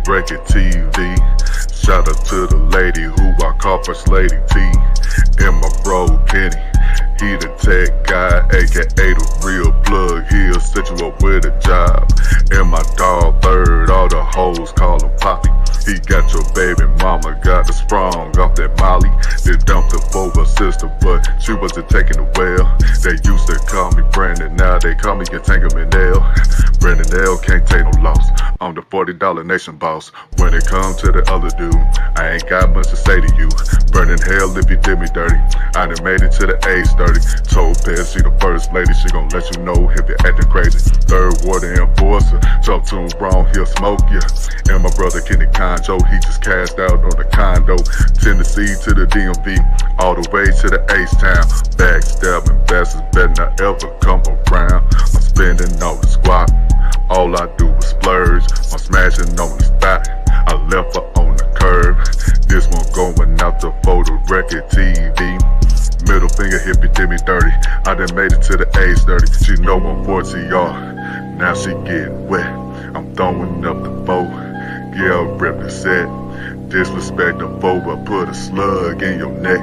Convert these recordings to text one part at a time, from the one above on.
Record TV. Shout out to the lady who I call First Lady T. And my bro Kenny, he the tech guy, aka the real plug. He'll set you up with a job. And my dog Third, all the hoes call him Poppy. He got your baby mama, got the sprung off that Molly. They dumped her for her sister, but she wasn't taking it well. They used to call me Brandon, now they call me Entanglement L. Brandon L can't take no loss. I'm the $40 nation boss. When it comes to the other dude, I ain't got much to say to you. Burning hell if you did me dirty. I done made it to the age 30. Told Pez she the first lady, she gon' let you know if you're acting crazy. Third water enforcer, talk to him wrong, he'll smoke ya. And my brother Kenny Conjo, he just cashed out on the condo. Tennessee to the DMV, all the way to the H-Town. Backstabbing bastards better not ever come around. I'm spending on the squad, all I do is splurge. I'm smashing on the spot, I left her on the curb. This one going out to photo record TV. Middle finger if you did me dirty. I done made it to the age 30. She know I'm 40R, now she getting wet. I'm throwing up the bow, yeah, rep the set. Disrespect the foe, I put a slug in your neck.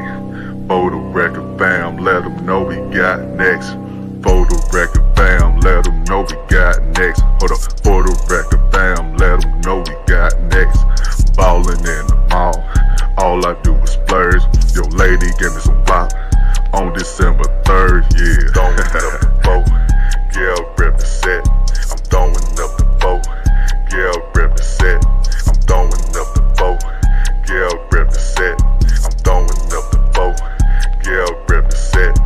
Photo record fam, let them know we got next. Photo record fam, let them know we got next. Hold up, photo record fam, let them know we got next. Ballin' in the mall, all I do is splurge. Your lady gave me some bop on December 3rd, yeah. Throwing up the bow, yeah, rep the set. I'm throwing up the bow, yeah, rep the set. I'm throwing up the bow, yeah, rep the set. I'm throwing up the bow, yeah, rep the set.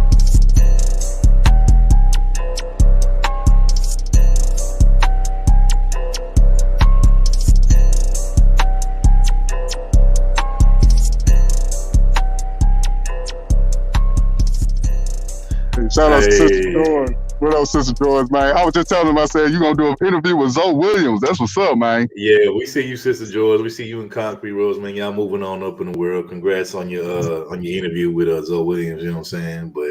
Shout out to Sister George. What up, Sister George, man? I was just telling him, I said, you gonna do an interview with Zoe Williams. That's what's up, man. Yeah, we see you, Sister George. We see you in Concrete Rose, man. Y'all moving on up in the world. Congrats on your interview with Zoe Williams, you know what I'm saying? But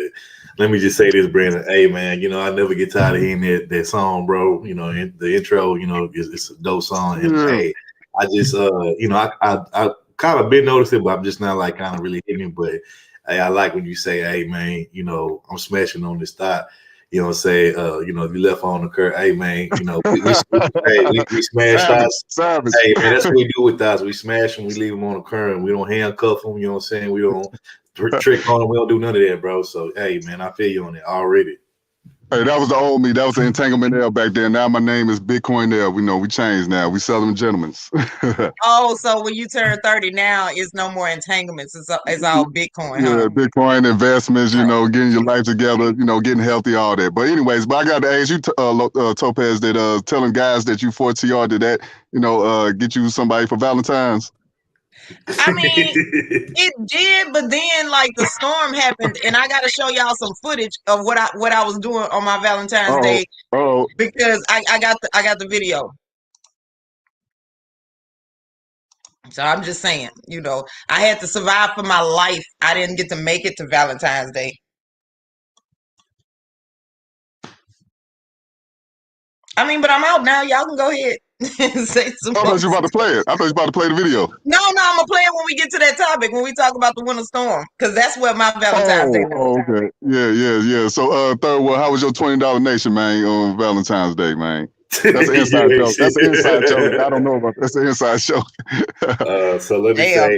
let me just say this, Brandon. Hey, man, you know, I never get tired of hearing that song, bro. You know, the intro, you know, it's a dope song. And hey, I just you know, I kind of been noticing, but I'm just not like kind of really hitting it. But hey, I like when you say, hey, man, you know, I'm smashing on this thought. You know, say, you know, if you left on the curb, hey, man, you know, we smash thoughts. Hey, man, that's what we do with thoughts. We smash them, we leave them on the curb. We don't handcuff them, you know what I'm saying? We don't trick on them. We don't do none of that, bro. So, hey, man, I feel you on it already. Hey, that was the old me. That was the Entanglement L back then. Now my name is Bitcoin L. We know we changed now. We sell them gentlemen's. Oh, so when you turn 30 now, it's no more entanglements. It's all Bitcoin. Yeah, huh? Bitcoin investments, you know, getting your life together, you know, getting healthy, all that. But anyways, I got to ask you, Topaz, that telling guys that you 40R, did that, you know, get you somebody for Valentine's? I mean, it did, but then like the storm happened, and I got to show y'all some footage of what I was doing on my Valentine's Day because I got the video. So I'm just saying, you know, I had to survive for my life. I didn't get to make it to Valentine's Day. I mean, but I'm out now. Y'all can go ahead and say some. I thought you were about to play it. I thought you were about to play the video. No, I'm gonna play it when we get to that topic, when we talk about the winter storm, because that's what my Valentine's Day was. Okay. Yeah. So, Third World, how was your $20 nation, man, on Valentine's Day, man? That's an inside joke. That's an inside joke. I don't know about that. That's an inside joke. So let me say,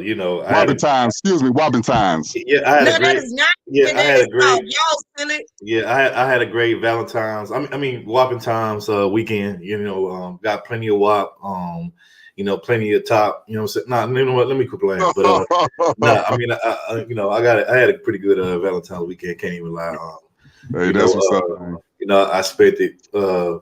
you know, Wabentine's. Excuse me, Wabentine's. Yeah, I had a great. That is not. Yeah, I had a great. Y'all silly. Yeah, I had a great Valentine's. I mean, Wabentine's weekend. You know, got plenty of WAP. You know, plenty of top. You know, what I'm saying? Nah, you know what? Let me quit playing. But nah, I mean, you know, I had a pretty good Valentine's weekend. Can't even lie. Hey, that's what's up, man. You know, I spent it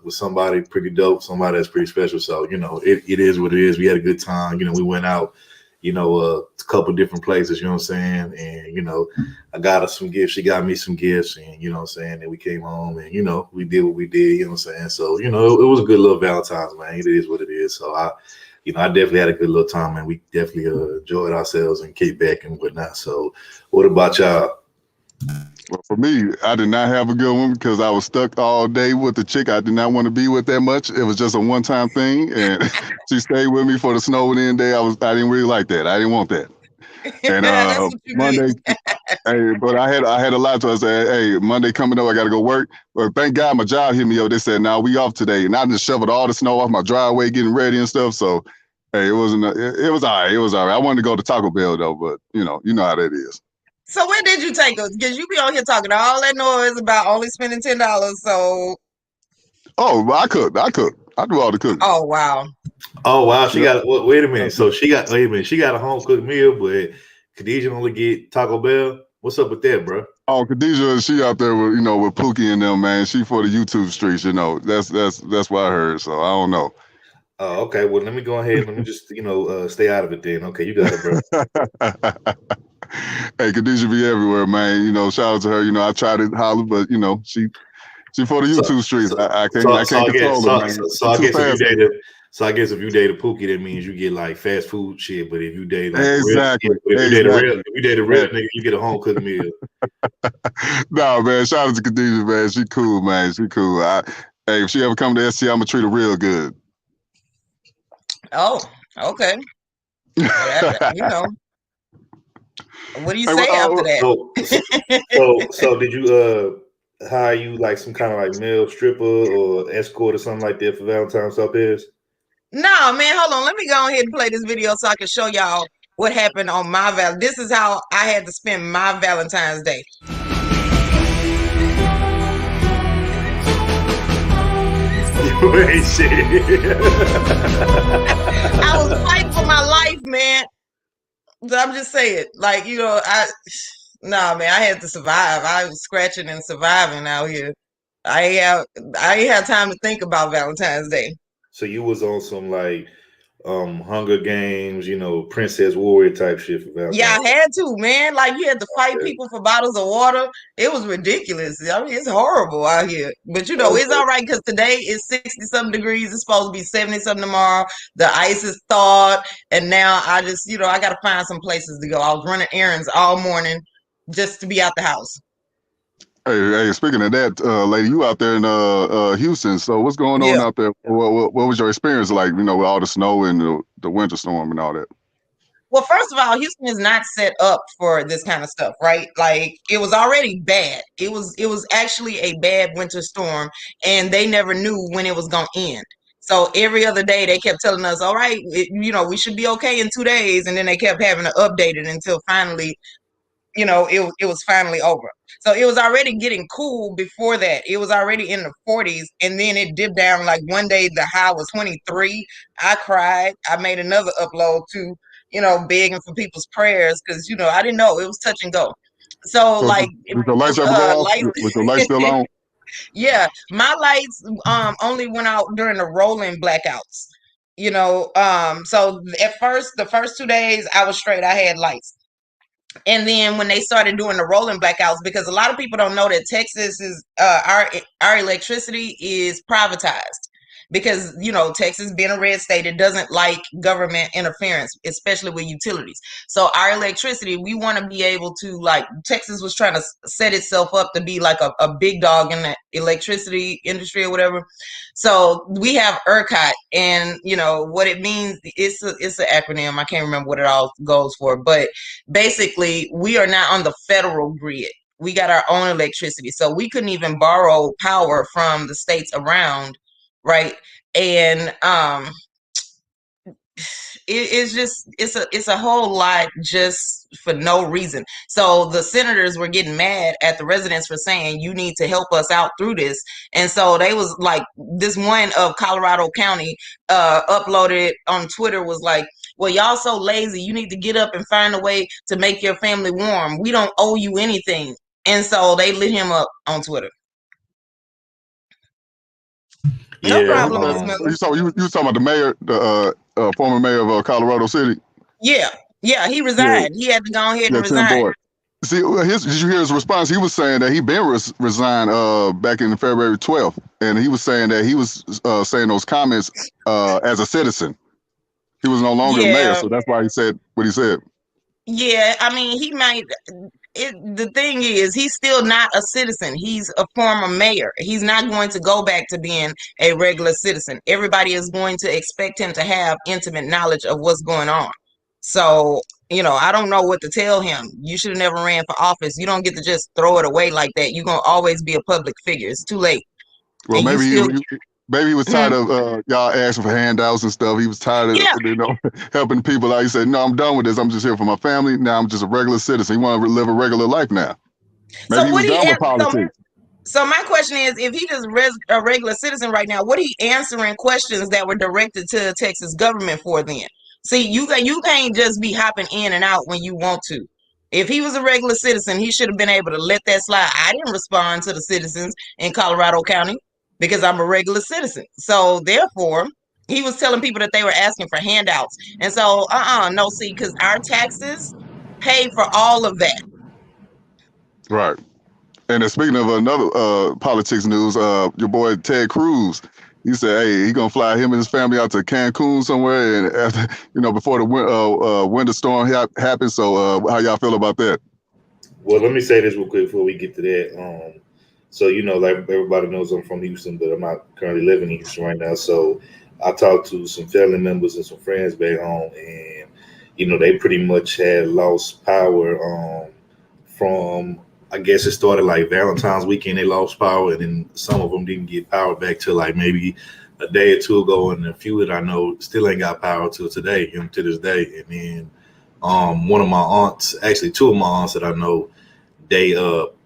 with somebody pretty dope, somebody that's pretty special. So, you know, it is what it is. We had a good time. You know, we went out, you know, a couple different places, you know what I'm saying? And, you know, I got her some gifts. She got me some gifts. And, you know what I'm saying? And we came home and, you know, we did what we did, you know what I'm saying? So, you know, it was a good little Valentine's, man. It is what it is. So, I definitely had a good little time, and we definitely enjoyed ourselves and kicked back and whatnot. So, what about y'all? Well, for me, I did not have a good one because I was stuck all day with the chick I did not want to be with that much. It was just a one-time thing, and she stayed with me for the snow and end day. I didn't really like that. I didn't want that. And That's what you Monday, hey, but I had a lot to. I said, hey, Monday coming up, I got to go work. But thank God my job hit me up. They said, "Now we off today," and I just shoveled all the snow off my driveway, getting ready and stuff. So, hey, it wasn't. It was all right. It was all right. I wanted to go to Taco Bell though, but you know how that is. So where did you take us? Because you be on here talking all that noise about only spending $10. So. Oh, I cook. I do all the cooking. Oh wow. Oh wow. She got. Wait a minute. So she got. Wait a minute. She got a home cooked meal, but Khadijah only get Taco Bell. What's up with that, bro? Oh, Khadijah, she out there with with Pookie and them, man. She for the YouTube streets, That's what I heard. So I don't know. Oh, okay. Well, let me go ahead. Let me just stay out of it then. Okay, you got it, bro. Hey, Khadijah be everywhere, man. Shout out to her. I tried to holler, but she for the YouTube streets. I can't control her, man. So I guess if you date a Pookie, that means you get like fast food shit. But if you date like exactly, if you date a real nigga, you get a home cooked meal. No, man. Shout out to Khadijah, man. She cool, man. She cool. Hey, if she ever come to SC, I'm gonna treat her real good. Oh, okay. What do you say after that? So did you hire you like some kind of like male stripper or escort or something like that for Valentine's Lopez? No, man, hold on. Let me go ahead and play this video so I can show y'all what happened on my This is how I had to spend my Valentine's Day. I was fighting for my life, man. I'm just saying, like, nah, man, I had to survive. I was scratching and surviving out here. I ain't have time to think about Valentine's Day. So you was on some like Hunger Games, Princess Warrior type shit for Valentine's. Yeah, I had to, man. Like you had to fight people for bottles of water. It was ridiculous. I mean, it's horrible out here. But it's all right because today is 60-something degrees. It's supposed to be 70-something tomorrow. The ice is thawed, and now I just, I got to find some places to go. I was running errands all morning just to be out the house. Hey, speaking of that, lady, you out there in Houston. So what's going on out there? What was your experience like, with all the snow and the winter storm and all that? Well, first of all, Houston is not set up for this kind of stuff, right? Like it was already bad. It was actually a bad winter storm, and they never knew when it was going to end. So every other day they kept telling us, all right, we should be okay in 2 days. And then they kept having to update it until finally, it was finally over. So it was already getting cool before that. It was already in the 40s, and then it dipped down. Like one day the high was 23. I cried. I made another upload too, begging for people's prayers because, I didn't know it was touch and go. So like, with the lights with the lights still on? Yeah, my lights only went out during the rolling blackouts. So at first, the first 2 days I was straight. I had lights. And then when they started doing the rolling blackouts, because a lot of people don't know that Texas is our electricity is privatized. Because Texas being a red state, it doesn't like government interference, especially with utilities. So our electricity, we want to be able to, like, Texas was trying to set itself up to be like a big dog in the electricity industry or whatever. So we have ERCOT, and what it means, it's an acronym. I can't remember what it all goes for, but basically we are not on the federal grid. We got our own electricity, so we couldn't even borrow power from the states around. Right. And it's a whole lot just for no reason. So the senators were getting mad at the residents for saying, you need to help us out through this. And so they was like, this one of Colorado County uploaded on Twitter was like, well, y'all so lazy. You need to get up and find a way to make your family warm. We don't owe you anything. And so they lit him up on Twitter. No problem, Miss Miller. You was talking about the mayor, the former mayor of Colorado City? Yeah, he resigned. Yeah. He had to go ahead and resign. See, did you hear his response? He was saying that he been resigned back in February 12th, and he was saying that he was saying those comments as a citizen. He was no longer the mayor, so that's why he said what he said. Yeah, I mean, he might. the thing is, he's still not a citizen. He's a former mayor. He's not going to go back to being a regular citizen. Everybody is going to expect him to have intimate knowledge of what's going on. So, I don't know what to tell him. You should have never ran for office. You don't get to just throw it away like that. You're going to always be a public figure. It's too late. Well, And maybe still, maybe he was tired of y'all asking for handouts and stuff. He was tired of helping people out. He said, "No, I'm done with this. I'm just here for my family. Now I'm just a regular citizen. He want to live a regular life now. Maybe he was done with politics." So my question is, if he just a regular citizen right now, what are he answering questions that were directed to the Texas government for then? See, you can't just be hopping in and out when you want to. If he was a regular citizen, he should have been able to let that slide. I didn't respond to the citizens in Colorado County because I'm a regular citizen. So therefore, he was telling people that they were asking for handouts. And so, no, see, because our taxes pay for all of that. Right. And speaking of another politics news, your boy Ted Cruz, he said, "Hey, he gonna fly him and his family out to Cancun somewhere, and after, before the winter storm happens." So, how y'all feel about that? Well, let me say this real quick before we get to that. So like everybody knows, I'm from Houston, but I'm not currently living in Houston right now. So I talked to some family members and some friends back home, and they pretty much had lost power from. I guess it started like Valentine's weekend. They lost power, and then some of them didn't get power back till like maybe a day or two ago, and a few that I know still ain't got power till today, to this day. And then one of my aunts, actually two of my aunts that I know, they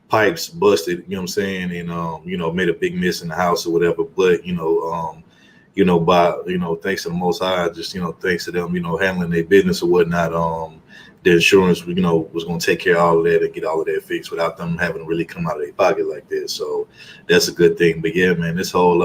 pipes busted, you know what I'm saying, and made a big mess in the house or whatever. But thanks to the Most High, just thanks to them, handling their business or whatnot. The insurance, was going to take care of all of that and get all of that fixed without them having to really come out of their pocket like this. So that's a good thing. But yeah, man, this whole,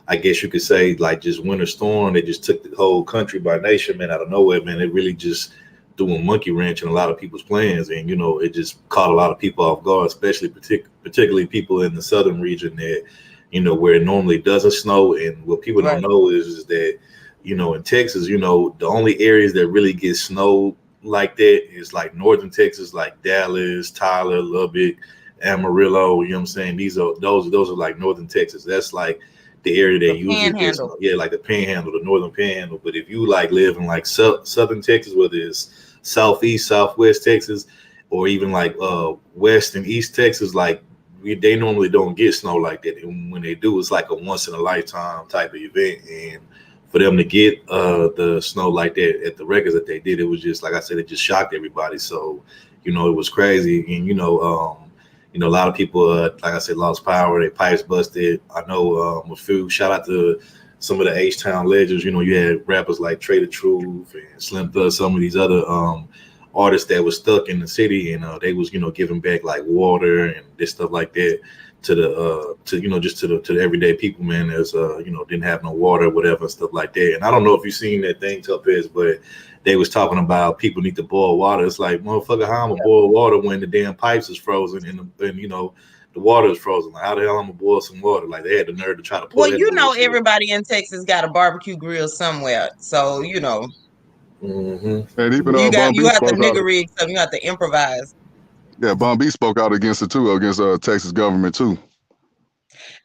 I guess you could say, like, just winter storm, they just took the whole country by nation, man, out of nowhere, man. It really just threw a monkey wrench in a lot of people's plans. And, it just caught a lot of people off guard, especially particularly people in the southern region that, where it normally doesn't snow. And what people don't know is that, in Texas, the only areas that really get snow like that is like northern Texas, like Dallas, Tyler, Lubbock, Amarillo. You know what I'm saying? Those are like northern Texas. That's like the area that usually gets, like the Panhandle, the northern Panhandle. But if you like live in like southern Texas, whether it's southeast, southwest Texas, or even like west and east Texas, like they normally don't get snow like that. And when they do, it's like a once in a lifetime type of event. And for them to get the snow like that at the records that they did, it was just, like I said, it just shocked everybody. So, it was crazy. And, a lot of people, like I said, lost power. Their pipes busted. I know a few, shout out to some of the H-Town legends. You had rappers like Trey the Truth and Slim Thug, some of these other artists that were stuck in the city, and they was, giving back like water and this stuff like that to the just to the everyday people, man, as didn't have no water or whatever and stuff like that. And I don't know if you've seen that thing, Tupez, but they was talking about people need to boil water. It's like, motherfucker, how I'm gonna boil water when the damn pipes is frozen and the water is frozen? Like, how the hell I'm gonna boil some water? Like, they had the nerve to try to pull. Well, everybody in Texas got a barbecue grill somewhere, so Mm-hmm. And even you have to nigga rig something. You have to improvise. Yeah, Bun B spoke out against it too, against Texas government too.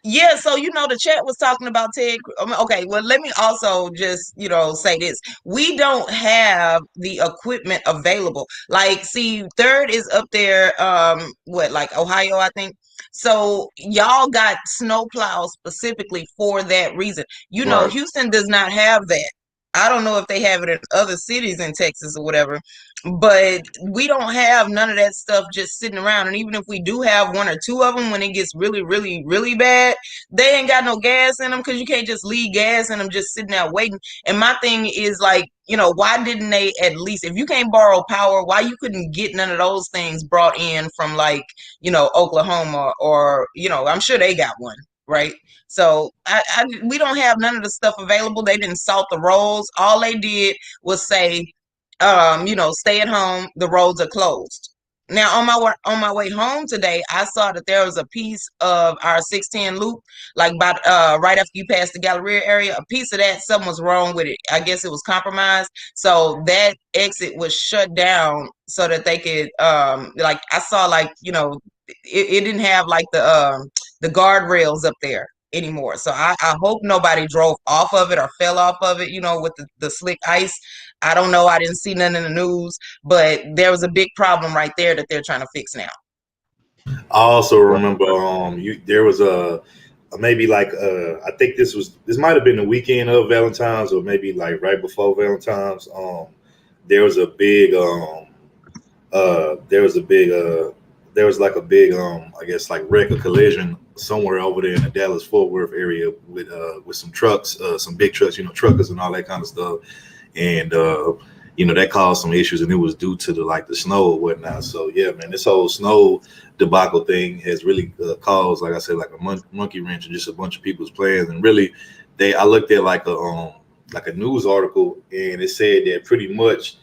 Yeah, so the chat was talking about Ted. Okay, well, let me also just say this: we don't have the equipment available. Like, see, third is up there. Like Ohio, I think. So y'all got snow plows specifically for that reason. Houston does not have that. I don't know if they have it in other cities in Texas or whatever, but we don't have none of that stuff just sitting around. And even if we do have one or two of them, when it gets really, really, really bad, they ain't got no gas in them, because you can't just leave gas in them just sitting there waiting. And my thing is, like, why didn't they, at least, if you can't borrow power, why you couldn't get none of those things brought in from, like, Oklahoma, or I'm sure they got one. Right. So we don't have none of the stuff available. They didn't salt the roads. All they did was say, stay at home. The roads are closed. Now on my way home today, I saw that there was a piece of our 610 loop, like by right after you pass the Galleria area. A piece of that, something was wrong with it. I guess it was compromised, so that exit was shut down so that they could like I saw like it didn't have like the guardrails up there anymore. So I hope nobody drove off of it or fell off of it. With the slick ice. I don't know. I didn't see none in the news. But there was a big problem right there that they're trying to fix now. I also remember there was maybe like I think this might have been the weekend of Valentine's or maybe like right before Valentine's. There was a big there was like a big I guess like wreck or collision somewhere over there in the Dallas Fort Worth area with some trucks, some big trucks, truckers and all that kind of stuff. And that caused some issues, and it was due to the snow or whatnot. So yeah, man, this whole snow debacle thing has really caused, like I said, like a monkey wrench and just a bunch of people's plans. And really, I looked at like a news article, and it said that pretty much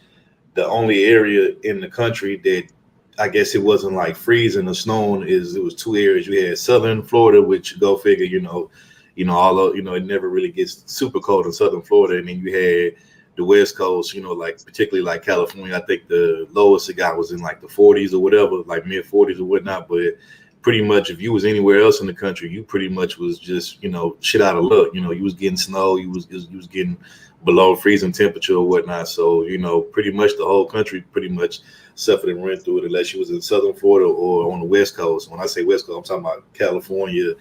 the only area in the country that I guess it wasn't like freezing or snowing it was two areas. You had southern Florida, which go figure, although it never really gets super cold in southern Florida, and then you had the West Coast, like particularly like California. I think the lowest it got was in like the 40s or whatever, like mid 40s or whatnot. But pretty much if you was anywhere else in the country, you pretty much was just, shit out of luck. You was getting snow, you was getting below freezing temperature or whatnot. So, pretty much the whole country pretty much suffered and went through it unless you was in southern Florida or on the West Coast. When I say West Coast, I'm talking about California,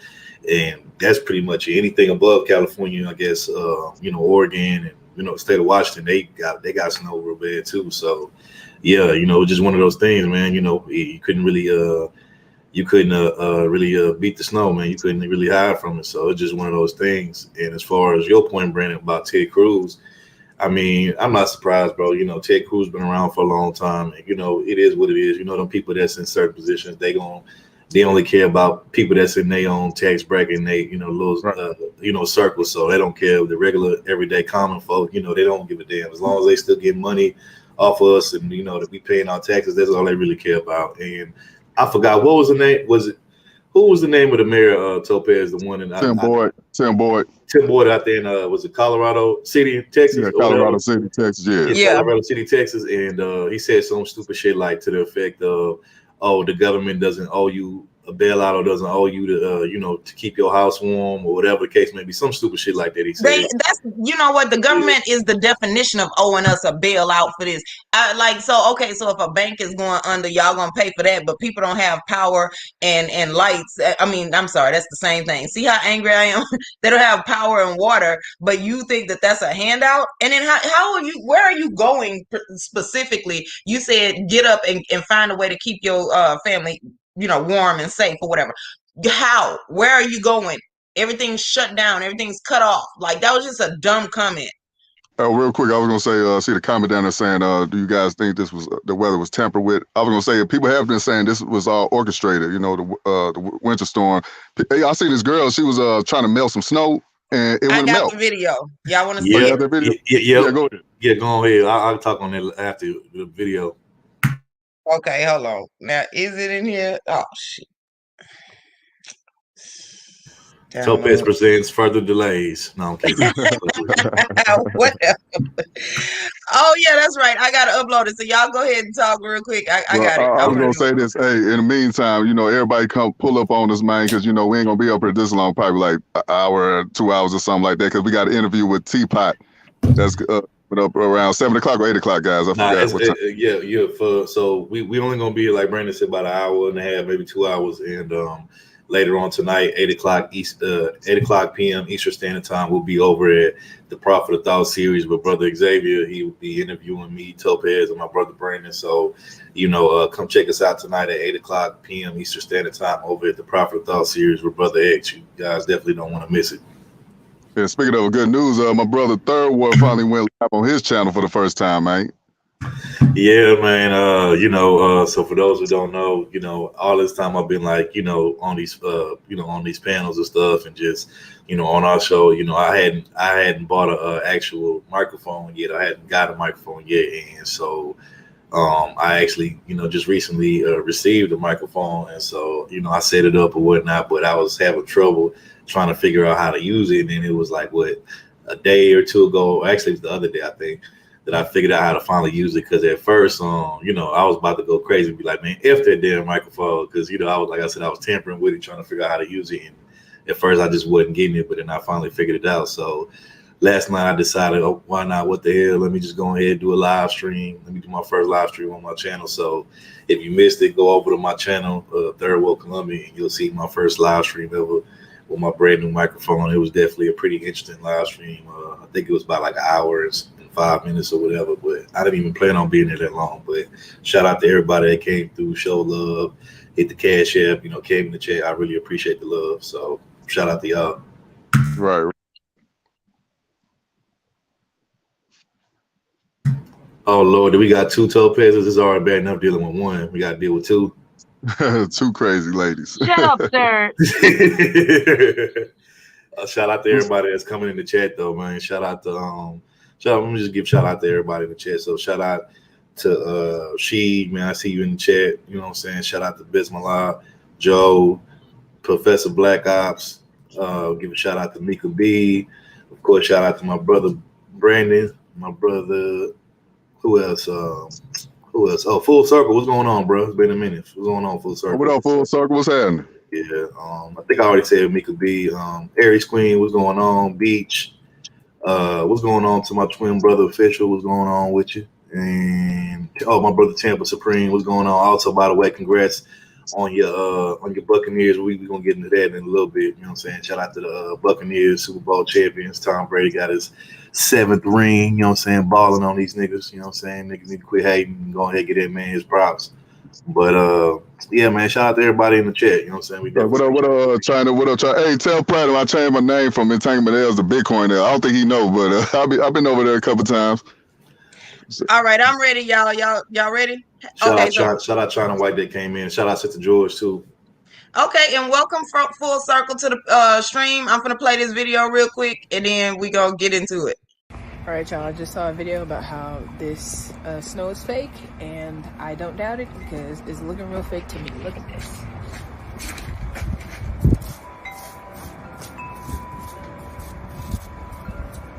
and that's pretty much anything above California, I guess, Oregon and the state of Washington, they got snow real bad too. So yeah, just one of those things, man. You couldn't really beat the snow, man. You couldn't really hide from it. So it's just one of those things. And as far as your point, Brandon, about Ted Cruz, I mean, I'm not surprised, bro. Ted Cruz been around for a long time. And, it is what it is. Them people that's in certain positions, they only care about people that's in their own tax bracket and they, little, circles. So they don't care. The regular, everyday common folk, they don't give a damn. As long as they still get money off of us and, that we paying our taxes, that's all they really care about. And I forgot, what was the name? Who was the name of the mayor, Topaz, the one in Tim Boyd. Tim Boyd out there in, was it Colorado City, Texas? Yeah, Colorado City, Texas, yeah. Colorado City, Texas. And he said some stupid shit like to the effect of, oh, the government doesn't owe you a bailout or doesn't owe you to, to keep your house warm or whatever the case may be. Some stupid shit like that. He said. The government is the definition of owing us a bailout for this. So if a bank is going under, y'all gonna pay for that, but people don't have power and lights. I mean, I'm sorry, that's the same thing. See how angry I am? They don't have power and water, but you think that that's a handout? And then how are you? Where are you going specifically? You said get up and find a way to keep your family, warm and safe or whatever. How? Where are you going? Everything's shut down. Everything's cut off. Like, that was just a dumb comment. Real quick, I was gonna say, see the comment down there saying, do you guys think this was the weather was tampered with? I was gonna say, people have been saying this was all orchestrated. The winter storm. I see this girl. She was trying to melt some snow, and it wouldn't melt. I got the video. Y'all want to see it? The video? Yeah, go ahead. Yeah, go ahead. I'll talk on that after the video. Okay, hold on. Now, is it in here? Oh shit. Topaz presents further delays. No, I'm kidding. Whatever. Oh yeah, that's right. I gotta upload it. So y'all go ahead and talk real quick. I got it. I was gonna say this. Hey, in the meantime, everybody come pull up on us, man, because we ain't gonna be up here this long, probably like an hour, 2 hours or something like that, because we got an interview with Teapot. That's up around 7 o'clock or 8 o'clock, guys. I forgot what time. Yeah. So we only gonna be, like Brandon said, about an hour and a half, maybe 2 hours, and later on tonight, 8 o'clock p.m. Eastern Standard Time, we'll be over at the Prophet of Thought series with Brother Xavier. He will be interviewing me, Topaz, and my brother Brandon. So, come check us out tonight at 8 o'clock p.m. Eastern Standard Time over at the Prophet of Thought series with Brother X. You guys definitely don't want to miss it. Yeah, speaking of good news, my brother Third Ward finally went live on his channel for the first time, man. Yeah, man. So for those who don't know, all this time I've been like, on these, on these panels and stuff, and just, on our show, I hadn't bought a actual microphone yet. I hadn't got a microphone yet, and so, I actually, just recently received a microphone, and so, I set it up or whatnot, but I was having trouble trying to figure out how to use it. And then it was like, a day or two ago, actually, it was the other day, I think, that I figured out how to finally use it. Because at first, I was about to go crazy and be like, man, F that damn microphone. Because, I was, like I said, I was tampering with it, trying to figure out how to use it. And at first, I just wasn't getting it, but then I finally figured it out. So last night I decided, oh, why not? What the hell? Let me just go ahead and do a live stream. Let me do my first live stream on my channel. So if you missed it, go over to my channel, Third World Columbia, and you'll see my first live stream ever with my brand new microphone. It was definitely a pretty interesting live stream. I think it was about like an hour and 5 minutes or whatever, but I didn't even plan on being there that long. But shout out to everybody that came through, show love, hit the cash app, came in the chat. I really appreciate the love. So shout out to y'all. Right. Oh Lord, we got 2 Topazes. It's already bad enough dealing with one. We got to deal with 2. 2 crazy ladies. Shut up, sir. Shout out to everybody that's coming in the chat, though, man. Shout out to let me just give shout out to everybody in the chat. So shout out to She, man. I see you in the chat. You know what I'm saying? Shout out to Bismillah, Joe, Professor Black Ops. Give a shout out to Mika B. Of course, shout out to my brother Brandon, my brother. Who else? Oh, Full Circle. What's going on, bro? It's been a minute. What's going on, Full Circle? What up, Full Circle? What's happening? Yeah, I think I already said Mika B. Aries Queen, what's going on? Beach, what's going on to my twin brother Official? What's going on with you? And my brother Tampa Supreme, what's going on? Also, by the way, congrats on your Buccaneers. We're gonna get into that in a little bit. You know what I'm saying? Shout out to the Buccaneers, Super Bowl champions. Tom Brady got his 7th ring. You know what I'm saying? Balling on these niggas. You know what I'm saying? Niggas need to quit hating and go ahead and get that man his props. But yeah, man, shout out to everybody in the chat. You know what I'm saying? What up, China? What up, China? Hey, tell Platinum I changed my name from Entanglement L's to Bitcoin there. I don't think he know, but I've been over there a couple times. All right, I'm ready, y'all. Y'all ready? Shout out China White that came in. Shout out Sister George too. Okay, and welcome from Full Circle to the stream. I'm gonna play this video real quick, and then we gonna get into it. All right, y'all, I just saw a video about how this snow is fake, and I don't doubt it because it's looking real fake to me. Look at this.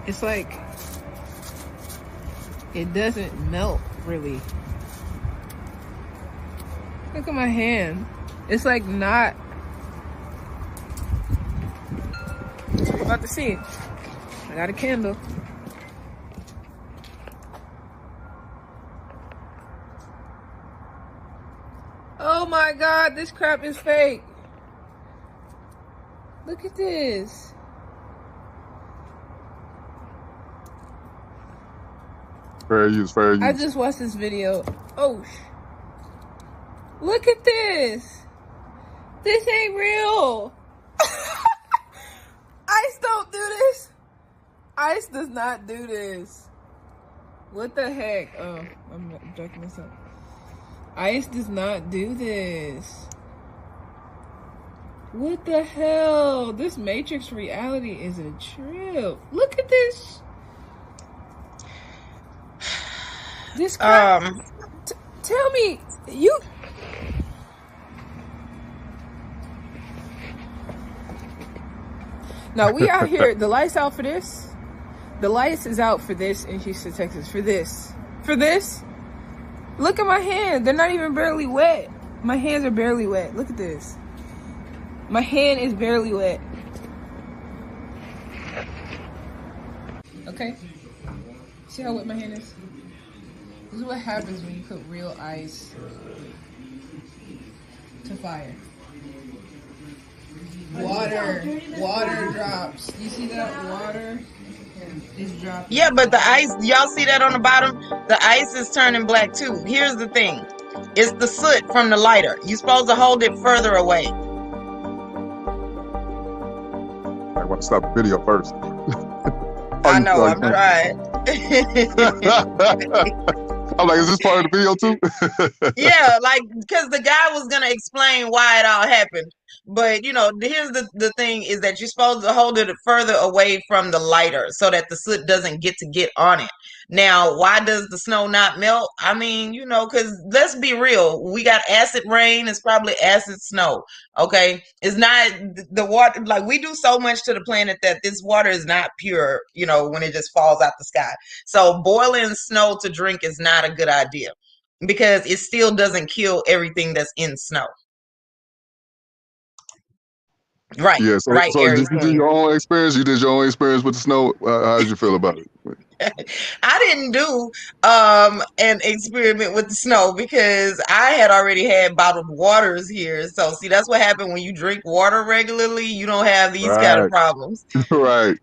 It's like, it doesn't melt, really. Look at my hand. It's like not. We're about to see. I got a candle. Oh my God, this crap is fake. Look at this. Fair use, fair use. I just watched this video. Oh, look at this. This ain't real. Ice don't do this. Ice does not do this. What the heck? Oh, I'm joking this up. Ice does not do this. What the hell? This Matrix reality is a trip. Look at this. This crap. Tell me, you. Now we out here. The lights out for this. The lights is out for this in Houston, Texas. For this. For this. Look at my hand. They're not even barely wet. My hands are barely wet. Look at this. My hand is barely wet. Okay. See how wet my hand is? This is what happens when you put real ice to fire. Water drops. You see that? Water is dropping. Yeah, but the ice, y'all see that on the bottom? The ice is turning black too. Here's the thing. It's the soot from the lighter. You're supposed to hold it further away. I want to stop the video first. I know, I'm trying. I'm like, is this part of the video too? Yeah, like, because the guy was going to explain why it all happened. But, you know, here's the thing is that you're supposed to hold it further away from the lighter so that the soot doesn't get on it. Now, why does the snow not melt? I mean, you know, because let's be real, we got acid rain, it's probably acid snow. Okay, it's not the water, like we do so much to the planet that this water is not pure, you know, when it just falls out the sky. So boiling snow to drink is not a good idea because it still doesn't kill everything that's in snow. Right, Yeah. right, So Aries did you do Queen. your own experience? You did your own experience with the snow. How did you feel about it? I didn't do an experiment with the snow because I had already had bottled waters here. So see, that's what happened when you drink water regularly. You don't have these kind of Right. problems. Right.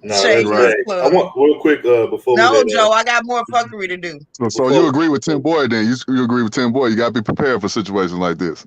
No, that's Shameless Right. hey. I plug. want real quick before we No, let Joe, I got more fuckery to do. So you before agree with Tim Boyd then? You agree with Tim Boyd? You got to be prepared for situations like this.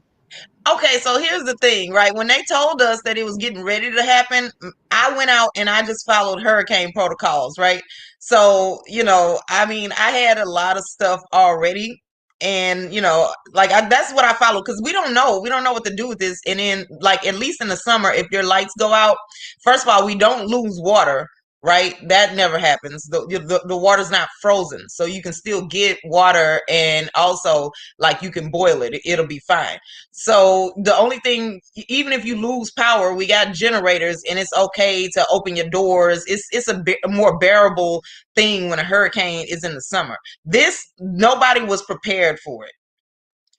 Okay, so here's the thing, right? When they told us that it was getting ready to happen, I went out and I just followed hurricane protocols, right? So, you know, I mean, I had a lot of stuff already. And, you know, like that's what I follow because we don't know. We don't know what to do with this. And then, like, at least in the summer, if your lights go out, first of all, we don't lose water, right? That never happens. The water's not frozen. So you can still get water and also, like, you can boil it. It'll be fine. So the only thing, even if you lose power, we got generators, and it's okay to open your doors. It's a more bearable thing when a hurricane is in the summer. This nobody was prepared for it,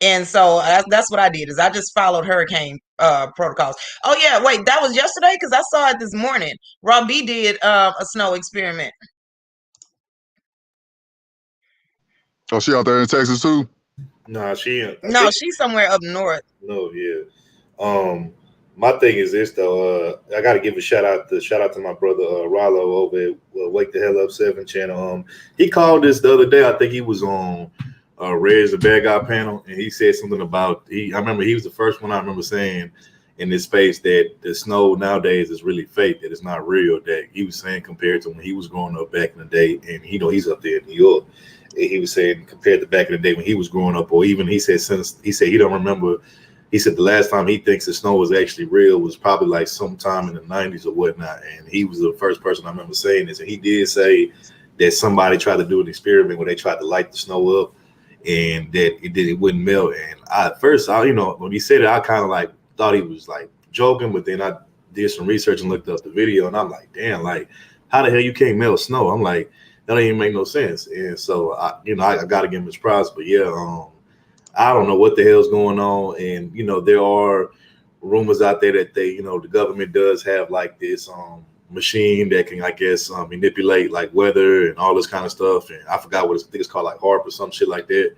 and so that's what I did. Is I just followed hurricane protocols. Oh yeah, wait, that was yesterday because I saw it this morning. Rob B did a snow experiment. Oh, she out there in Texas too? nah, No, she's somewhere up north. no, yeah. My thing is this though. I got to give a shout out to my brother Rollo over at Wake the Hell Up 7 channel. He called this the other day. I think he was on Red's the Bad Guy panel, and he said something about I remember he was the first one I remember saying in this space that the snow nowadays is really fake, that it's not real. That he was saying compared to when he was growing up back in the day, and he's up there in New York. And he was saying compared to back in the day when he was growing up, or even he said he don't remember. He said the last time he thinks the snow was actually real was probably like sometime in the 90s or whatnot. And he was the first person I remember saying this. And he did say that somebody tried to do an experiment where they tried to light the snow up and that it wouldn't melt. And at first, when he said it, I kind of like thought he was like joking, but then I did some research and looked up the video, and I'm like, damn, like how the hell you can't melt snow? I'm like, that don't even make no sense. And so I got to give him his props. But yeah, I don't know what the hell's going on. And, there are rumors out there that the government does have like this machine that can, I guess, manipulate like weather and all this kind of stuff. And I forgot what I think it's called, like HARP or some shit like that.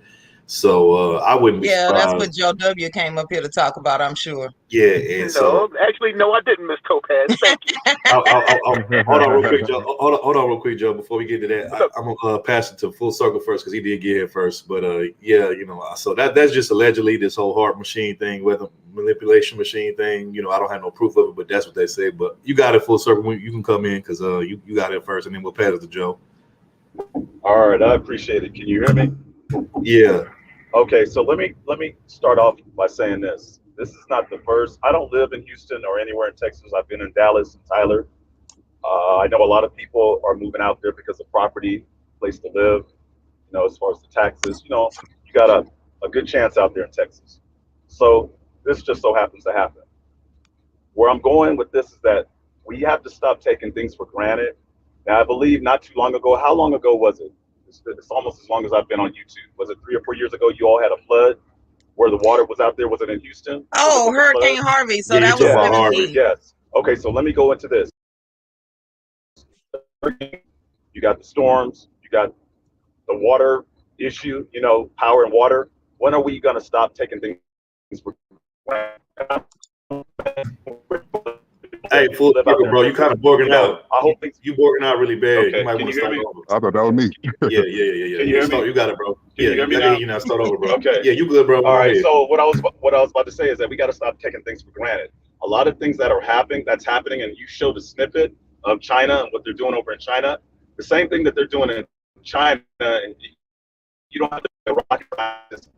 So I wouldn't be surprised. That's what Joe W came up here to talk about, I'm sure. Yeah, and so actually, no, I didn't, Miss Topaz. Thank you. Hold on real quick, Joe. Hold on real quick, Joe. Before we get to that, I'm gonna pass it to Full Circle first because he did get here first. But yeah, so that's just allegedly this whole heart machine thing, weather manipulation machine thing. I don't have no proof of it, but that's what they say. But you got it, Full Circle. You can come in because you got it first, and then we'll pass it to Joe. All right, I appreciate it. Can you hear me? Yeah. Okay, so let me start off by saying this. This is not the first. I don't live in Houston or anywhere in Texas. I've been in Dallas and Tyler. I know a lot of people are moving out there because of property, place to live. As far as the taxes, you got a good chance out there in Texas. So this just so happens to happen. Where I'm going with this is that we have to stop taking things for granted. Now, I believe not too long ago. How long ago was it? It's almost as long as I've been on YouTube. Was it 3 or 4 years ago? You all had a flood where the water was out there. Was it in Houston? Oh, Hurricane Harvey. So that was 17. Yes. Okay, so let me go into this. You got the storms. You got the water issue. Power and water. When are we going to stop taking things for granted? Hey, Full Circle, bro, you kind of borging out. I hope you borging out really bad. Okay. You might Can want you to hear start me? over. I thought that was me. Yeah. Can you hear me? You got it, bro. Can you hear me I now? hear you now. Start over, bro. Okay. Yeah, you good, bro. All right. So what I was about to say is that we got to stop taking things for granted. A lot of things that's happening, and you showed a snippet of China and what they're doing over in China. The same thing that they're doing in China, and you don't have to rocket science.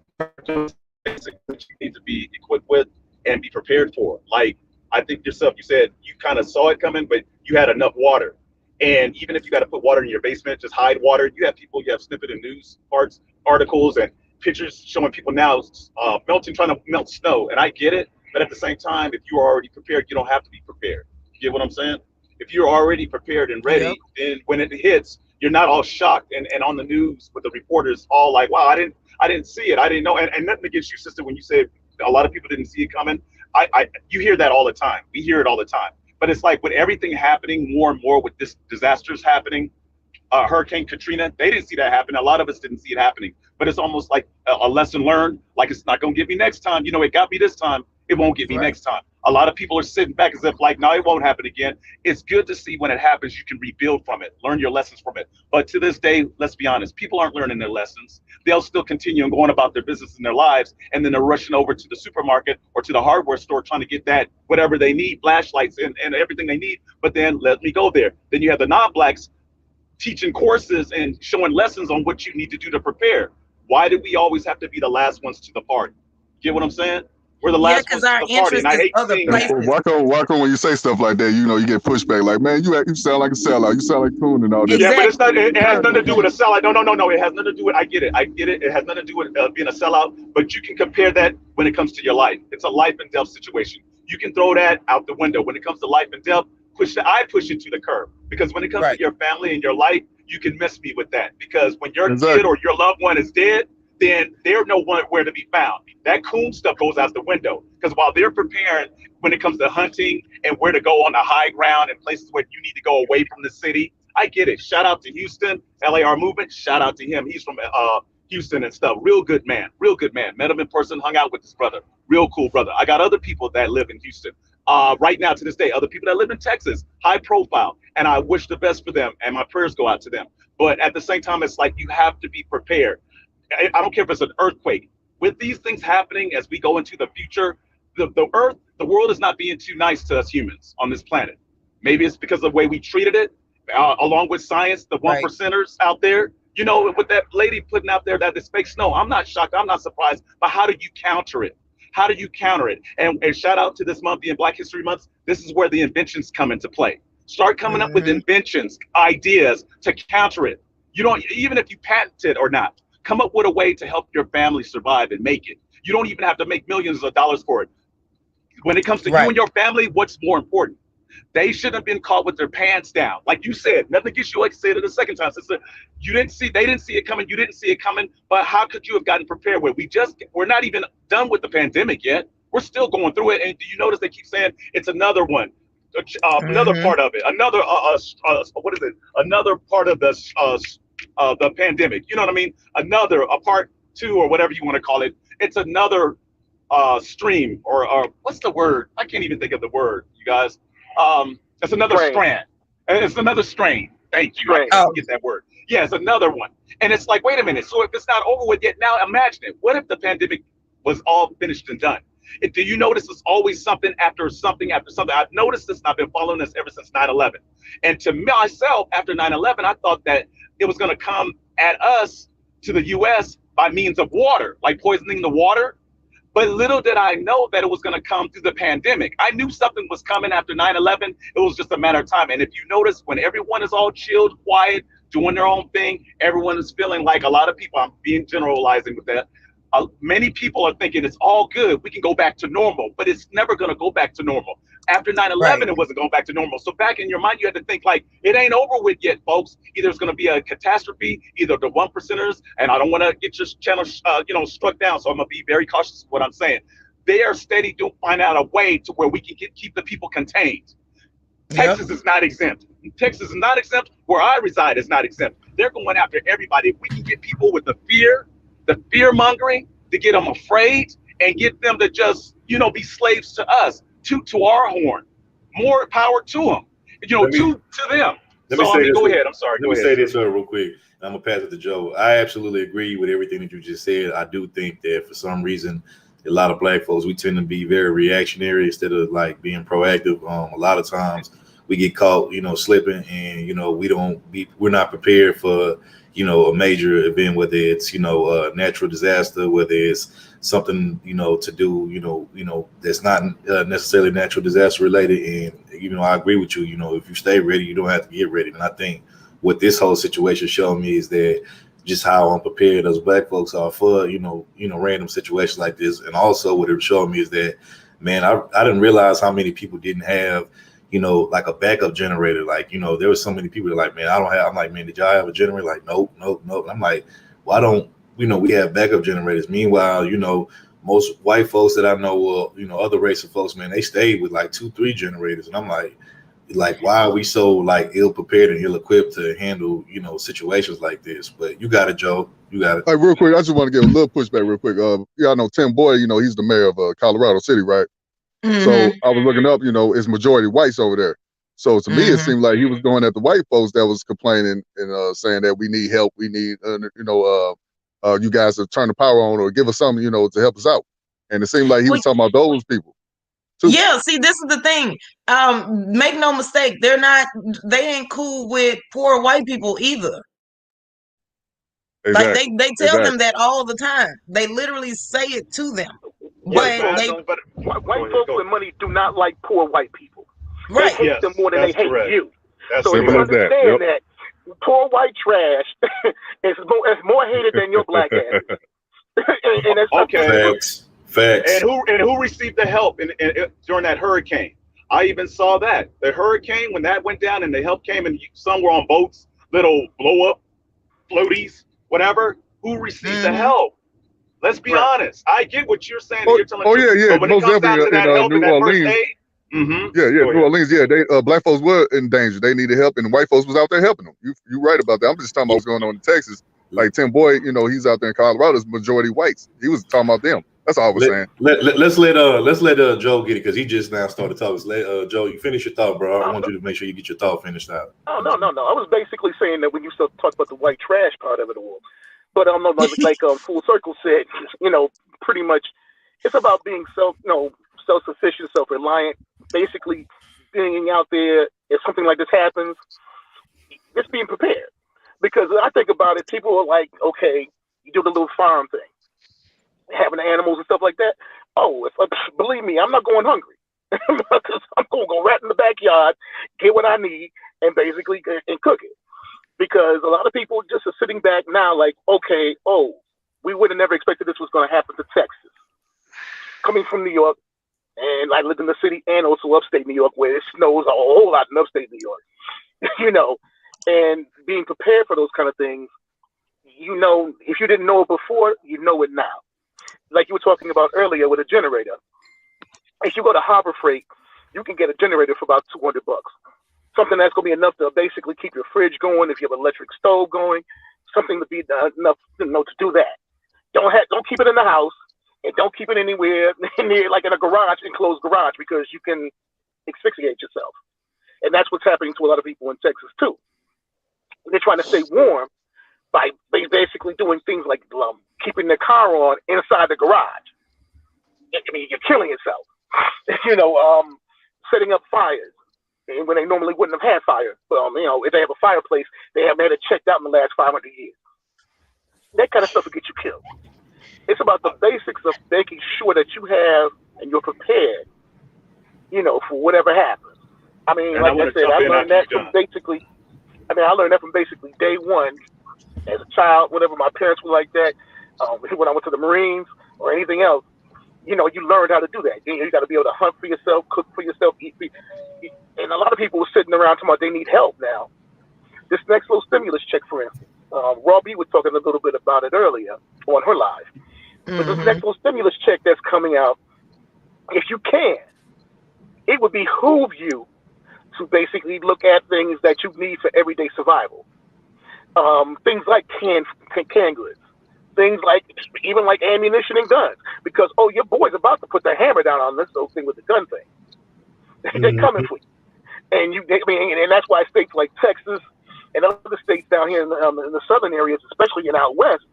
You need to be equipped with and be prepared for. Like I think yourself, you said you kind of saw it coming, but you had enough water. And even if you got to put water in your basement, just hide water. You have snippet and news articles and pictures showing people now trying to melt snow. And I get it. But at the same time, if you are already prepared, you don't have to be prepared. You get what I'm saying? If you're already prepared and ready, then when it hits, you're not all shocked and on the news with the reporters all like, wow, I didn't see it. I didn't know. And nothing against you, sister, when you said a lot of people didn't see it coming. You hear that all the time. We hear it all the time. But it's like with everything happening more and more with this disasters happening, Hurricane Katrina, they didn't see that happen. A lot of us didn't see it happening. But it's almost like a lesson learned, like it's not going to get me next time. You know, it got me this time. It won't get me next time. A lot of people are sitting back as if like, no, it won't happen again. It's good to see when it happens, you can rebuild from it, learn your lessons from it. But to this day, let's be honest, people aren't learning their lessons. They'll still continue and going about their business in their lives. And then they're rushing over to the supermarket or to the hardware store trying to get that, whatever they need, flashlights and everything they need. But then let me go there. Then you have the non-blacks teaching courses and showing lessons on what you need to do to prepare. Why do we always have to be the last ones to the party? Get what I'm saying? We're the last ones to the party, and I hate seeing that. Why come when you say stuff like that, you know, you get pushback like, man, you sound like a sellout, you sound like a coon and all that. Yeah, but it has nothing to do with a sellout. No, it has nothing to do with, I get it. It has nothing to do with being a sellout, but you can compare that when it comes to your life. It's a life and death situation. You can throw that out the window. When it comes to life and death, I push it to the curb, because when it comes to your family and your life, you can miss me with that, because when your kid or your loved one is dead, then they're nowhere to be found. That coon stuff goes out the window, because while they're preparing when it comes to hunting and where to go on the high ground and places where you need to go away from the city, I get it. Shout out to Houston, LAR movement. Shout out to him. He's from Houston and stuff. Real good man. Met him in person, hung out with his brother. Real cool brother. I got other people that live in Houston. Right now to this day, other people that live in Texas, high profile, and I wish the best for them, and my prayers go out to them. But at the same time, it's like you have to be prepared. I don't care if it's an earthquake. With these things happening as we go into the future, the world is not being too nice to us humans on this planet. Maybe it's because of the way we treated it, along with science, the 1%ers out there. You know, with that lady putting out there that it's fake snow, I'm not shocked, I'm not surprised, but how do you counter it? How do you counter it? And shout out to this month being Black History Month. This is where the inventions come into play. Start coming up with inventions, ideas to counter it. You don't, even if you patent it or not, come up with a way to help your family survive and make it. You don't even have to make millions of dollars for it. When it comes to you and your family, what's more important? They shouldn't have been caught with their pants down. Like you said, nothing against you, like I said it a second time, sister. They didn't see it coming, you didn't see it coming, but how could you have gotten prepared with? We're not even done with the pandemic yet. We're still going through it. And do you notice they keep saying it's another one? Another part of it, another what is it? Another part of the pandemic. You know what I mean? A part 2 or whatever you want to call it. It's another stream or what's the word? I can't even think of the word, you guys. It's another strand. It's another strain. Thank you. I can't get that word. Yeah, it's another one. And it's like, wait a minute. So if it's not over with yet, now imagine it. What if the pandemic was all finished and done? Do you notice it's always something after something after something? I've noticed this and I've been following this ever since 9/11. And to myself, after 9/11, I thought that it was going to come at us to the U.S. by means of water, like poisoning the water. But little did I know that it was going to come through the pandemic. I knew something was coming after 9/11. It was just a matter of time. And if you notice, when everyone is all chilled, quiet, doing their own thing, everyone is feeling like a lot of people, I'm being generalizing with that, many people are thinking it's all good. We can go back to normal, but it's never going to go back to normal. After 9/11, it wasn't going back to normal. So back in your mind, you had to think like, it ain't over with yet, folks. Either it's going to be a catastrophe, either the 1%ers, and I don't want to get your channel, struck down. So I'm going to be very cautious of what I'm saying. They are steady to find out a way to where we can keep the people contained. Texas is not exempt. Texas is not exempt. Where I reside is not exempt. They're going after everybody. If we can get people with the fear mongering, to get them afraid and get them to just, be slaves to us, to our horn. More power to them, to them. Go ahead. I'm sorry. Let me say this real quick. I'm gonna pass it to Joe. I absolutely agree with everything that you just said. I do think that for some reason, a lot of Black folks, we tend to be very reactionary instead of like being proactive. A lot of times we get caught, slipping, and we're not prepared for a major event, whether it's a natural disaster, whether it's something to do that's not necessarily natural disaster related, and I agree with you. If you stay ready, you don't have to get ready. And I think what this whole situation showed me is that just how unprepared us black folks are for, random situations like this. And also what it showed me is that, man, I didn't realize how many people didn't have, like a backup generator. Like, there was so many people that like, man, I don't have. I'm like, man, did y'all have a generator? Like, nope. And I'm like, why don't, we have backup generators? Meanwhile, most white folks that I know, other race of folks, man, they stayed with like 2-3 generators. And I'm like, why are we so like ill prepared and ill equipped to handle, situations like this? But you got it, Joe. You got it. Hey, real quick, I just want to give a little pushback real quick. Y'all know Tim Boyd, he's the mayor of Colorado City, right? Mm-hmm. So I was looking up, it's majority whites over there. So to me, it seemed like he was going at the white folks that was complaining and saying that we need help. We need, you guys to turn the power on or give us something, to help us out. And it seemed like he was talking about those people too. Yeah, see, this is the thing. Make no mistake, they ain't cool with poor white people either. Exactly. Like they tell them that all the time. They literally say it to them. But white folks with money do not like poor white people. Right. They hate them more than they hate you. That's so you understand that poor white trash is more hated than your black ass. and that's okay. Facts. And who received the help during that hurricane? I even saw that. The hurricane, when that went down and the help came and some were on boats, little blow up floaties, whatever, who received the help? Let's be honest. I get what you're saying. You're telling yeah. But when it comes down to that help and that first aid, New Orleans, they black folks were in danger. They needed help, and the white folks was out there helping them. You right about that. I'm just talking about what's going on in Texas. Like Tim Boyd, he's out there in Colorado. It's majority whites. He was talking about them. That's all I was saying. Let's let Joe get it because he just now started talking. Let Joe, you finish your thought, bro. I want you to make sure you get your thought finished out. Oh no. I was basically saying that when you talk about the white trash part of it all, but like Full Circle said, pretty much it's about being self-sufficient, self-reliant. Basically, being out there if something like this happens, just being prepared. Because I think about it, people are like, okay, you do the little farm thing, having animals and stuff like that. Oh, believe me, I'm not going hungry. Because I'm going to go right in the backyard, get what I need, and basically and cook it. Because a lot of people just are sitting back now like, okay, we would have never expected this was going to happen to Texas. Coming from New York, and I live in the city and also upstate New York where it snows a whole lot in upstate New York, and being prepared for those kind of things, if you didn't know it before, you know it now. Like you were talking about earlier with a generator. If you go to Harbor Freight, you can get a generator for about $200. Something that's going to be enough to basically keep your fridge going. If you have an electric stove going, something to be enough, to do that. Don't keep it in the house, and don't keep it anywhere near, like in a garage, enclosed garage, because you can asphyxiate yourself. And that's what's happening to a lot of people in Texas too. They're trying to stay warm by basically doing things like keeping their car on inside the garage. I mean, you're killing yourself. Setting up fires when they normally wouldn't have had fire. If they have a fireplace, they haven't had it checked out in the last 500 years. That kind of stuff will get you killed. It's about the basics of making sure that you have and you're prepared, for whatever happens. I mean, and like I said, I learned that from basically day one as a child. Whenever my parents were like that, when I went to the Marines or anything else, you learned how to do that. You got to be able to hunt for yourself, cook for yourself, eat. And a lot of people were sitting around talking about they need help now. This next little stimulus check, for instance, Robbie was talking a little bit about it earlier on her live. But this next little stimulus check that's coming out, if you can, it would behoove you to basically look at things that you need for everyday survival. Things like canned goods. Things like, even like ammunition and guns. Because, your boy's about to put the hammer down on this old thing with the gun thing. They're coming for you. And and that's why states like Texas and other states down here in the southern areas, especially in out west,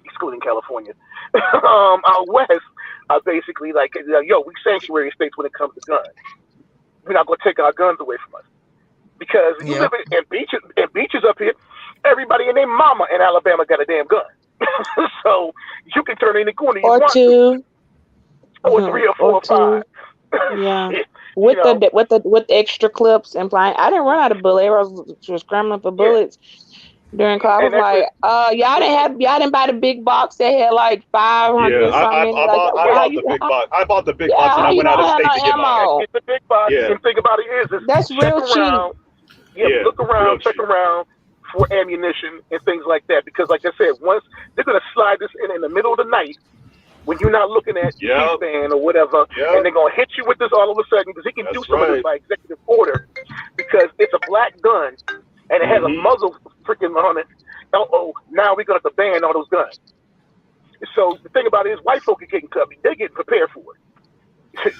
excluding California, out west are basically like, we sanctuary states when it comes to guns. We're not going to take our guns away from us. Because you live in beaches up here, everybody and their mama in Alabama got a damn gun. So you can turn in the corner you want two. to. Or 3 or 4 or 5. Yeah. with the extra clips and flying. I didn't run out of bullet arrows. Was scrambling for bullets during class. I was like, y'all didn't buy the big box that had like 500 and something. I bought the big box. I bought the big box when I went out of state to get mine. It's the big box. And think about it is that's real cheap. Look around, check around for ammunition and things like that. Because, like I said, once they're gonna slide this in the middle of the night when you're not looking at C-SPAN or whatever, and they're gonna hit you with this all of a sudden because he can do some of this by executive order because it's a black gun and it has a muzzle freaking on it. Now we're gonna have to ban all those guns. So the thing about it is, white folk are getting covered. They're getting prepared for it.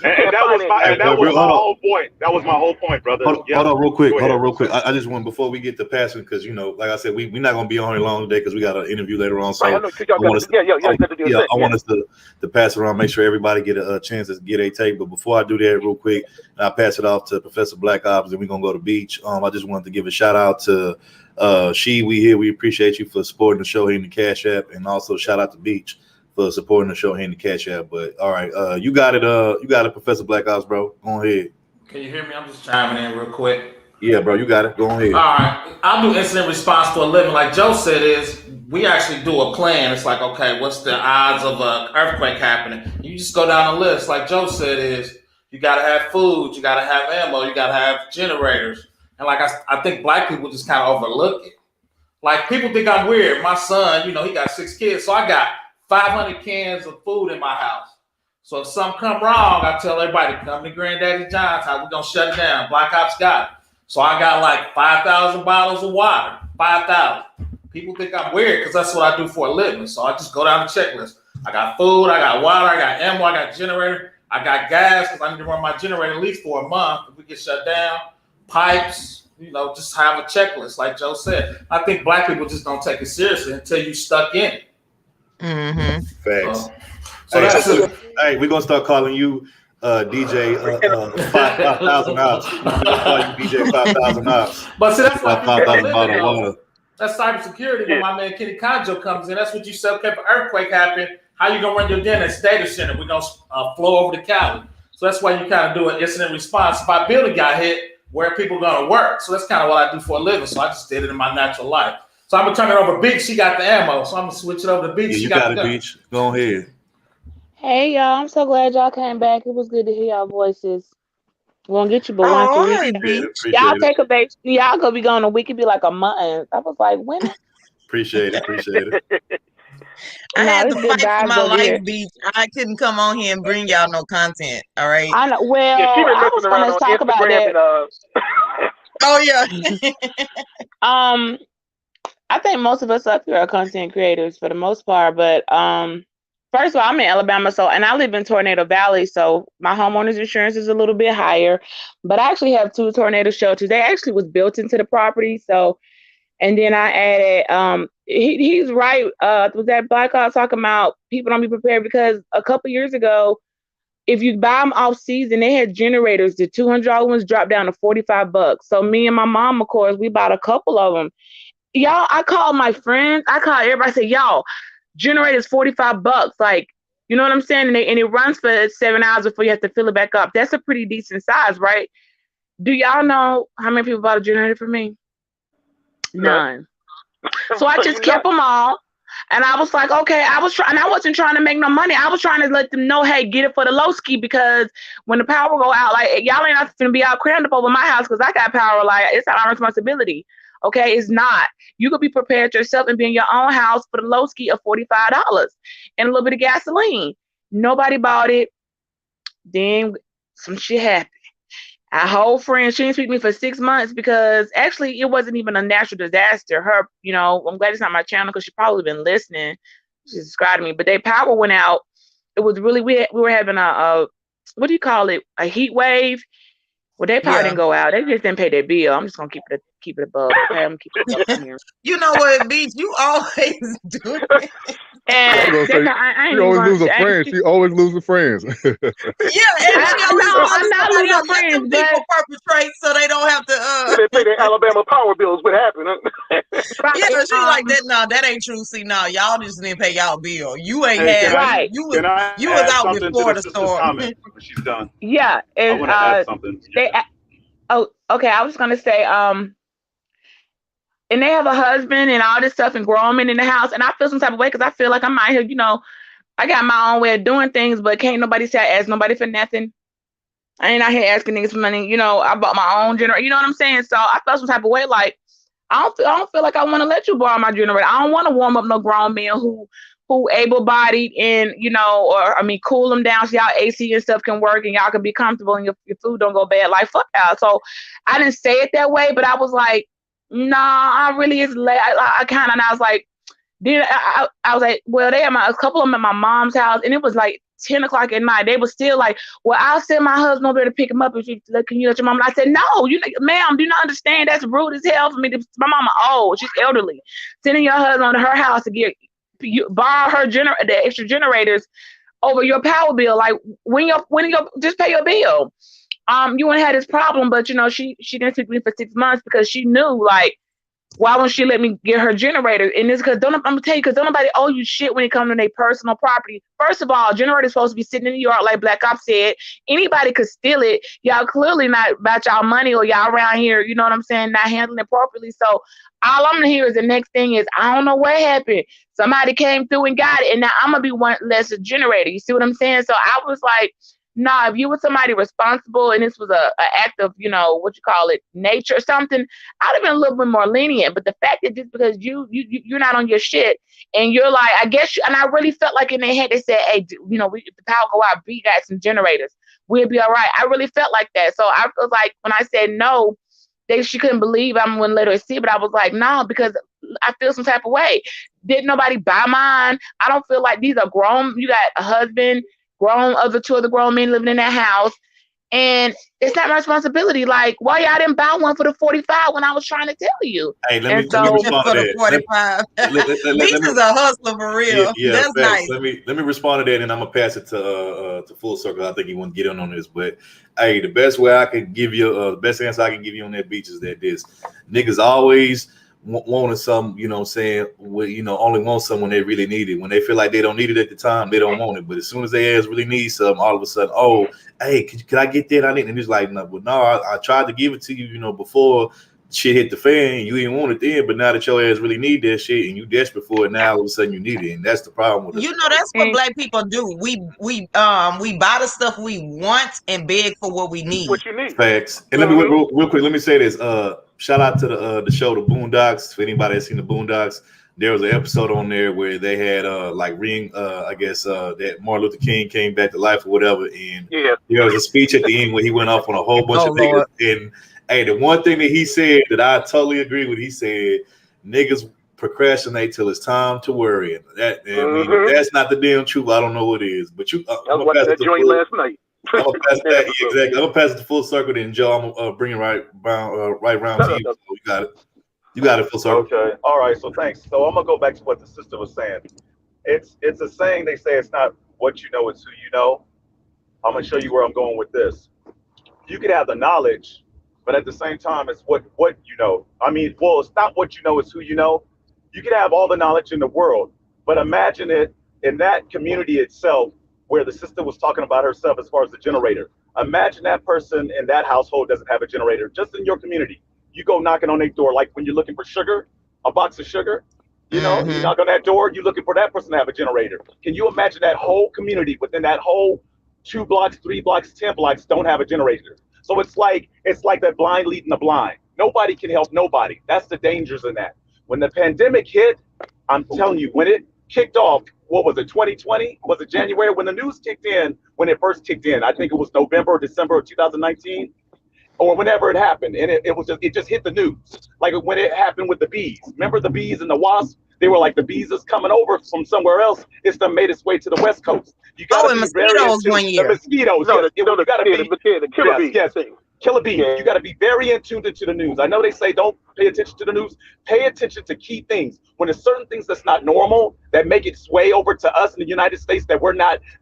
And that was my whole point. That was my whole point, brother. Hold on real quick. I just want, before we get to passing, because, you know, like I said, we're not going to be on here long today because we got an interview later on. So I want us to pass it around, make sure everybody get a chance to get a take. But before I do that real quick, and I'll pass it off to Professor Black Ops, and we're going to go to Beach. I just wanted to give a shout out to we appreciate you for supporting the show here in the Cash App, and also shout out to Beach for supporting the show here in the Cash App. But all right, you got it, Professor Black Ops, bro. Go ahead. Can you hear me? I'm just chiming in real quick. Yeah, bro, you got it. Go ahead. All right, I do incident response for a living. Like Joe said, we actually do a plan. It's like, okay, what's the odds of an earthquake happening? You just go down the list. Like Joe said, you got to have food, you got to have ammo, you got to have generators. And like I think black people just kind of overlook it. Like people think I'm weird. My son, you know, he got 6 kids, so I got 500 cans of food in my house. So if something come wrong, I tell everybody, come to Granddaddy John's house. We're going to shut it down. Black Ops got it. So I got like 5,000 bottles of water. 5,000. People think I'm weird because that's what I do for a living. So I just go down the checklist. I got food, I got water, I got ammo, I got generator, I got gas because I need to run my generator at least for a month if we get shut down. Pipes, you know, just have a checklist like Joe said. I think black people just don't take it seriously until you stuck in it. Mm-hmm. Facts. Hey, we're gonna start calling you DJ 5,000 hours. We're gonna call you DJ 5,000 hours. But see, that's like 5,000 bottle of water. That's cybersecurity. When my man Kenny Conjo comes in, that's what you said. Okay, if an earthquake happened, how you gonna run your data data center? We're gonna flow over to Cali. So that's why you kind of do an incident response. If our building got hit, where are people gonna work? So that's kind of what I do for a living. So I just did it in my natural life. So I'm gonna turn it over to Beach. She got the ammo, so I'm gonna switch it over to Beach. Yeah, you got it, Beach. Go ahead. Hey y'all, I'm so glad y'all came back. It was good to hear y'all voices. We won't get you but once a week. Y'all take a break. Y'all gonna be gone a week. It'd be like a month. I was like, when? Appreciate it. I had to fight for my life, Beach. I couldn't come on here and bring y'all no content. All right. I know. Well, I was going to talk about that. Oh yeah. I think most of us up here are content creators for the most part, but first of all, I'm in Alabama, and I live in Tornado Valley, so my homeowner's insurance is a little bit higher. But I actually have 2 tornado shelters. They actually was built into the property, so. And then I added, he's right. Was that Black Ops talking about people don't be prepared because a couple years ago, if you buy them off season, they had generators. The $200 ones dropped down to $45. So me and my mom, of course, we bought a couple of them. Y'all, I called my friends. I called everybody. I said, y'all, generators $45. Like, you know what I'm saying? And it runs for 7 hours before you have to fill it back up. That's a pretty decent size, right? Do y'all know how many people bought a generator for me? None. So I just kept them all. And I was like, okay, I wasn't trying to make no money. I was trying to let them know, hey, get it for the low ski, because when the power go out, like, y'all ain't not gonna be out crammed up over my house because I got power. Like, it's not our responsibility. Okay, it's not. You could be prepared yourself and be in your own house for the low ski of $45 and a little bit of gasoline. Nobody bought it. Then some shit happened. Our whole friend, she didn't speak to me for 6 months because actually it wasn't even a natural disaster. Her, you know, I'm glad it's not my channel because she probably been listening. She subscribed to me, but their power went out. It was really, we were having a what do you call it? A heat wave. Well, their power didn't go out. They just didn't pay their bill. I'm just going to keep it keep it above. Okay, I'm keep it above here. You know what, Beach? You always do it. And I ain't she always losing gonna, friends. She always losing friends. Yeah, and she always no, calling I'm not somebody losing else. Let them friends, people perpetrate so they don't have to. They pay their Alabama power bills. What happened? right, Yeah, she like that. No, that ain't true. See, no, y'all just didn't pay y'all bill. You ain't Hey, had. right. You Can I was add out something to before the the sister's storm. comment when she's done? Yeah, I want to add something. they. Oh, okay. I was gonna say, and they have a husband and all this stuff and grown men in the house, and I feel some type of way because I feel like I'm out here, I got my own way of doing things, but can't nobody say I ask nobody for nothing. I ain't out here asking niggas for money. I bought my own generator. You know what I'm saying? So I felt some type of way like I don't feel like I want to let you borrow my generator. I don't want to warm up no grown men who able-bodied and cool them down so y'all AC and stuff can work and y'all can be comfortable and your food don't go bad. Like fuck y'all. So I didn't say it that way, but I was like, nah, I really is late. I kind of, and I was like, then I was like, well, a couple of them at my mom's house, and it was like 10 o'clock at night. They were still like, well, I'll send my husband over to pick him up. Can you let your mom? And I said, no, ma'am, do you not understand? That's rude as hell for me. My mama old, she's elderly. Sending your husband to her house to borrow her the extra generators over your power bill. Like when you just pay your bill. You wouldn't have this problem, but she didn't speak to me for 6 months because she knew like. Why won't she let me get her generator? And it's because I'm gonna tell you, because don't nobody owe you shit when it comes to their personal property. First of all, generator's supposed to be sitting in the yard, like Black Ops said. Anybody could steal it. Y'all clearly not about y'all money or y'all around here, you know what I'm saying, not handling it properly. So all I'm gonna hear is the next thing is, I don't know what happened. Somebody came through and got it, and now I'm gonna be one less a generator. You see what I'm saying? So I was like, nah, if you were somebody responsible and this was a act of, nature or something, I'd have been a little bit more lenient. But the fact that just because you're not on your shit and you're like, I guess, and I really felt like in their head they said, hey, if the power go out, we got some generators, we'll be all right. I really felt like that. So I was like, when I said no, she couldn't believe I wouldn't let her see, but I was like, no, because I feel some type of way. Didn't nobody buy mine? I don't feel like these are grown. You got a husband, two other grown men living in that house, and it's not my responsibility. Like, why y'all didn't buy one for the 45 when I was trying to tell you? Hey, let me respond to that. 45. Beach is a hustler for real. Yeah, that's nice. Let me respond to that, and I'm gonna pass it to Full Circle. I think he want to get in on this, but hey, the best way I can give you, the best answer I can give you on that, Beach, is that this niggas always wanting some, only want something when they really need it. When they feel like they don't need it at the time, they don't want it. But as soon as they really need something, all of a sudden, oh, hey, could I get that? I need it. And it's like, no, but no, I tried to give it to you, before shit hit the fan. You didn't want it then, but now that your ass really need that shit and you desperate for it, now all of a sudden you need it. And that's the problem with it. That's what Black people do. We buy the stuff we want and beg for what we need. What you need. Facts. And let me real quick, let me say this. Shout out to the show The Boondocks. For anybody that's seen The Boondocks, there was an episode on there where they had that Martin Luther King came back to life or whatever, and there was a speech at the end where he went off on a whole bunch of niggas. And hey, the one thing that he said that I totally agree with, he said niggas procrastinate till it's time to worry. And that, if that's not the damn truth, I don't know what is. But I was watching that joint last night. I'm gonna pass that exactly. I'm gonna pass it to Full Circle, then Joe. I'm gonna bring it right round to you. So you got it. You got it, Full Circle. Okay. All right. So thanks. So I'm gonna go back to what the sister was saying. It's a saying. They say it's not what you know, it's who you know. I'm gonna show you where I'm going with this. You could have the knowledge, but at the same time, it's what you know. It's not what you know, it's who you know. You could have all the knowledge in the world, but imagine it in that community itself, where the sister was talking about herself as far as the generator. Imagine that person in that household doesn't have a generator, just in your community. You go knocking on their door, like when you're looking for sugar, a box of sugar, you knock on that door, you're looking for that person to have a generator. Can you imagine that whole community within that whole 2 blocks, 3 blocks, 10 blocks don't have a generator? So it's like that blind leading the blind. Nobody can help nobody. That's the dangers in that. When the pandemic hit, I'm telling you, when it kicked off, what was it, 2020? Was it January? When the news kicked in, when it first kicked in, I think it was November or December of 2019, or whenever it happened. And it just hit the news. Like when it happened with the bees. Remember the bees and the wasps? They were like the bees is coming over from somewhere else. It's done made its way to the West Coast. You got to and be very mosquitoes in one tune. year. The mosquitoes. No, Yes, you got to be the killer bees. yes. Killer bees. Yeah. You got to be very in tune to the news. I know they say don't pay attention to the news. Pay attention to key things. When there's certain things that's not normal that make its way over to us in the United States that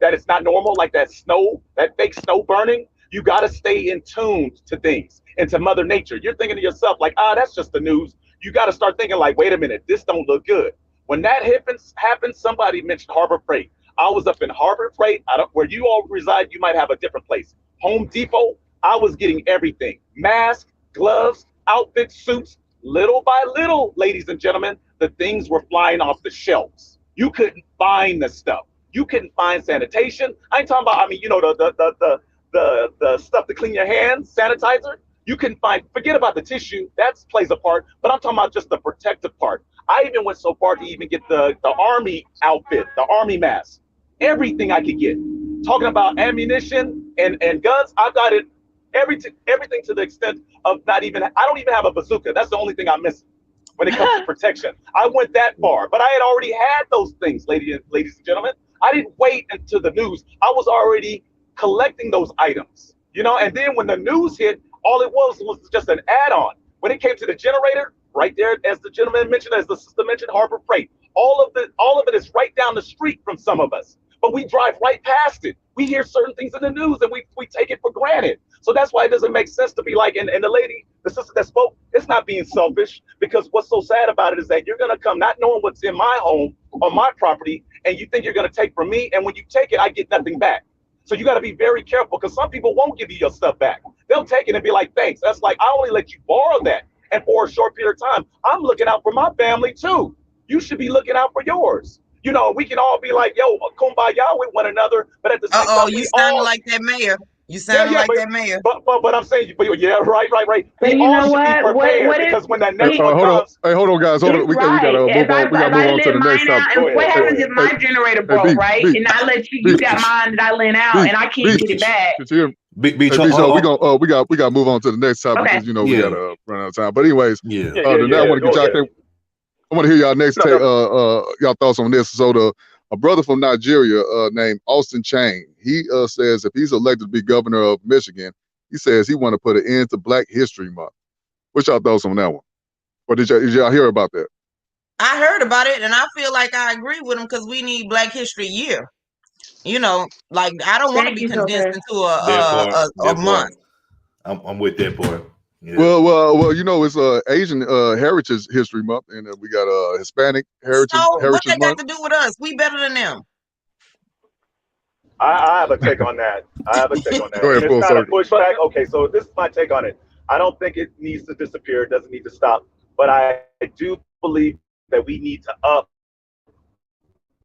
it's not normal, like that snow, that fake snow burning. You got to stay in tune to things and to Mother Nature. You're thinking to yourself like, that's just the news. You got to start thinking like, wait a minute, this don't look good. When that happens, somebody mentioned Harbor Freight. I was up in Harbor Freight. Where you all reside, you might have a different place. Home Depot, I was getting everything. Masks, gloves, outfits, suits. Little by little, ladies and gentlemen, the things were flying off the shelves. You couldn't find the stuff. You couldn't find sanitation. I ain't talking about, the stuff to clean your hands, sanitizer. You can forget about the tissue, that plays a part, but I'm talking about just the protective part. I even went so far to even get the Army outfit, the Army mask, everything I could get. Talking about ammunition and guns, I've got it, everything to the extent of I don't even have a bazooka. That's the only thing I'm missing when it comes to protection. I went that far, but I had already had those things, ladies and gentlemen. I didn't wait until the news. I was already collecting those items, and then when the news hit, all it was just an add-on. When it came to the generator, right there, as the gentleman mentioned, as the sister mentioned, Harbor Freight, all of it is right down the street from some of us, but we drive right past it. We hear certain things in the news and we take it for granted. So that's why it doesn't make sense to be like, and the sister that spoke, it's not being selfish, because what's so sad about it is that you're going to come not knowing what's in my home, on my property, and you think you're going to take from me, and when you take it, I get nothing back. So you got to be very careful, because some people won't give you your stuff back. They'll take it and be like, thanks. That's like, I only let you borrow that. And for a short period of time, I'm looking out for my family too. You should be looking out for yours. We can all be like, yo, kumbaya with one another, but at the same time, you sounded like that mayor. You sounded like that mayor. But I'm saying, yeah, right. But We all should be prepared, because when that next one comes. Hold on, guys. Hold on. We got to move on. We got to move on to the next topic. What happens if my generator broke, right? And I let you got mine that I lent out, and I can't get it back. We got to move on to the next topic, because we got to run out of time. But anyways, I want to hear y'all next y'all thoughts on this. So a brother from Nigeria named Austin Chang, he says if he's elected to be governor of Michigan, he says he want to put an end to Black History Month. What's y'all thoughts on that one? Or did y'all hear about that? I heard about it, and I feel like I agree with him, because we need Black History Year. Like, I don't want to be condensed into a month. I'm with that part. Yeah. Well, it's Asian Heritage History Month, and we got Hispanic Heritage Month. What they got Month. to do with us? We better than them. I have a take on that. Go ahead, it's not a pushback. Okay, so this is my take on it. I don't think it needs to disappear. It doesn't need to stop. But I do believe that we need to up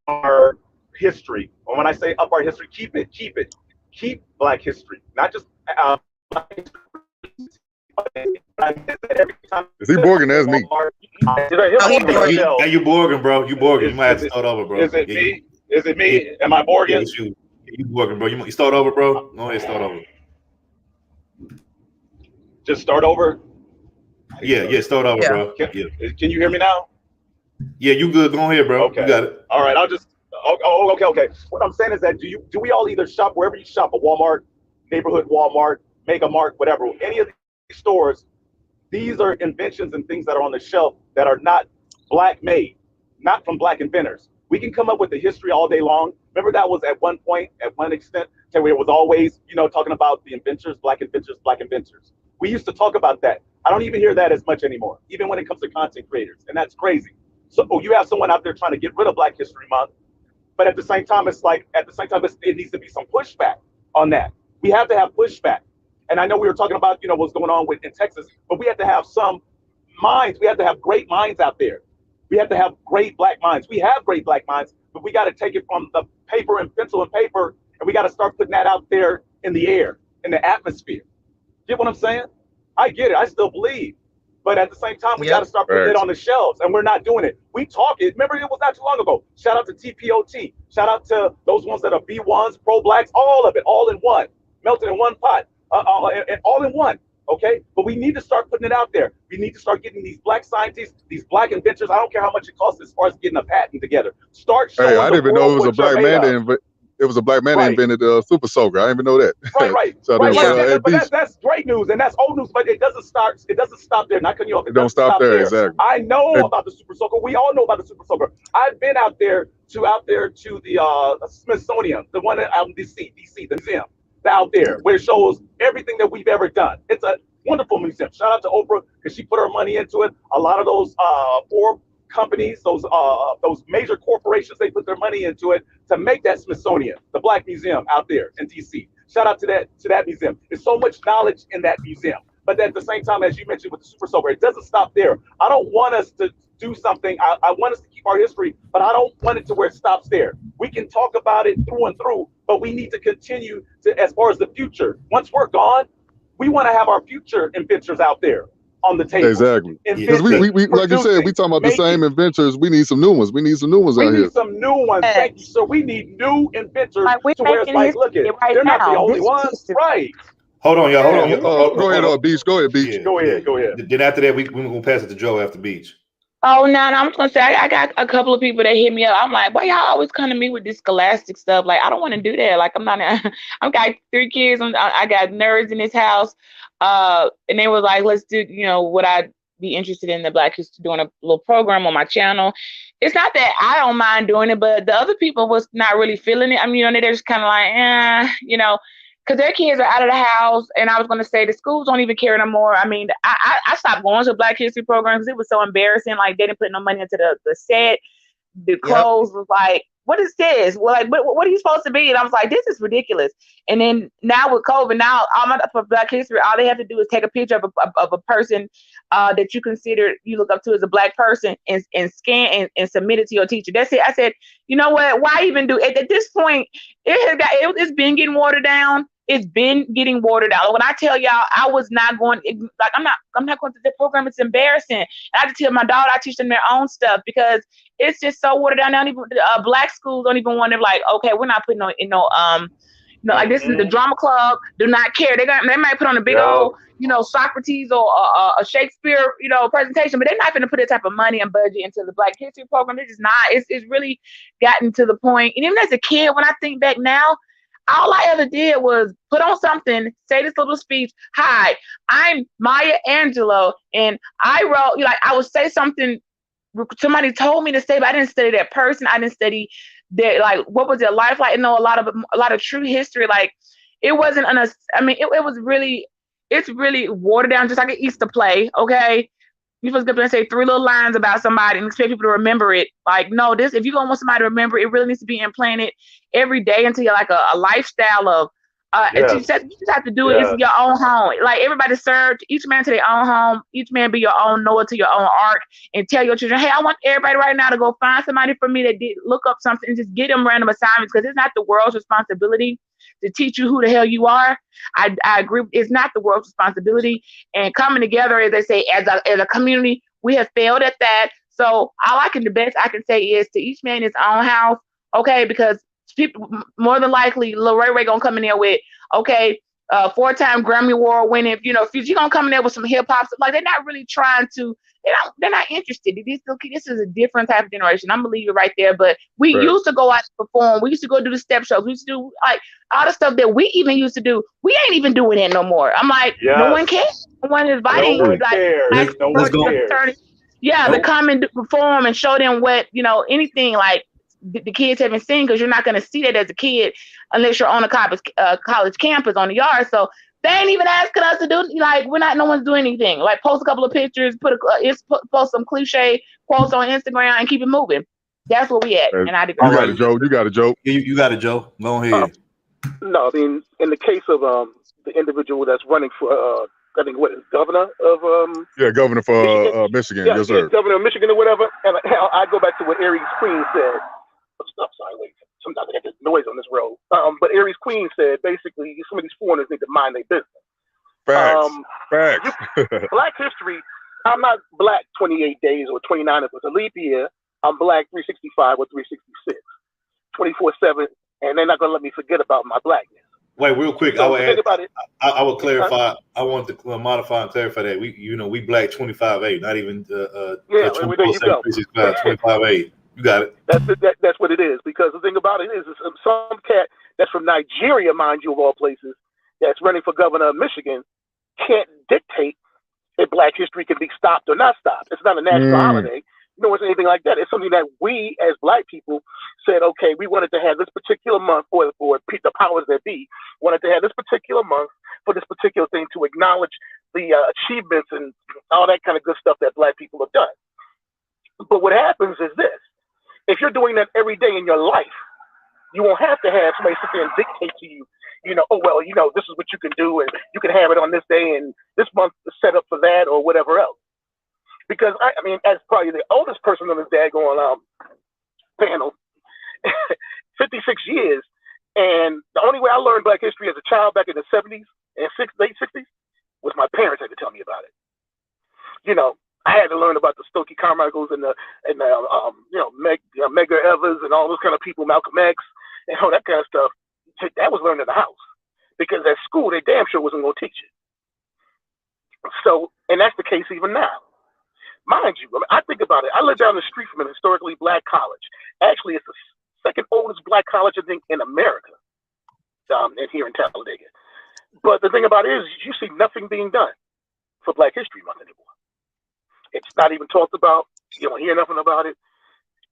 our history. And when I say up our history, keep Black history, not just Black history. Is he Borgin? That's me. Hey, you Borgin, bro. You Borgin. You might have to start over, bro. Is it me? Is it me? Am I Borgin? Yeah, it's you. You Borgin, bro. You start over, bro. Go ahead, start over. Just start over? Yeah, start over, bro. Can you hear me now? Yeah, you good. Go ahead, bro. Okay. You got it. All right, okay. What I'm saying is that do we all either shop wherever you shop, a Walmart, neighborhood Walmart, Mega Mart, whatever, any of these stores, these are inventions and things that are on the shelf that are not Black made, not from Black inventors. We can come up with the history all day long. Remember that was at one point, at one extent, where it was always, talking about the inventors, Black inventors, Black inventors. We used to talk about that. I don't even hear that as much anymore, even when it comes to content creators, and that's crazy. So you have someone out there trying to get rid of Black History Month, but at the same time, it needs to be some pushback on that. We have to have pushback. And I know we were talking about, what's going on in Texas, but we have to have some minds. We have to have great minds out there. We have to have great Black minds. We have great Black minds, but we got to take it from the paper and pencil and paper, and we got to start putting that out there in the air, in the atmosphere. Get what I'm saying? I get it. I still believe. But at the same time, we got to start putting it on the shelves, and we're not doing it. We talk it. Remember, it was not too long ago. Shout out to TPOT. Shout out to those ones that are B1s, pro-Blacks, all of it, all in one, melted in one pot, and all in one. Okay, but we need to start putting it out there. We need to start getting these black scientists, these black inventors. I don't care how much it costs as far as getting a patent together. Start showing I the didn't even know world it was a what you're black made man of. it was a black man that Right. invented Super Soaker. I didn't even know that. Right. So Yeah, but that's great news, and that's old news. But it doesn't start. It doesn't stop there. Not cutting you off. It don't doesn't stop there. there. Exactly. I know about the Super Soaker. We all know about the Super Soaker. I've been out there to the Smithsonian, the one out in DC, the museum out there, where it shows everything that we've ever done. It's a wonderful museum. Shout out to Oprah because she put her money into it. A lot of those Forbes companies, those major corporations, they put their money into it to make that Smithsonian, the Black Museum out there in DC. Shout out to that museum. There's so much knowledge in that museum. But at the same time, as you mentioned with the Super Soaker, it doesn't stop there. I don't want us to do something. I want us to keep our history, but I don't want it to where it stops there. We can talk about it through and through, but we need to continue to, as far as the future. Once we're gone, we want to have our future inventors out there on the table. Exactly. Because we like you said, we talking about the same inventors. We need some new ones. We need some new ones out here. We need some new ones. Thank you, sir. We need new inventors to where it's like, look at, right they're now. not the only ones. Right. Hold on, y'all. Go ahead, Beach. Go ahead, Beach. Go ahead. Then after that, we're going to pass it to Joe after Beach. Oh, no, I'm just going to say, I got a couple of people that hit me up. I'm like, why y'all always come to me with this scholastic stuff? Like, I don't want to do that. Like, I've got 3 kids. I got nerds in this house. And they were like, let's do, would I be interested in the Black History, doing a little program on my channel. It's not that I don't mind doing it, but the other people was not really feeling it. I mean, they're just kind of like, because their kids are out of the house. And I was going to say the schools don't even care no more. I mean, I stopped going to Black History programs. It was so embarrassing. Like, they didn't put no money into the set. The clothes was like, what is this? Well, like, what are you supposed to be? And I was like, this is ridiculous. And then now with COVID, now for Black History, all they have to do is take a picture of a person that you look up to as a Black person and scan and submit it to your teacher. That's it. I said, you know what? Why even do it? At this point, it's been getting watered down. It's been getting watered down. When I tell y'all, I was not going, like, I'm not going to the program. It's embarrassing. And I have to tell my daughter, I teach them their own stuff because it's just so watered down. Now, even Black schools don't even want to, like, okay, we're not putting like, this is the drama club. Do not care. They might put on a big old, Socrates or a Shakespeare, presentation, but they're not going to put that type of money and budget into the Black History program. They're just not. It's really gotten to the point. And even as a kid, when I think back now, all I ever did was put on something, say this little speech. Hi, I'm Maya Angelou, and I wrote, I would say something somebody told me to say, but I didn't study that person. I didn't study their, like, what was their life like? A lot of true history. Like, it wasn't it was really, it's really watered down, just like an Easter play. Okay. You're supposed to go up and say 3 little lines about somebody and expect people to remember it. Like, no, if you're going to want somebody to remember, it really needs to be implanted every day into like a lifestyle of, you just have to do it. It's your own home. Like, everybody served, each man to their own home, each man be your own Noah to your own ark, and tell your children, hey, I want everybody right now to go find somebody for me that did look up something and just get them random assignments, because it's not the world's responsibility to teach you who the hell you are. I agree. It's not the world's responsibility. And coming together, as they say, as a community, we have failed at that. So the best I can say is to each man his own house. Okay, because people, more than likely, Lil Ray gonna come in there with, okay, 4-time Grammy Award winning, Future gonna come in there with some hip hop. Like, they're not really trying to. They're not interested. This is a different type of generation. I'm gonna leave it right there. But we used to go out and perform. We used to go do the step shows. We used to do, like, all the stuff that we even used to do. We ain't even doing it no more. I'm like, no one cares. No one is inviting. No one cares. No one cares. To come and perform and show them what, anything like the kids haven't seen, because you're not going to see that as a kid unless you're on a college campus on the yard. So they ain't even asking us to do, like, no one's doing anything. Like, post a couple of pictures, post some cliche quotes on Instagram and keep it moving. That's where we at. And I You got a joke. You got a joke. You got a joke. Go ahead. No, I mean, in the case of the individual that's running for, I think, what is governor of governor for Michigan. Yes, sir. Governor of Michigan or whatever. And I go back to what Aries Queen said. I'm sorry, wait. Sometimes I get this noise on this road. But Aries Queen said, basically, some of these foreigners need to mind their business. Facts. Black history, I'm not Black 28 days or 29 if it's a leap year. I'm Black 365 or 366, 24/7, and they're not going to let me forget about my Blackness. Wait, real quick. So think about it. I would clarify. I want to modify and clarify that we black 25-8, not even there you go. 25-8. You got it. That's what it is. Because the thing about it is some cat that's from Nigeria, mind you, of all places, that's running for governor of Michigan, can't dictate if Black history can be stopped or not stopped. It's not a national holiday. No, it's anything like that. It's something that we, as Black people, said, okay, we wanted to have this particular month, or the powers that be wanted to have this particular month for this particular thing to acknowledge the achievements and all that kind of good stuff that Black people have done. But what happens is this. If you're doing that every day in your life, you won't have to have somebody sit there and dictate to you, this is what you can do, and you can have it on this day, and this month is set up for that, or whatever else. Because, I mean, as probably the oldest person on this daggone panel, 56 years, and the only way I learned Black history as a child back in the 70s and late 60s was my parents had to tell me about it. I had to learn about the Stokely Carmichaels and Medgar Evers and all those kind of people, Malcolm X, and all that kind of stuff. That was learned in the house, because at school they damn sure wasn't going to teach it. So, and that's the case even now. Mind you, I think about it. I live down the street from an historically Black college. Actually, it's the second oldest Black college, I think, in America, and here in Talladega. But the thing about it is, you see nothing being done for Black History Month anymore. It's not even talked about. You don't hear nothing about it.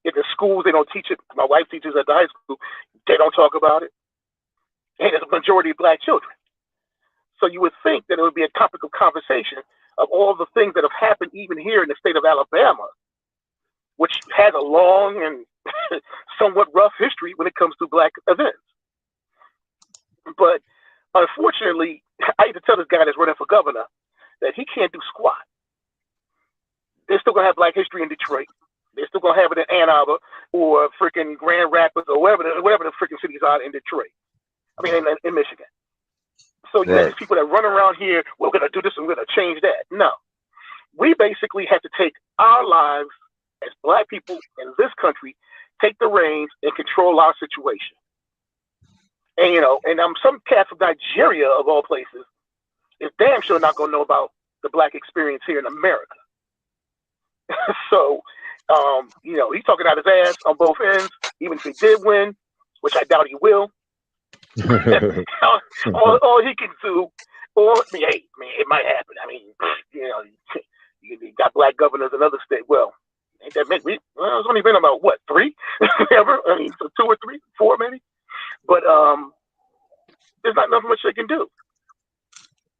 In the schools, they don't teach it. My wife teaches at the high school. They don't talk about it. And it's a majority of Black children. So you would think that it would be a topic of conversation of all the things that have happened even here in the state of Alabama, which has a long and somewhat rough history when it comes to Black events. But unfortunately, I used to tell this guy that's running for governor that he can't do squat. They're still going to have Black history in Detroit. They're still going to have it in Ann Arbor or freaking Grand Rapids or wherever the freaking cities are in Detroit. I mean, in Michigan. So you have these people that run around here, we're going to do this and we're going to change that. No. We basically have to take our lives as Black people in this country, take the reins and control our situation. And, some cat from Nigeria, of all places, is damn sure not going to know about the Black experience here in America. So, he's talking out his ass on both ends, even if he did win, which I doubt he will. all he can do, it might happen. I mean, you got Black governors in other states. Well, ain't that many? It's only been about what, 3 ever? I mean, so 2 or 3, 4 maybe. But there's not nothing much they can do.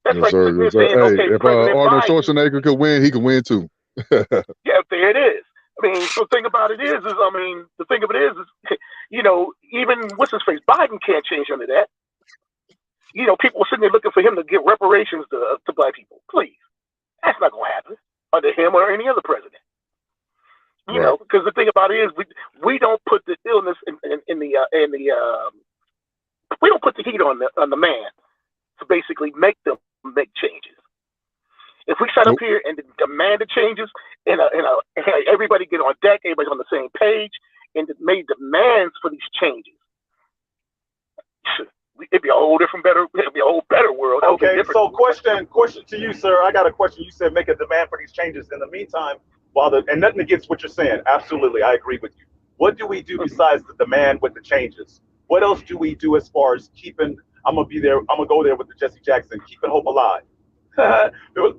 That's yes, sir. Yes, sir. Hey, if Arnold Schwarzenegger could win, he could win too. Yeah, there it is. I mean, the thing about it is the thing of it is, even what's his face, Biden can't change under that. People are sitting there looking for him to give reparations to Black people. Please, that's not going to happen under him or any other president. Because the thing about it is, we don't put the illness we don't put the heat on the man to basically make them make changes. If we sat up here and demand the changes, and everybody get on deck, everybody's on the same page, and made demands for these changes, it'd be a whole better world. Okay, so question to you, sir. I got a question. You said make a demand for these changes. In the meantime, and nothing against what you're saying. Absolutely, I agree with you. What do we do besides the demand with the changes? What else do we do as far as keeping? I'm gonna go there with the Jesse Jackson, keeping hope alive.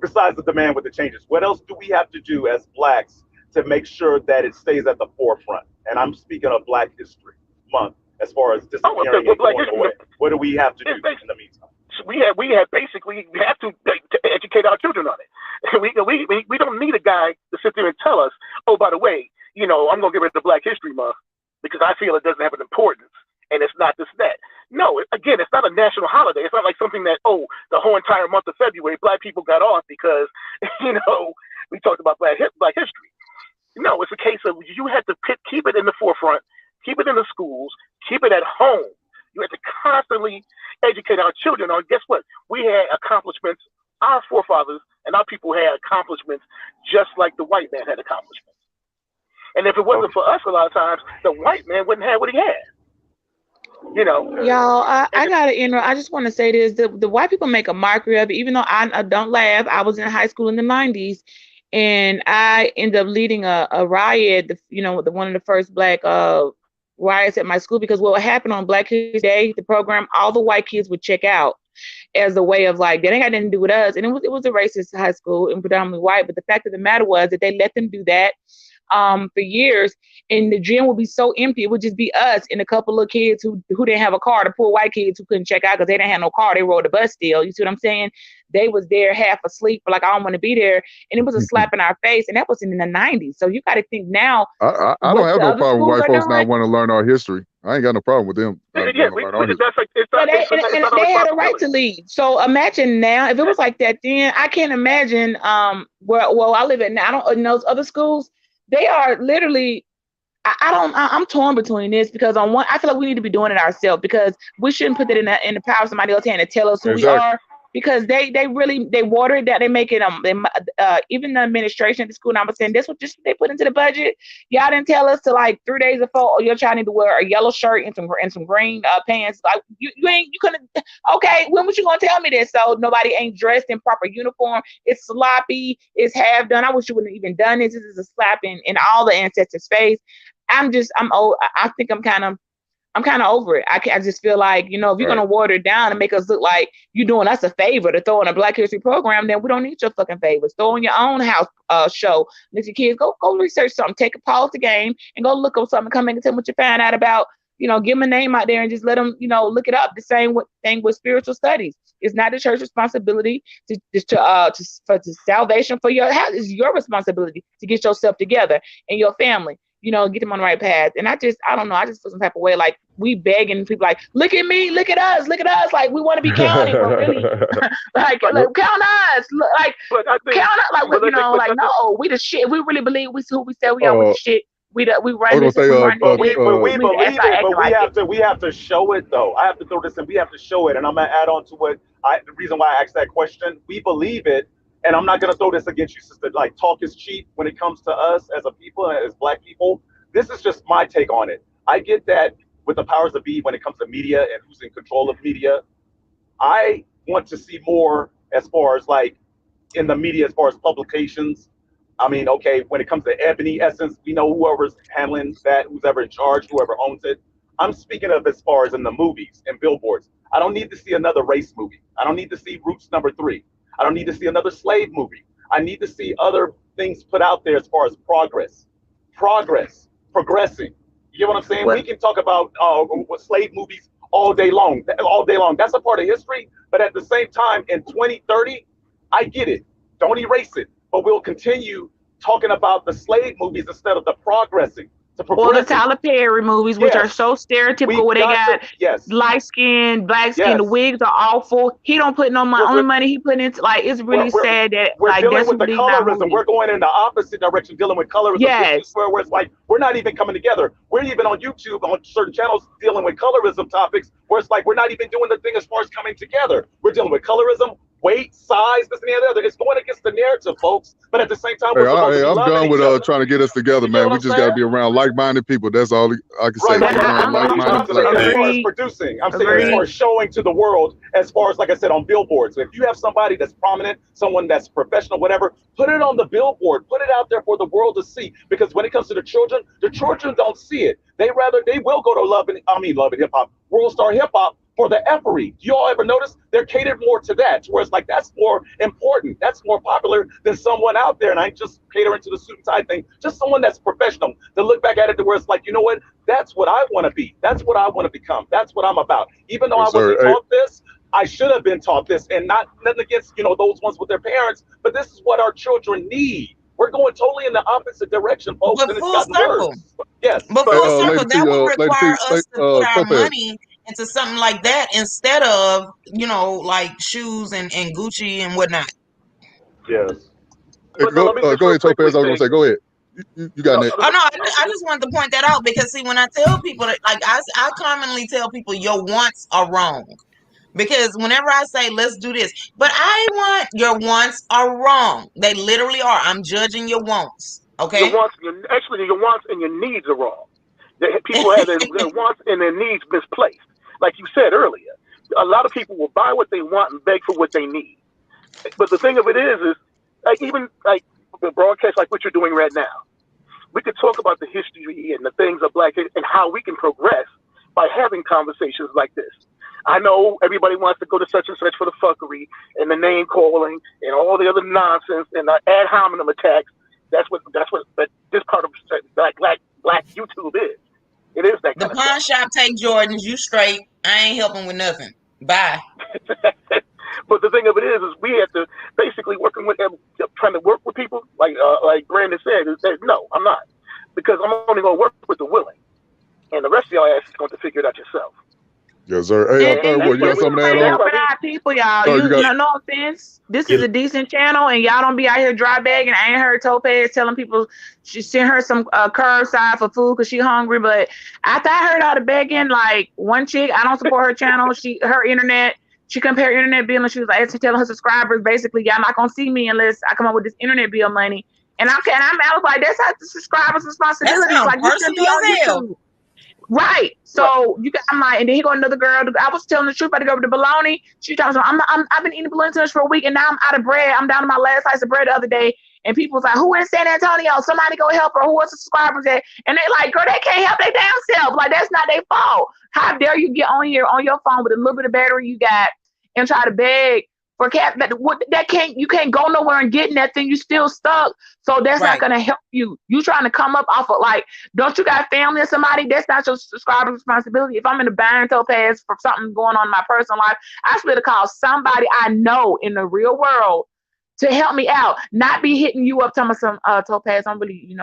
Besides the demand with the changes, what else do we have to do as Blacks to make sure that it stays at the forefront? And I'm speaking of Black History Month as far as disappearing and going away. What do we have to do in the meantime? We have to educate our children on it. We don't need a guy to sit there and tell us, oh, by the way, I'm going to get rid of Black History Month because I feel it doesn't have an importance and it's not this, that. No, again, it's not a national holiday. It's not like something that, the whole entire month of February, Black people got off because, we talked about Black history. No, it's a case of you have to keep it in the forefront, keep it in the schools, keep it at home. You have to constantly educate our children on, guess what? We had accomplishments. Our forefathers and our people had accomplishments just like the white man had accomplishments. And if it wasn't for us, a lot of times, the white man wouldn't have what he had. Y'all, I gotta interrupt. I just want to say this: the white people make a mockery of it. Even though I don't laugh, I was in high school in the '90s, and I ended up leading a riot. One of the first black riots at my school, because what happened on Black History Day, the program, all the white kids would check out as a way of like, they ain't got nothing to do with us. And it was a racist high school and predominantly white. But the fact of the matter was that they let them do that for years, and the gym would be so empty. It would just be us and a couple of kids who didn't have a car, the poor white kids who couldn't check out because they didn't have no car. They rode the bus still. You see what I'm saying? They was there half asleep, like, I don't want to be there. And it was a slap in our face. And that was in the 90s. So you got to think now. I don't have no problem with white folks not wanting to learn our history. I ain't got no problem with them. They had a right to lead. So imagine now, if it was like that then, I can't imagine where I live at now. I don't in those other schools. They are literally, I'm torn between this, because on one, I feel like we need to be doing it ourselves, because we shouldn't put that in the power of somebody else's hand to tell us who we are, because they water it down. They make it, even the administration at the school, and I was saying, this was just what they put into the budget. Y'all didn't tell us to, like, 3 days before, oh, your child need to wear a yellow shirt and some green pants. Like, you couldn't, okay, when was you going to tell me this? So nobody ain't dressed in proper uniform. It's sloppy. It's half done. I wish you wouldn't have even done this. This is a slap in all the ancestors' face. I'm old. I think I'm kind of over it. I just feel like, if you're going to water it down and make us look like you're doing us a favor to throw in a Black History program, then we don't need your fucking favors. Throw in your own house show. Let your kids go research something. Take a pause the game and go look up something. Come in and tell them what you found out about. Give them a name out there and just let them, look it up. The same thing with spiritual studies. It's not the church's responsibility for salvation for your house. It's your responsibility to get yourself together and your family. Get them on the right path. And I don't know. I just feel some type of way, like we begging people, like, look at me, look at us, like we want to be counted, but really, like count us, like count us, like no, we the shit. We really believe we who we say we are. We the shit. We run this. We believe it, but we have to show it though. I have to throw this in. We have to show it, and I'm gonna add on to the reason why I asked that question. We believe it. And I'm not going to throw this against you, sister. Like, talk is cheap when it comes to us as a people, as Black people. This is just my take on it. I get that with the powers that be when it comes to media and who's in control of media. I want to see more as far as, like, in the media, as far as publications. I mean, okay, when it comes to Ebony Essence, we know whoever's handling that, who's ever in charge, whoever owns it. I'm speaking of as far as in the movies and billboards. I don't need to see another race movie. I don't need to see Roots #3. I don't need to see another slave movie. I need to see other things put out there as far as progressing. You get what I'm saying? We can talk about slave movies all day long. That's a part of history. But at the same time, in 2030, I get it. Don't erase it. But we'll continue talking about the slave movies instead of the progressing. Or the Tyler Perry movies, which are so stereotypical, where they got light skin, black skin. The wigs are awful. He don't put no money. Only money he put into, like, it's really sad that we're dealing with the colorism. We're going in the opposite direction, dealing with colorism. Yes, where it's like we're not even coming together. We're even on YouTube on certain channels dealing with colorism topics, where it's like we're not even doing the thing as far as coming together. We're dealing with colorism, weight, size, this and the other. It's going against the narrative, folks. But at the same time, I'm done with trying to get us together, man. We just got to be around like-minded people. That's all I can say. I'm saying as far as showing to the world, as far as, like I said, on billboards. If you have somebody that's prominent, someone that's professional, whatever, put it on the billboard. Put it out there for the world to see. Because when it comes to the children don't see it. They will go to Love and Hip Hop, World Star Hip Hop, for the effery. Do y'all ever notice they're catered more to that? Where it's like, that's more important. That's more popular than someone out there. And I ain't just catering to the suit and tie thing. Just someone that's professional to look back at it to where it's like, you know what? That's what I want to be. That's what I want to become. That's what I'm about. Even though I wasn't taught this, I should have been taught this. And nothing against, those ones with their parents, but this is what our children need. We're going totally in the opposite direction, folks. But full circle. Yes. But full circle, that would require us to put our money into something like that instead of, like shoes and Gucci and whatnot. Yes. Go ahead, Topaz. I was going to say, go ahead. You got it. Oh, no, I just wanted to point that out because, see, when I tell people, that, like, I commonly tell people your wants are wrong. Because whenever I say, let's do this, but I want, your wants are wrong. They literally are. I'm judging your wants. Okay? Your wants and your needs are wrong. People have their wants and their needs misplaced. like you said earlier, a lot of people will buy what they want and beg for what they need. But the thing of it is like even like the broadcast, like what you're doing right now, we could talk about the history and the things of Black and how we can progress by having conversations like this. I know everybody wants to go to such and such for the fuckery and the name calling and all the other nonsense and the ad hominem attacks. That's what this part of black YouTube is. It is that the kind of pawn stuff. shop take Jordans. You straight. I ain't helping with nothing. Bye. But the thing of it is we have to basically working with them, trying to work with people like Brandon said. Is that no, I'm not, because I'm only going to work with the willing, and the rest of y'all ass is going to figure it out yourself. Yes, sir. Hey, And you got something to add on? helping our people, y'all. No offense. This is a decent channel, and y'all don't be out here dry begging. I ain't heard Topaz telling people she sent her some curbside for food because she hungry. But after I heard all the begging, like one chick, I don't support her channel. Her internet. She compared internet bill, and she was like, telling her subscribers basically, y'all not gonna see me unless I come up with this internet bill money. And I was like, that's how the subscribers' responsibility. Like you shouldn't be on YouTube. Right. So I'm like, and then he got another girl. I was telling the truth about to go over to bologna. She told me, I've been eating bologna for a week, and now I'm out of bread. I'm down to my last slice of bread the other day. And people was like, who in San Antonio? Somebody go help her. Who are the subscribers at? And they like, girl, they can't help their damn self. Like, that's not their fault. How dare you get on your phone with a little bit of battery you got and try to beg for cat you can't go nowhere and get nothing. You still stuck. So that's not gonna help you. You trying to come up off of like, don't you got family or somebody? That's not your subscriber responsibility. If I'm in the bind Topaz for something going on in my personal life, I should call somebody I know in the real world to help me out. Not be hitting you up telling me some Topaz, I'm really,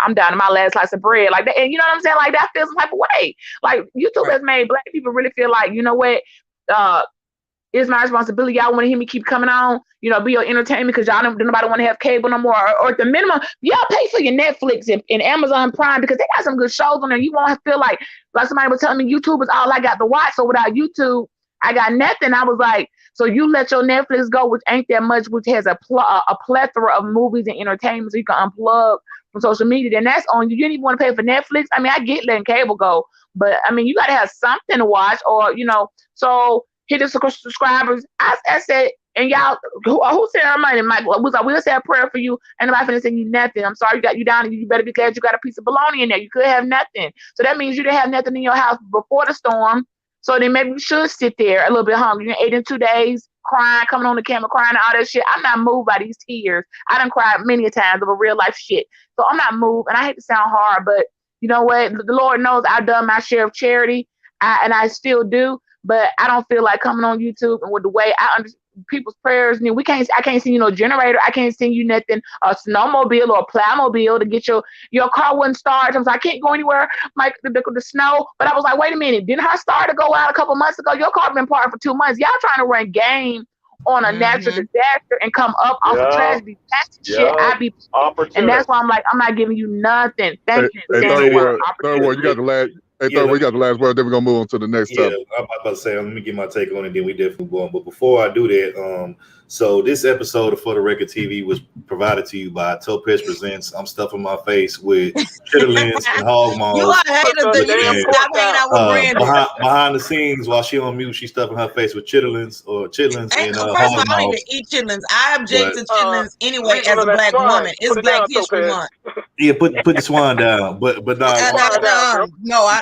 I'm down to my last slice of bread. Like that, and you know what I'm saying? Like that feels some type of way. Like YouTube has made Black people really feel like, you know what, it's my responsibility. Y'all want to hear me keep coming on, be your entertainment because y'all don't nobody want to have cable no more. Or at the minimum, y'all pay for your Netflix and Amazon Prime because they got some good shows on there. You won't feel like somebody was telling me YouTube is all I got to watch. So without YouTube, I got nothing. I was like, so you let your Netflix go, which ain't that much, which has a plethora of movies and entertainment, so you can unplug from social media. Then that's on you. You didn't even want to pay for Netflix. I mean, I get letting cable go, but I mean, you got to have something to watch, or so. Hit the subscribers. I said, and y'all, who sent our money? Mike was like, we'll say a prayer for you. And nobody finna send you nothing. I'm sorry, you down, and you better be glad you got a piece of bologna in there. You could have nothing. So that means you didn't have nothing in your house before the storm. So then maybe you should sit there a little bit hungry. You ate in 2 days, crying, coming on the camera, crying, all that shit. I'm not moved by these tears. I done cried many a times over real life shit. So I'm not moved, and I hate to sound hard, but you know what? The Lord knows I've done my share of charity, and I still do. But I don't feel like coming on YouTube and with the way I understand people's prayers. I can't send you no generator. I can't send you nothing, a snowmobile or a plowmobile to get your car wouldn't start. So I can't go anywhere, like the snow. But I was like, wait a minute, didn't her start to go out a couple months ago? Your car been parked for 2 months. Y'all trying to run game on a natural disaster and come up off of tragedy. That's shit I be, and that's why I'm like, I'm not giving you nothing. Thank you. Third word, you got the last. We got the last word, then we're gonna move on to the next topic. I'm about to say, let me get my take on it, then we definitely go on. But before I do that, so this episode of For the Record TV was provided to you by Topaz Presents. I'm stuffing my face with chitterlings and hog maws. You are a hater till you need to stop hanging out with Brandon. Behind the scenes, while she on mute, she's stuffing her face with chitterlings and first of all, I don't even eat chitlins. I object to chitlins anyway as a Black woman. It's Black History Month. Yeah, put the swine down, but no,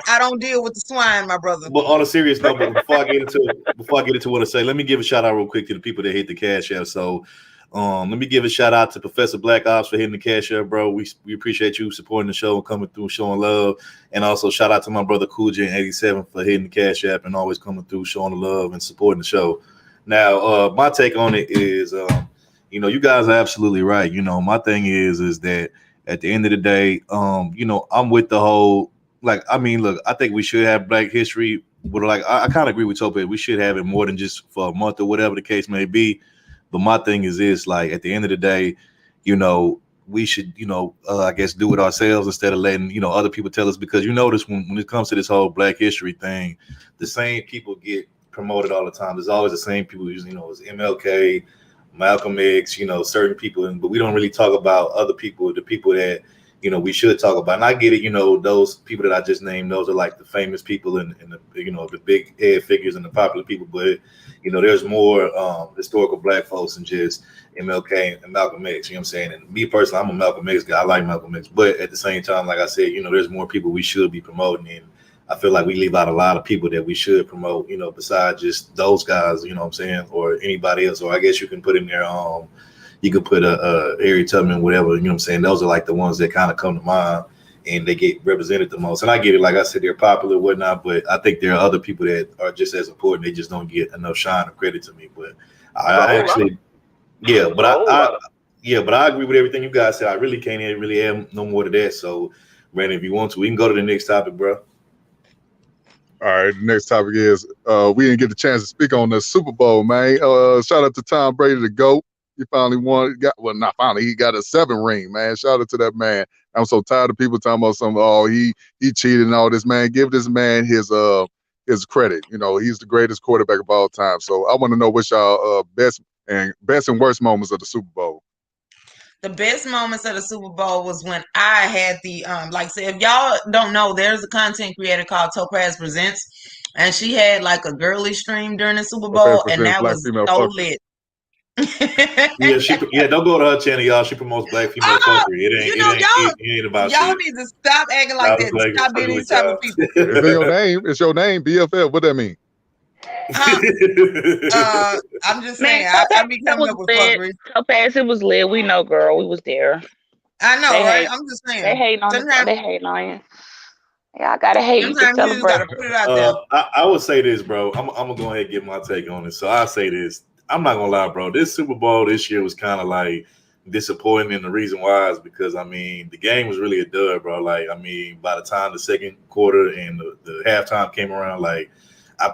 I don't deal with the swine, my brother. But on a serious note, before I get into what I say, let me give a shout out real quick to the people that hit the Cash App. So, let me give a shout out to Professor Black Ops for hitting the Cash App, bro. We appreciate you supporting the show and coming through, showing love, and also shout out to my brother Cool J 87 for hitting the Cash App and always coming through, showing the love and supporting the show. Now, my take on it is, you guys are absolutely right. My thing is that at the end of the day, I'm with the whole, look, I think we should have Black history, but I kind of agree with Topaz. We should have it more than just for a month or whatever the case may be. But my thing is this, like, at the end of the day, we should, I guess do it ourselves instead of letting, other people tell us, because you notice when it comes to this whole Black history thing, the same people get promoted all the time. There's always the same people, it's MLK, Malcolm X, certain people, but we don't really talk about other people, the people that, we should talk about. And I get it, those people that I just named, those are like the famous people and the the big head figures and the popular people. But there's more historical Black folks than just MLK and Malcolm X. You know what I'm saying? And me personally, I'm a Malcolm X guy. I like Malcolm X, but at the same time, like I said, there's more people we should be promoting, and I feel like we leave out a lot of people that we should promote. Besides just those guys. You know what I'm saying, or anybody else. Or I guess you can put in there. You could put a Harriet Tubman, whatever, you know what I'm saying? Those are like the ones that kind of come to mind and they get represented the most. And I get it, like I said, they're popular, whatnot, but I think there are other people that are just as important. They just don't get enough shine or credit to me. But I actually, but I agree with everything you guys said. I really can't really add no more to that. So, Brandon, if you want to, we can go to the next topic, bro. All right, the next topic is we didn't get the chance to speak on the Super Bowl, man. Shout out to Tom Brady, the GOAT. He finally won. Not finally. He got a 7 ring, man. Shout out to that man. I'm so tired of people talking about he cheated and all this, man. Give this man his credit. He's the greatest quarterback of all time. So I want to know what's y'all best and worst moments of the Super Bowl. The best moments of the Super Bowl was when I had the like I said, if y'all don't know, there's a content creator called Topaz Presents, and she had like a girly stream during the Super Bowl, and that was so lit. Don't go to her channel, y'all. She promotes Black female fuckery. It ain't about y'all shit. need to stop acting like that. Stop being these type of people. It's in your name. It's your name, BFF. What that mean? I'm just saying. I be coming up with fuckery. Topaz, it was lit. We know, girl. We was there. I know, right? I'm just saying. They hating on you. Yeah, I gotta hate you to celebrate. Put it out there. I would say this, bro. I'm gonna go ahead and get my take on it. So I say this. I'm not gonna lie, bro. This Super Bowl this year was kind of like disappointing, and the reason why is because the game was really a dud, bro. Like, by the time the second quarter and the halftime came around, like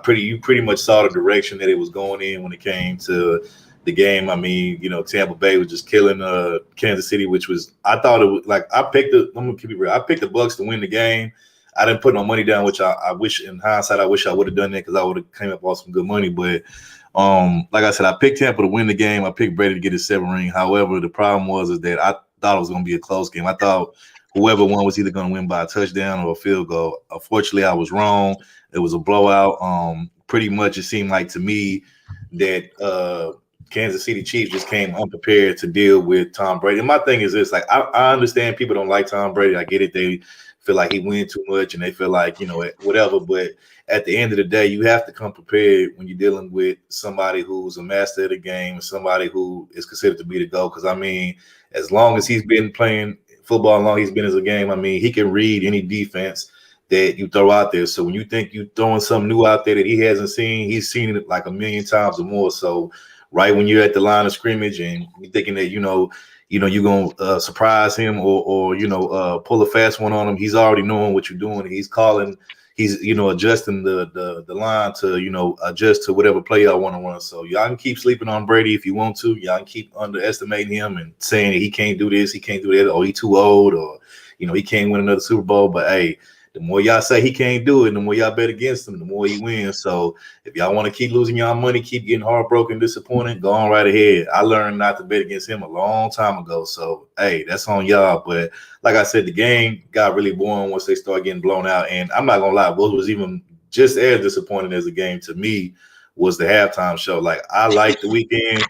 you pretty much saw the direction that it was going in when it came to the game. Tampa Bay was just killing Kansas City, which was I thought it was like I'm gonna keep it real. I picked the Bucs to win the game. I didn't put no money down, which I wish in hindsight I wish I would have done that because I would have came up with some good money, but. Like I said, I picked Tampa to win the game. I picked Brady to get his 7 ring. However, the problem was that I thought it was going to be a close game. I thought whoever won was either going to win by a touchdown or a field goal. Unfortunately, I was wrong. It was a blowout. Pretty much it seemed like to me that Kansas City Chiefs just came unprepared to deal with Tom Brady. And my thing is this, like I understand people don't like Tom Brady. I get it. They feel like he win too much and they feel like, whatever. But at the end of the day, you have to come prepared when you're dealing with somebody who's a master of the game, somebody who is considered to be the GOAT. Because, as long as he's been playing football, as long as he's been in a game, he can read any defense that you throw out there. So when you think you're throwing something new out there that he hasn't seen, he's seen it like a million times or more. So right when you're at the line of scrimmage and you're thinking that, you're going to surprise him or pull a fast one on him, he's already knowing what you're doing. He's calling – he's adjusting the line to adjust to whatever play y'all want to run. So y'all can keep sleeping on Brady if you want to. Y'all can keep underestimating him and saying that he can't do this, he can't do that, or he too old, or he can't win another Super Bowl. But hey, the more y'all say he can't do it, the more y'all bet against him, the more he wins. So if y'all want to keep losing y'all money, keep getting heartbroken, disappointed, go on right ahead. I learned not to bet against him a long time ago. So hey, that's on y'all. But like I said, the game got really boring once they started getting blown out. And I'm not gonna lie, what was even just as disappointing as the game to me was the halftime show. Like I like the weekend.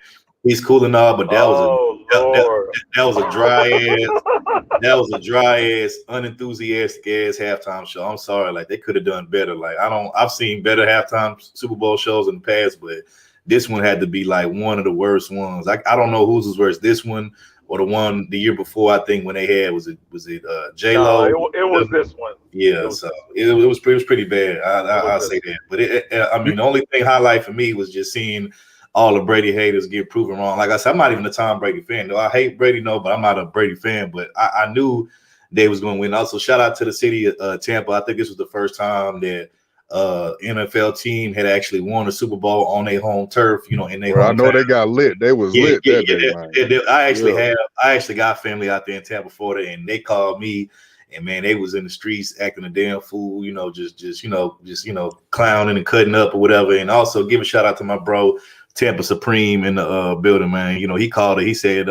He's cool and all, but that was a dry ass, unenthusiastic ass halftime show. I'm sorry, like they could have done better. Like I've seen better halftime Super Bowl shows in the past, but this one had to be like one of the worst ones. I don't know whose was worse, this one or the one the year before. I think when they had was it J-Lo? No, it was this one. Yeah, it was pretty bad. I'll say that. But the only thing highlight for me was just seeing all the Brady haters get proven wrong. Like I said, I'm not even a Tom Brady fan. Though I hate Brady, but I'm not a Brady fan. But I knew they was going to win. Also, shout out to the city of Tampa. I think this was the first time that NFL team had actually won a Super Bowl on their home turf. In their home. I know they got lit. They was lit that day. I actually got family out there in Tampa, Florida, and they called me. And man, they was in the streets acting a damn fool, just clowning and cutting up or whatever. And also give a shout out to my bro Tampa Supreme in the building, man. You know, he called it. He said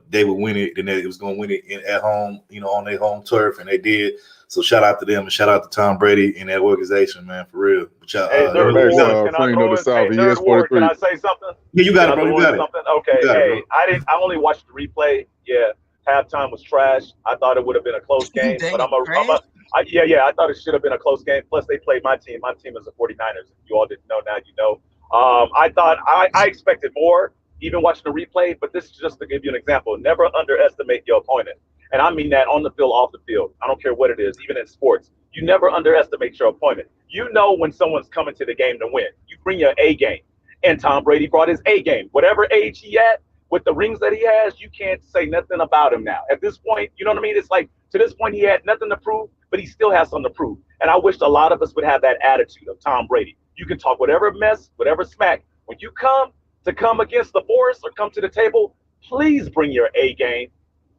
they would win it, and that it was going to win it at home, you know, on their home turf, and they did. So shout out to them, and shout out to Tom Brady and that organization, man, for real. Hey, Third Ward, can I throw in? Hey, Third Ward, can I say something? Yeah, you got it, bro. You got it. Okay. Hey, I only watched the replay. Yeah, halftime was trash. I thought it would have been a close game, but I thought it should have been a close game. Plus, they played my team. My team is the 49ers. If you all didn't know, now you know. I thought I expected more, even watching the replay, but this is just to give you an example. Never underestimate your opponent. And I mean that on the field, off the field. I don't care what it is, even in sports. You never underestimate your opponent. You know when someone's coming to the game to win. You bring your A game. And Tom Brady brought his A game. Whatever age he at, with the rings that he has, you can't say nothing about him now. At this point, you know what I mean? It's like, to this point, he had nothing to prove, but he still has something to prove. And I wish a lot of us would have that attitude of Tom Brady. You can talk whatever mess, whatever smack. When you come against the force or come to the table, please bring your A game.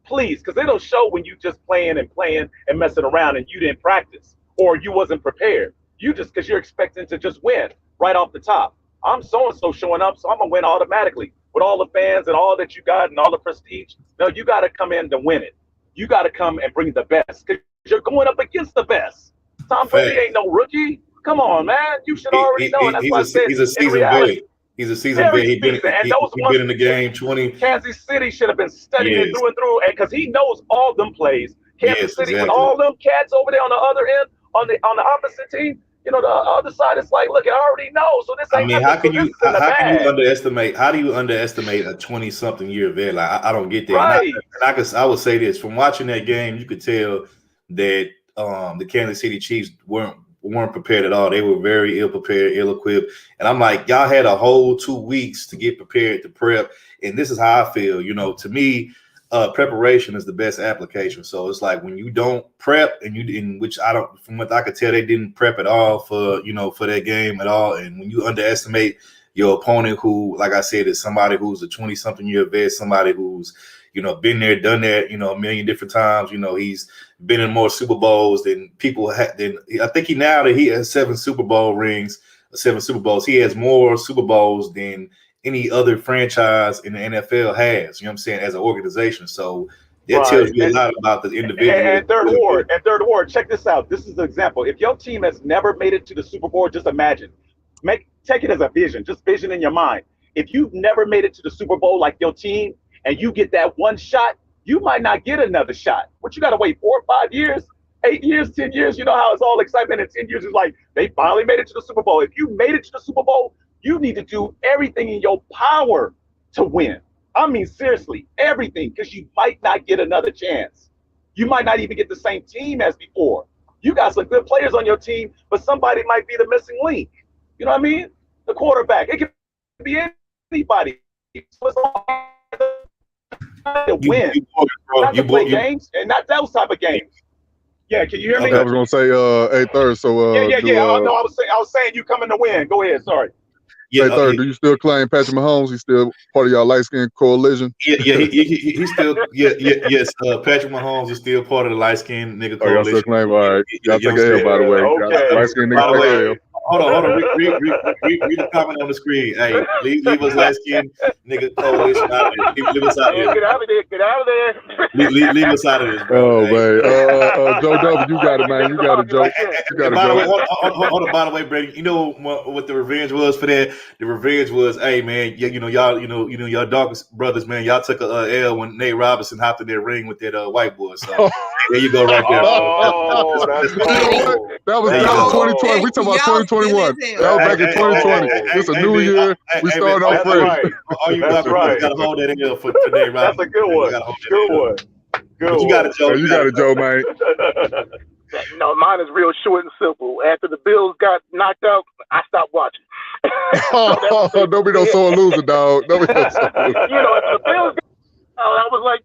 Please, because it'll show when you just playing and messing around and you didn't practice or you wasn't prepared. You just, because you're expecting to just win right off the top. I'm so-and-so showing up, so I'm going to win automatically with all the fans and all that you got and all the prestige. No, you got to come in to win it. You got to come and bring the best because you're going up against the best. Tom Brady ain't no rookie. Come on, man. You should already know. And that's why I said he's a seasoned vet. He's a seasoned vet. He's been in the game 20. Kansas City should have been studying it through and through, because he knows all them plays. Kansas City with all them cats over there on the other end, on the opposite team. You know, the other side is like, look, I already know. So this ain't. I mean, how do you underestimate a 20-something year vet? Like, I don't get that. Right. I would say this, from watching that game, you could tell that the Kansas City Chiefs weren't prepared at all. They were very ill prepared, ill equipped. And I'm like, y'all had a whole 2 weeks to get prepared to prep. And this is how I feel. You know, to me, preparation is the best application. So it's like when you don't prep from what I could tell, they didn't prep at all for that game at all. And when you underestimate your opponent, who, like I said, is somebody who's a 20-something year vet, somebody who's, you know, been there, done that, you know, a million different times. You know, he's been in more Super Bowls than people had. I think now that he has 7 Super Bowl rings, 7 Super Bowls, he has more Super Bowls than any other franchise in the NFL has, you know what I'm saying, as an organization. So that tells you a lot about the individual. And Third Ward, check this out. This is the example. If your team has never made it to the Super Bowl, just imagine. Take it as a vision, just vision in your mind. If you've never made it to the Super Bowl like your team, and you get that one shot, you might not get another shot. But you got to wait 4 or 5 years, 8 years, 10 years. You know how it's all excitement, and 10 years is like, they finally made it to the Super Bowl. If you made it to the Super Bowl, you need to do everything in your power to win. I mean, seriously, everything, because you might not get another chance. You might not even get the same team as before. You got some good players on your team, but somebody might be the missing link. You know what I mean? The quarterback. It can be anybody. So it's all to win, not to play games, and not those type of games. Yeah, can you hear me? I was gonna say, hey, Third. So, yeah. No, I was saying you coming to win. Go ahead. Sorry. Yeah, hey, Third, do you still claim Patrick Mahomes? He's still part of y'all light skin coalition? Yeah, he's still, yes. Patrick Mahomes is still part of the light skin nigga coalition. Y'all still claim, all right. Y'all take a L, by the way. Okay. Light skin nigga take a L. Hold on. Read the comment on the screen. Hey, leave us light skin nigga coalition out of there. Leave us out of there. Get out of there. Leave us out of this, bro. Oh, man. Joe W, you got it, man. You got it, Joe. You got it, Joe. Hold on, by the way, Brady, you know what the revenge was for that? The revenge was, hey, man, y'all darkest brothers, man, y'all took a L when Nate Robinson hopped in their ring with that white boy. So there you go, right there. That was 2020. We talking about 2021. That was back in 2020. It's a new year. We started off fresh. That's right. Got to hold that L for Nate Robinson. That's a good one. Good one. You got it, Joe. You got it, Joe, man. No, mine is real short and simple. After the Bills got knocked out, I stopped watching. Don't be no sore loser, dog. Don't be no sore loser. You know, if the Bills I was like,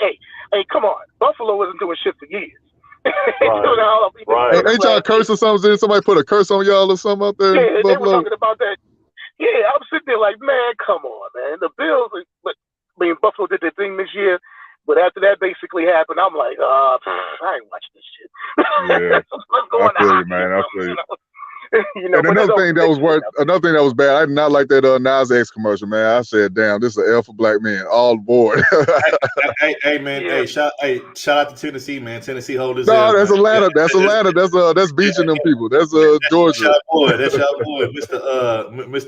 hey, come on. Buffalo wasn't doing shit for years. Right. Ain't y'all a curse or something? Did somebody put a curse on y'all or something out there? Yeah, they were talking about that. Yeah, I'm sitting there like, man, come on, man. The Bills, Buffalo did their thing this year. But after that basically happened, I'm like, I ain't watching this shit. Yeah. Let's go on I feel you, man. I feel you. You know, and another thing that was bad. I did not like that Nas X commercial, man. I said, "Damn, this is an L for black men all aboard." hey, man. Yeah. Hey, shout out to Tennessee, man. Tennessee hold his No, that's man. Atlanta. That's Atlanta. That's beaching them people. That's Georgia. That's your boy, Mr.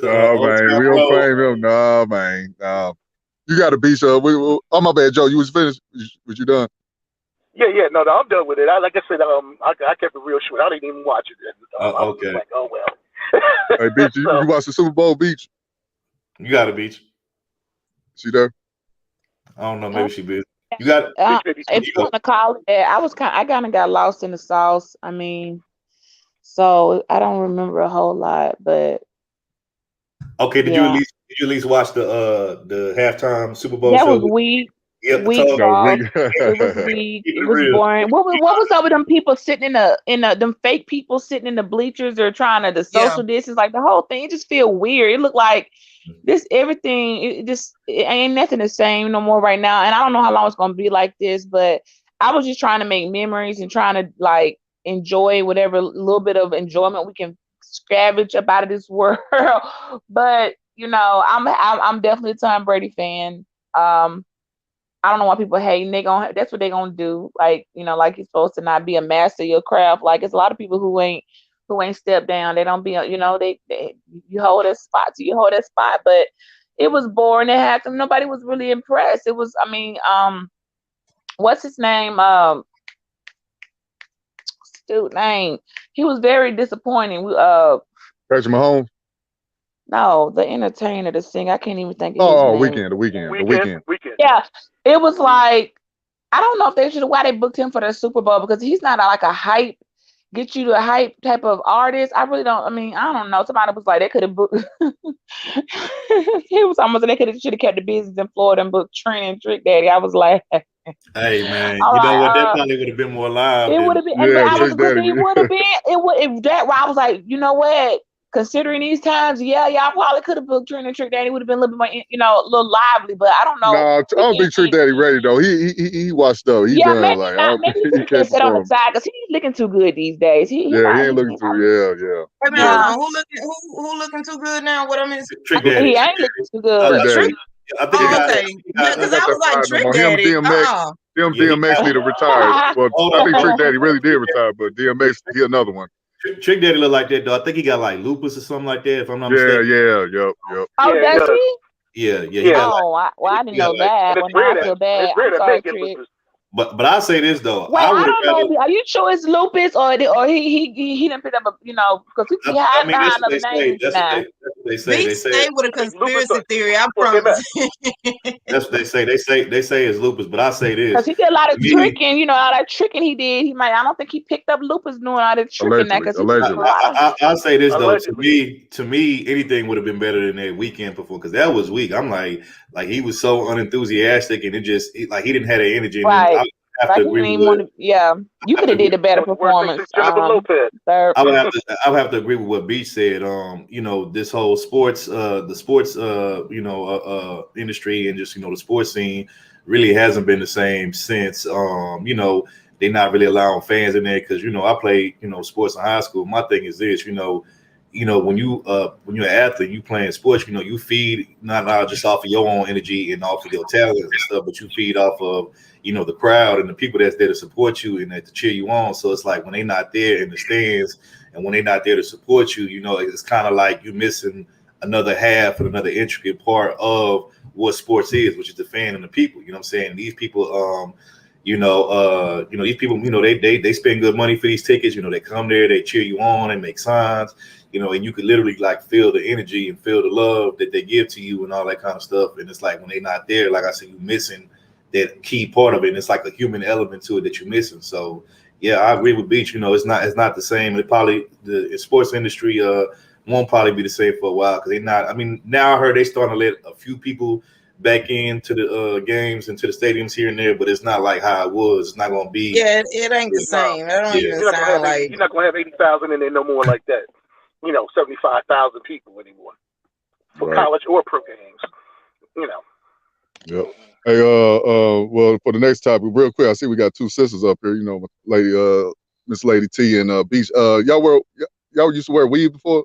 Oh Old man, Town we don't Road. claim him. No, man. No. You got to beach. Oh my bad, Joe. You was finished. Was you done? Yeah. No, I'm done with it. Like I said, I kept it real short. I didn't even watch it. I was Okay. like, oh well. Hey, Beach, you watched the Super Bowl, Beach? You got a Beach. She there? I don't know. Maybe she busy. You got if you want to call it that, I kind of got lost in the sauce. I mean, so I don't remember a whole lot, but okay. Did you at least watch the halftime Super Bowl that show? was weak. Yeah, Weak it was weak. It was boring. What was up with them people sitting in them fake people sitting in the bleachers or trying to social distance? Like the whole thing, it just feel weird. It looked like everything. It ain't nothing the same no more right now. And I don't know how long it's gonna be like this. But I was just trying to make memories and trying to like enjoy whatever little bit of enjoyment we can scavenge up out of this world. But I'm definitely a Tom Brady fan. I don't know why people hating. That's what they gonna do. Like, like you're supposed to not be a master of your craft. Like it's a lot of people who ain't stepped down. They don't be, you hold that spot, so you hold that spot. But it was boring. It had them. Nobody was really impressed. It was, what's his name? Dude name. He was very disappointing. Patrick Mahomes. No, the entertainer, the singer. I can't even think of his name. The weekend. Yeah, it was like I don't know if why they booked him for the Super Bowl because he's not like a hype, get you to a hype type of artist. I really don't. I mean, I don't know. Somebody was like they could have booked. He was almost they should have kept the business in Florida and booked Trina and Trick Daddy. I was like, hey man, you know what? That probably would have been more live. It would have been. Yeah, It would have been. It would if that. I was like, you know what? Considering these times, y'all probably could have booked Trina and Trick Daddy. Would have been a little bit more, a little lively. But I don't know. No, I don't think Trick Daddy ready though. He washed up. He's done. Maybe like, not. Maybe he can sit on the side because he's looking too good these days. He ain't looking too. Yeah. Wait a minute, hold on. Who looking too good now? What I mean? Trick Daddy. He ain't looking too good. I think okay. Because I was like Trick Daddy. DMX need to retire. Well, I think Trick Daddy really did retire, but DMX he another one. Trick Daddy look like that though. I think he got like lupus or something like that. If I'm not mistaken. Yep. Oh, does he? Yeah. Oh, I didn't know that. I feel bad. I'm sorry, Trick. But I say this though. Wait, I don't know. Are you sure it's lupus or he didn't pick up because he hiding behind other names now. That's what they say. They say with a conspiracy theory. I promise. That's what they say. They say it's lupus, but I say this because he did a lot of tricking. All that tricking he did. I don't think he picked up lupus doing all that tricking. Allegedly. I'll say this though. To me, anything would have been better than that weekend performance because that was weak. I'm like he was so unenthusiastic and it just he didn't have the energy. Right. I have to agree with you could have did a better performance. I would have to agree with what Beach said. This whole sports, the sports, industry and just the sports scene really hasn't been the same since. They're not really allowing fans in there because I played sports in high school. My thing is this, when you're an athlete, you playing sports, you feed not just off of your own energy and off of your talents and stuff, but you feed off of the crowd and the people that's there to support you and to cheer you on. So it's like when they're not there in the stands and when they're not there to support you, it's kind of like you're missing another half and another intricate part of what sports is, which is the fan and the people. You know what I'm saying? These people, these people, they spend good money for these tickets. They come there, they cheer you on, they make signs, and you could literally like feel the energy and feel the love that they give to you and all that kind of stuff. And it's like when they're not there, like I said, you're missing that key part of it. And it's like a human element to it that you're missing. So yeah, I agree with Beach. It's not the same. It probably the sports industry won't probably be the same for a while because they're not. I mean, now I heard they starting to let a few people back into the games and to the stadiums here and there, but it's not like how it was. It's not going to be. Yeah, it ain't the same. That don't even sound like. You're not going to have 80,000 in there no more like that. 75,000 people anymore for college or pro games. Yep. Hey, well, for the next topic, real quick, I see we got two sisters up here. Lady, Miss Lady T and Beach. Y'all used to wear weave before?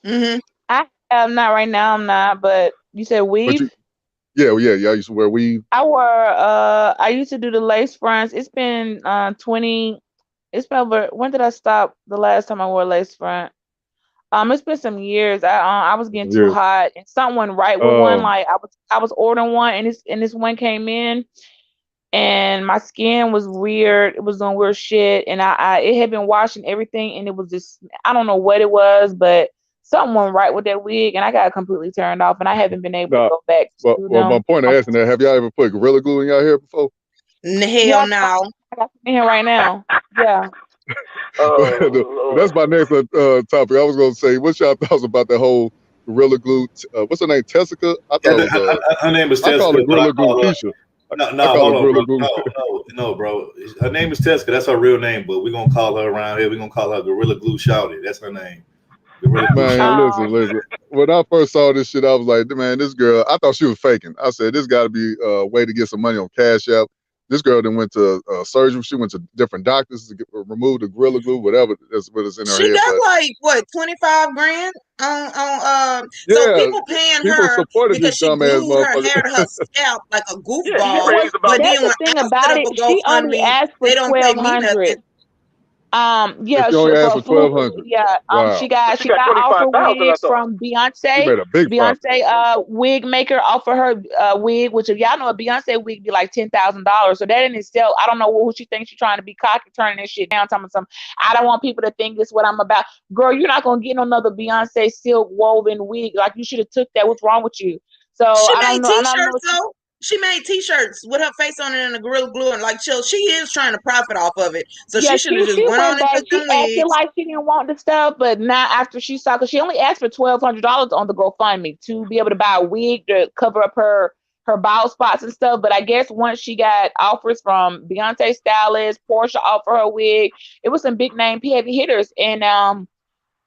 Mm-hmm. I am not right now. I'm not. But you said But weave. yeah. I used to wear weave. I used to do the lace fronts. It's been 20. It's been over. When did I stop? The last time I wore a lace front. It's been some years. I was getting too Years. hot, and something went right with one. Like I was ordering one, and this one came in, and my skin was weird. It was doing weird shit, and I it had been washing everything, and it was just I don't know what it was, but something went right with that wig, and I got completely turned off, and I haven't been able to go back to Well, my them. point of asking that, have y'all ever put Gorilla Glue in y'all hair before? Hell no. I got some in here right now. Yeah. That's my next topic. I was going to say, what's y'all thoughts about that whole Gorilla Glue? What's her name? Tessica? I thought it was. Her name is I call her Tessica, but I Gorilla Glue call her. Keisha. No, I call hold her on, bro. Gorilla Glue. No, bro. Her name is Tessica. That's her real name, but we're gonna call her around here. We're gonna call her Gorilla Glue Shouty. That's her name. Gorilla Glue Man, Shouty. listen. When I first saw this shit, I was like, man, this girl. I thought she was faking. I said, this got to be a way to get some money on Cash App. This girl then went to surgery. She went to different doctors to remove the Gorilla Glue, whatever is what is in her She head. got But like what, 25 grand on so yeah, people paying people her supported because this she dumbass glued her motherfucker. hair to her scalp like a Yeah, she goofball. raised about. But That's then the when thing I set about up it. a She only GoFundMe, asked for they don't pay me 1,200. nothing. And Yeah, she only asked for for a full 1,200. yeah. Wow, She She got got offer 25,000. I wigs thought. from she Beyonce. made a big profit. Beyonce wig maker offer her wig, which if y'all know a Beyonce wig be like $10,000. So that in itself, I don't know who she thinks she's trying to be cocky, turning this shit down, telling some. I don't want people to think this what I'm about. Girl, you're not gonna get no another Beyonce silk woven wig. Like you should have took that. What's wrong with you? So She I made don't know. I don't know. t-shirts though. She made t-shirts with her face on it and the Gorilla Glue, and like chill. She is trying to profit off of it, so Yeah, she should have just she went on went and back. took She them acted wigs. like she didn't want the stuff, but now after she saw, because she only asked for $1,200 on the GoFundMe to be able to buy a wig to cover up her bald spots and stuff. But I guess once she got offers from Beyonce stylist, Portia offered her wig. It was some big name heavy hitters, and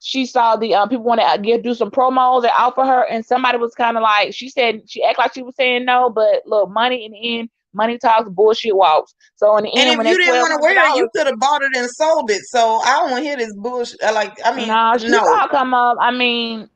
she saw the people want to do some promos and offer her, and somebody was kind of like, she said she acted like she was saying no, but look, money in the end, money talks, bullshit walks. So in the And end, if when you that didn't want to wear it, you $1,200, could have bought it and sold it. So I don't want to hear this bullshit. no, she No. saw it come up. I mean,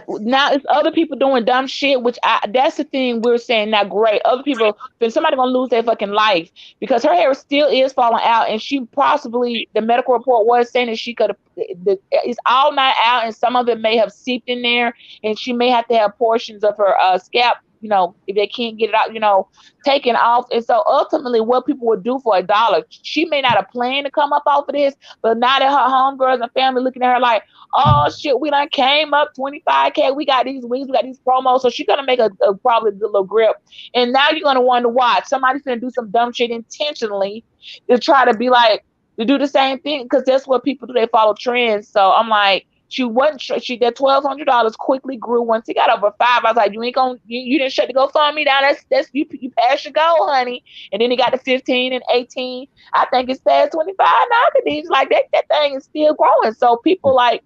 now it's other people doing dumb shit, which that's the thing we're saying. Now, great, other people, then somebody gonna lose their fucking life because her hair still is falling out, and she possibly the medical report was saying that she could have. It's all not out, and some of it may have seeped in there, and she may have to have portions of her scalp. You know, if they can't get it out, taken off. And so ultimately, what people would do for $1, she may not have planned to come up off of this, but now that her homegirls and family looking at her like, oh shit, we done came up 25K. We got these wings, we got these promos. So she's gonna make a probably a good little grip. And now you're gonna wonder why somebody's gonna do some dumb shit intentionally to try to be like to do the same thing because that's what people do. They follow trends. So I'm like, she wasn't. She that $1,200 quickly grew once he got over 5. I was like, you ain't gonna, you didn't shut the GoFundMe down. That's you passed your goal, honey. And then he got to 15 and 18. I think it's past 25 now. He's like that thing is still growing. So people like,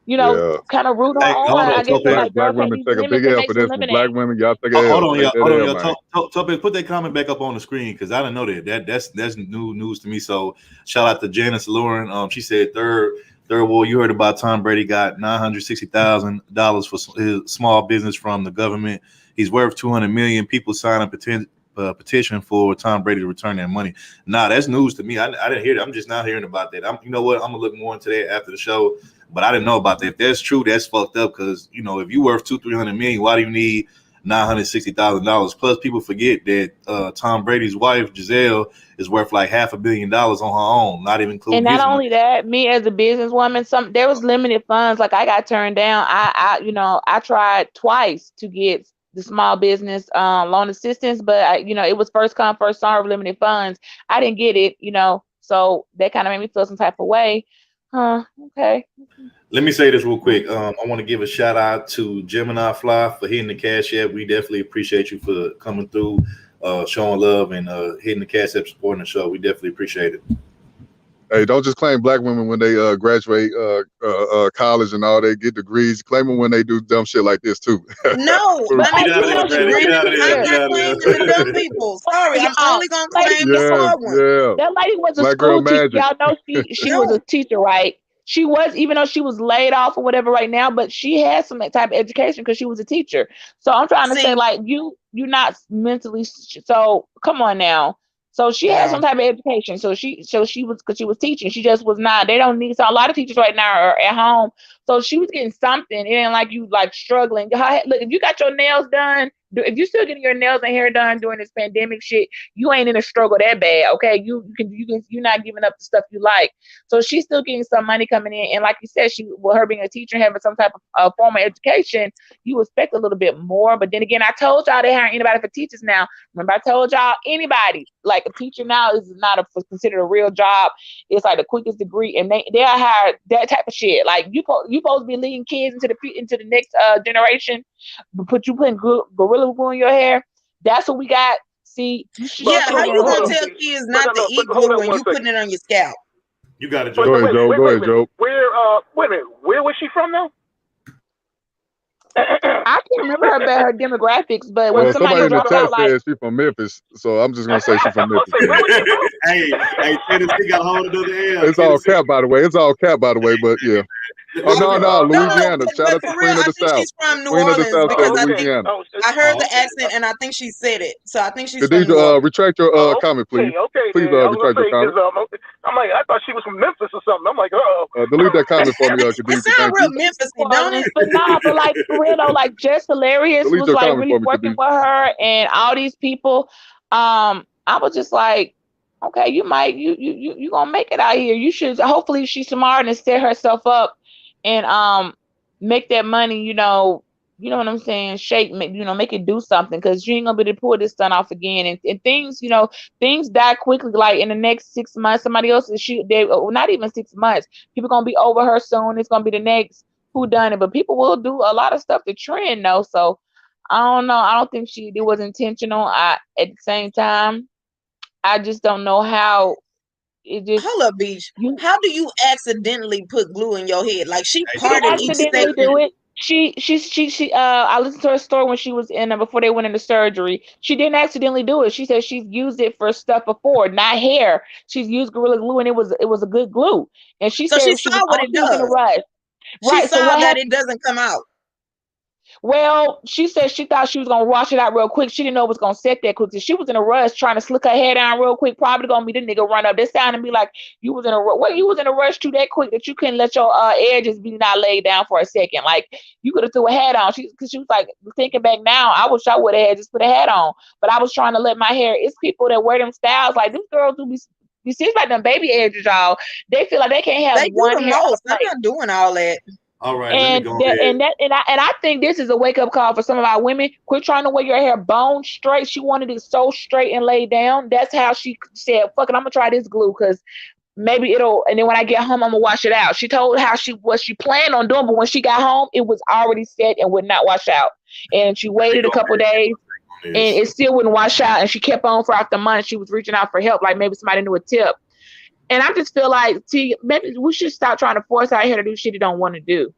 kind of root her Hey, on. hold on, I guess it's Tope. like, Black girl, take women these take a lemons big and L make for some this. lemonade. Black women, y'all take a L. Hold on, Take that L, y'all. man. Tope, put that comment back up on the screen because I didn't know that. That's new news to me. So shout out to Janice Lauren. She said third war. You heard about Tom Brady got $960,000 for his small business from the government. He's worth $200 million. People sign a petition for Tom Brady to return that money. Nah, that's news to me. I didn't hear that. I'm just not hearing about that. You know what? I'm gonna look more into that after the show. But I didn't know about that. If that's true, that's fucked up. Because if you worth $200-300 million, why do you need $960,000? Plus, people forget that Tom Brady's wife Giselle is worth like $500 million on her own, not even including And not his only money. that, me as a businesswoman, there was limited funds. Like I got turned down. I tried twice to get the small business loan assistance, but it was first come first serve, limited funds. I didn't get it. So that kind of made me feel some type of way. Okay. Let me say this real quick. I want to give a shout out to Gemini Fly for hitting the Cash App. We definitely appreciate you for coming through, showing love, and hitting the Cash App, supporting the show. We definitely appreciate it. Hey, don't just claim black women when they graduate college and all, they get degrees. Claim them when they do dumb shit like this too. No, let me put a disagreement. I'm not claiming the dumb people. Sorry, I'm only gonna claim the smart ones. That lady was a Black girl school teacher. magic. Y'all know she was a teacher, right? She was, even though she was laid off or whatever right now, but she had some type of education because she was a teacher. So I'm trying to say, like, you're not mentally, so come on now. So she had some type of education. So she was, because she was teaching. She just was not. They don't need. So a lot of teachers right now are at home. So she was getting something. It ain't like you like struggling. Look, if you got your nails done, if you're still getting your nails and hair done during this pandemic shit, you ain't in a struggle that bad. Okay, you're not giving up the stuff you like. So she's still getting some money coming in. And like you said, with her being a teacher, having some type of formal education, you expect a little bit more. But then again, I told y'all they hiring anybody for teachers now. Remember, I told y'all anybody, like a teacher now is not considered a real job. It's like the quickest degree, and they'll hire that type of shit. Like you supposed to be leading kids into the next generation. Putting gorilla glue in your hair. That's what we got. See, how you gonna tell kids not to eat glue when you putting it on your scalp? You got it, Joe. Go ahead, Joe. Go ahead, Joe. Wait a minute. Where was she from now? I can't remember her demographics, but when somebody in the chat out, said she's from Memphis, so I'm just gonna say she's from Memphis. hey, Tennessee got a hold of the L. It's all cap, by the way. But yeah. Oh no, Louisiana. Shout out to Queen of the South. She's from New Queen Orleans of the South, because Louisiana. I heard the accent and I think she said it. So I think she's from New Orleans. Retract your comment, please. Okay. Please retract your comment. I'm like, I thought she was from Memphis or something. I'm like, delete that comment for me, Khadijah. It sounds real Memphis, don't it? But like for real though, like Jess Hilarious was like really working with her and all these people. I was just like, okay, you gonna make it out here. You should. Hopefully, she's smart and set herself up and make that money. You know what I'm saying? Make it do something, because you ain't gonna be able to pull this stunt off again. And things, things die quickly. Like in the next 6 months, somebody else not even 6 months. People gonna be over her soon. It's gonna be the next who done it. But people will do a lot of stuff to trend though. So I don't know. I don't think it was intentional. At the same time, I just don't know how it just. Hold up, Beach. How do you accidentally put glue in your head? Like she parted each section. Do it. She I listened to her story when she was in before they went into surgery. She didn't accidentally do it. She said she's used it for stuff before, not hair. She's used Gorilla Glue and it was a good glue. And she said she was what it does. In a rush. Right. So what that it doesn't come out. Well, she said she thought she was gonna wash it out real quick. She didn't know it was gonna set that quick. She was in a rush trying to slick her hair down real quick. Probably gonna be the nigga run up. This sounded to me like you was in a rush. Well, you was in a rush too that quick that you couldn't let your edges be not laid down for a second. Like you could have threw a hat on. Because she was like, thinking back now, I wish I would have just put a hat on. But I was trying to let my hair. It's people that wear them styles like these girls do be. You see, it's like them baby edges, y'all. They feel like they can't have one hair. I'm not doing all that. All right, and I think this is a wake up call for some of our women. Quit trying to wear your hair bone straight. She wanted it so straight and laid down. That's how she said, "Fuck it, I'm gonna try this glue because maybe it'll." And then when I get home, I'm gonna wash it out. She told how what she planned on doing, but when she got home, it was already set and would not wash out. And she waited a couple days, and it still wouldn't wash out. And she kept on for after months. She was reaching out for help, like maybe somebody knew a tip. And I just feel like, maybe we should stop trying to force our hair to do shit it don't want to do.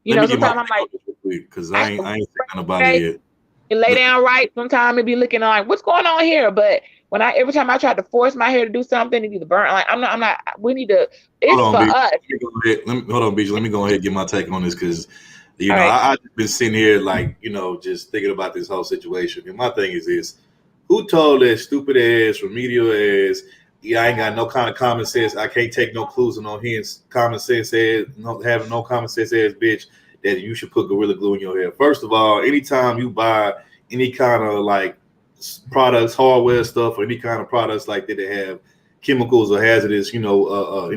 Sometimes I'm like, because I ain't saying about it yet. And lay down right. Sometimes it be looking like, what's going on here? But every time I try to force my hair to do something, it either burn. Like I'm not. We need to. It's for us. Hold on, Beach. Let me go ahead and get my take on this because I've been sitting here like just thinking about this whole situation. And my thing is this: who told that stupid ass, remedial ass? Yeah, I ain't got no kind of common sense. I can't take no clues and no hints. Common sense says, having no common sense ass bitch, that you should put Gorilla Glue in your hair. First of all, anytime you buy any kind of like products, hardware stuff, or any kind of products like that have chemicals or hazardous, any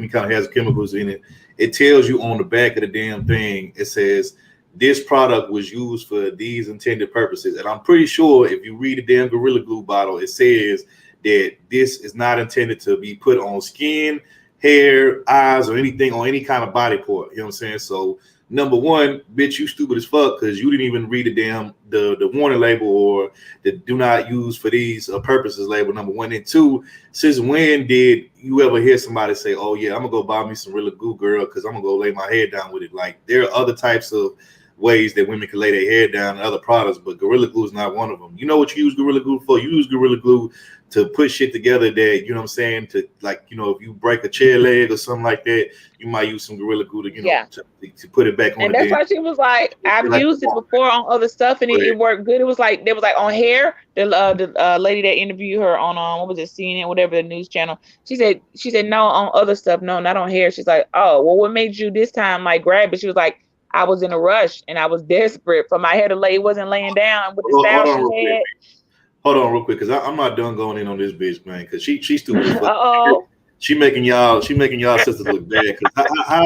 kind of hazardous chemicals in it, it tells you on the back of the damn thing, it says this product was used for these intended purposes. And I'm pretty sure if you read the damn Gorilla Glue bottle, it says that this is not intended to be put on skin, hair, eyes, or anything on any kind of body part. You know what I'm saying? So number one, bitch, you stupid as fuck because you didn't even read the warning label or the do not use for these purposes label, number one. And two, since when did you ever hear somebody say, oh yeah, I'm gonna go buy me some Gorilla Glue, girl, because I'm gonna go lay my head down with it? Like there are other types of ways that women can lay their hair down and other products, but Gorilla Glue is not one of them. You know what you use Gorilla Glue for? You use Gorilla Glue to put shit together that, you know what I'm saying, to like, you know, if you break a chair leg or something like that, you might use some Gorilla Glue to, you know, to put it back on. And that's why she was like, I've used it before on other stuff and it worked good. It was like, they was like on hair, the lady that interviewed her on what was it, CNN, whatever, the news channel. She said no, on other stuff, no, not on hair. She's like, oh, well, what made you this time like grab it? She was like, I was in a rush and I was desperate for my hair to lay. It wasn't laying down with the style she had. Hold on real quick, because I'm not done going in on this bitch, man, because she's stupid. She making y'all sisters look bad.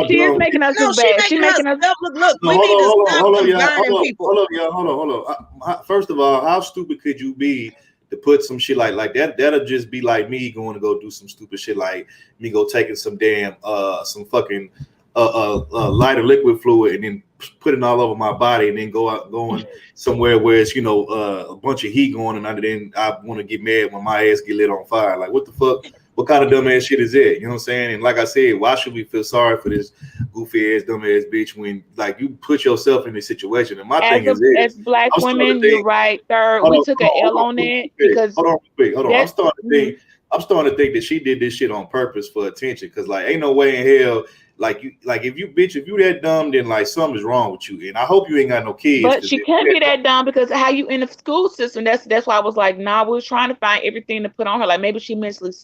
She is making us look bad. She's making us look. We need to stop combining people. Hold on. First of all, how stupid could you be to put some shit like that? That'll just be like me going to go do some stupid shit, like me go taking some damn some fucking lighter liquid fluid and then putting all over my body and then going somewhere where it's, you know, a bunch of heat going, and then I want to get mad when my ass get lit on fire. Like, what the fuck? What kind of dumbass shit is that? You know what I'm saying? And like I said, why should we feel sorry for this goofy ass, dumbass bitch when, like, you put yourself in this situation? And my thing is this. As black women, you're right. We took an L on it because hold on. I'm starting to think that she did this shit on purpose for attention. Because, like, ain't no way in hell. Like if you that dumb, then like something's wrong with you. And I hope you ain't got no kids. But she can't be that dumb because how you in the school system. That's why I was like, nah, we were trying to find everything to put on her. Like maybe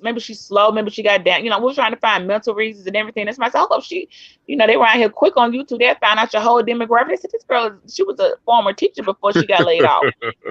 maybe she's slow, maybe she got down. You know, we were trying to find mental reasons and everything. That's myself. Oh, she, you know, they were out here quick on YouTube. They found out your whole demographic. They said this girl, she was a former teacher before she got laid off.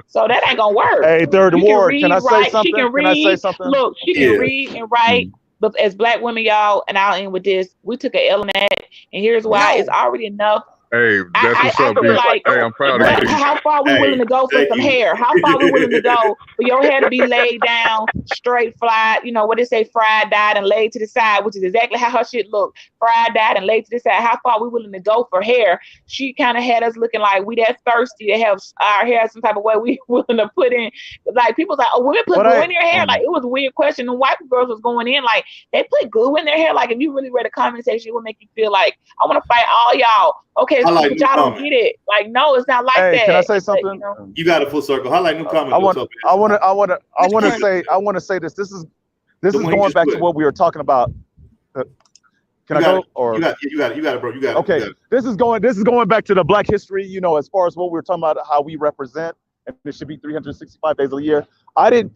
So that ain't gonna work. Hey, Third Ward, can I say something? She can read. Can I say something? Look, she can read and write. But as black women, y'all, and I'll end with this, we took an L in that, and here's why. It's already enough. Hey, that's what's up, bitch. Like, hey, I'm proud of you. How far we willing to go for some hair? How far we willing to go for your hair to be laid down, straight, fried, you know, what they say, fried, dyed, and laid to the side, which is exactly how her shit looked. Fried, dyed, and laid to the side. How far we willing to go for hair? She kind of had us looking like we that thirsty to have our hair some type of way we willing to put in. Like, people's like, oh, women put glue in their hair. Like, it was a weird question. And white girls was going in like, they put glue in their hair. Like, if you really read a comment section, it would make you feel like, I want to fight all y'all. Okay, so y'all don't get it. Like, no, it's not like that. Can I say something? But, you know, you got a full circle. I like new comments. I want to say this. This is going back to what we were talking about. Can I go? Or you got it, bro. You got it. Okay, this is going back to the Black history. You know, as far as what we were talking about, how we represent, and it should be 365 days a year. I did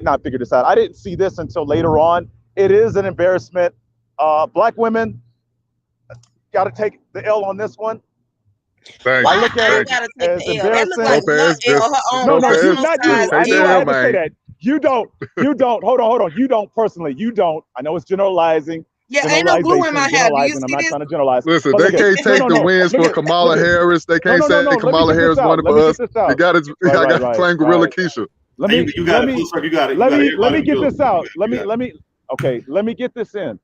not figure this out. I didn't see this until later on. It is an embarrassment. Black women got to take the L on this one. Thank I look at it as embarrassing. No, not you. I didn't have to say that. You don't. Hold on. You don't personally. You don't. I know it's generalizing. Yeah, ain't no glue in my hair. Do you see I'm not trying to generalize. Listen, they can't take the wins for Kamala Harris. They can't say Kamala Harris won it for us. You got to claim Gorilla Keisha. Let me get this out. Let me get this in.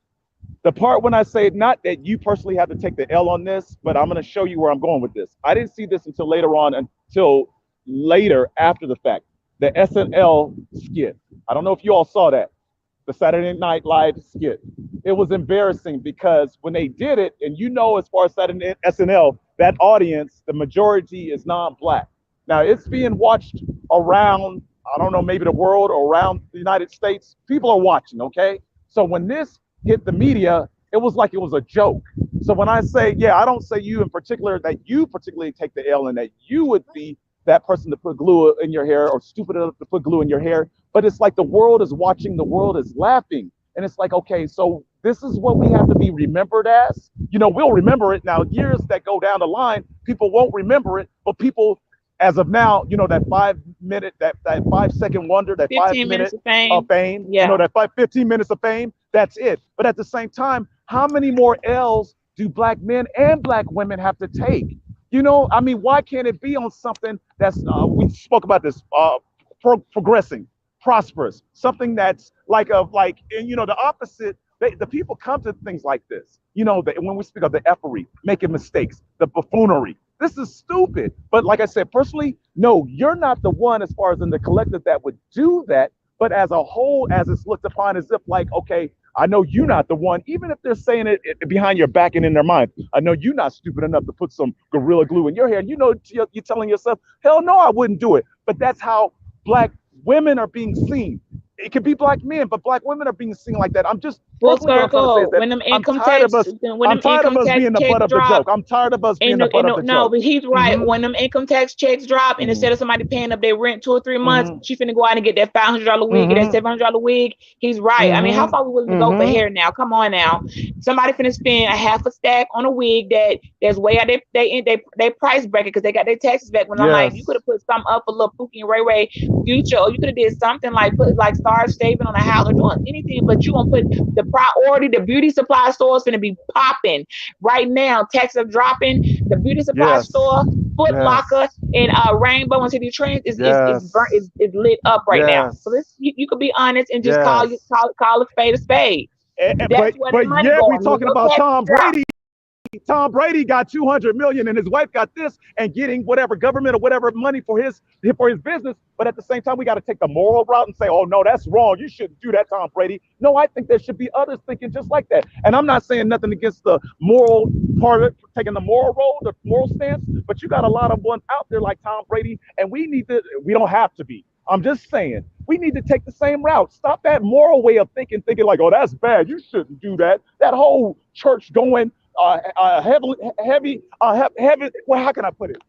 The part when I say not that you personally have to take the L on this, but I'm going to show you where I'm going with this. I didn't see this until later on, until later after the fact. The SNL skit. I don't know if you all saw that. The Saturday Night Live skit. It was embarrassing because when they did it, and you know, as far as Saturday SNL, that audience, the majority is non-Black. Now it's being watched around, I don't know, maybe the world or around the United States. People are watching, okay? So when this hit the media, it was like it was a joke. So when I say, I don't say you in particular, that you particularly take the L and that you would be that person to put glue in your hair or stupid enough to put glue in your hair. But it's like the world is watching, the world is laughing. And it's like, okay, so this is what we have to be remembered as. You know, we'll remember it now. Years that go down the line, people won't remember it. But people, as of now, you know, that 5 minute, that 5 second wonder, that 5 minutes of fame, you know, that 15 minutes of fame, that's it. But at the same time, how many more L's do Black men and Black women have to take? You know, I mean, why can't it be on something that's, we spoke about this, progressing, prosperous, something that's and you know, the opposite, the people come to things like this, you know, when we speak of the effery, making mistakes, the buffoonery, this is stupid. But like I said, personally, no, you're not the one as far as in the collective that would do that. But as a whole, as it's looked upon as if like, okay, I know you're not the one, even if they're saying it behind your back and in their mind. I know you're not stupid enough to put some Gorilla Glue in your hair. And you know, you're telling yourself, hell no, I wouldn't do it. But that's how Black women are being seen. It could be Black men, but Black women are being seen like that. I'm just Full personally what I'm trying to say is circle. that When them I'm income tired of tax, us. when I'm them tired of income us tax being the butt checks of the drop, joke. I'm tired of us being the butt of the no, joke. but he's right. Mhm. When them income tax checks drop, and instead of somebody paying up their rent 2 or 3 months, Mhm. she finna go out and get that $500 wig, get that Mhm. $700 wig. He's right. I mean, how Mhm. far are we willing to go for Mhm. hair now? Come on now. Somebody finna spend a half a stack on a wig that's way out they price bracket because they got their taxes back. When I'm like, you Yes. could have put something up for little Pookie and Ray Ray future, or you could have did something like start shaving on a house or doing anything, but you gonna put the priority. The beauty supply store is gonna be popping right now. Taxes are dropping. The beauty supply Yes. store, Foot Yes. Locker, and Rainbow and City Trends is Yes. lit up right now. So Yes. you could be honest and just call Yes. a spade a spade. That's where the But money yet we going. When talking your about taxes Tom drop, Brady. Tom Brady got 200 million and his wife got this and getting whatever government or whatever money for his business. But at the same time, we got to take the moral route and say, oh, no, that's wrong. You shouldn't do that, Tom Brady. No, I think there should be others thinking just like that. And I'm not saying nothing against the moral part of it, taking the moral role, the moral stance, but you got a lot of ones out there like Tom Brady, and we don't have to be. I'm just saying, we need to take the same route. Stop that moral way of thinking like, oh, that's bad. You shouldn't do that. That whole church going, heavy, well, how can I put it?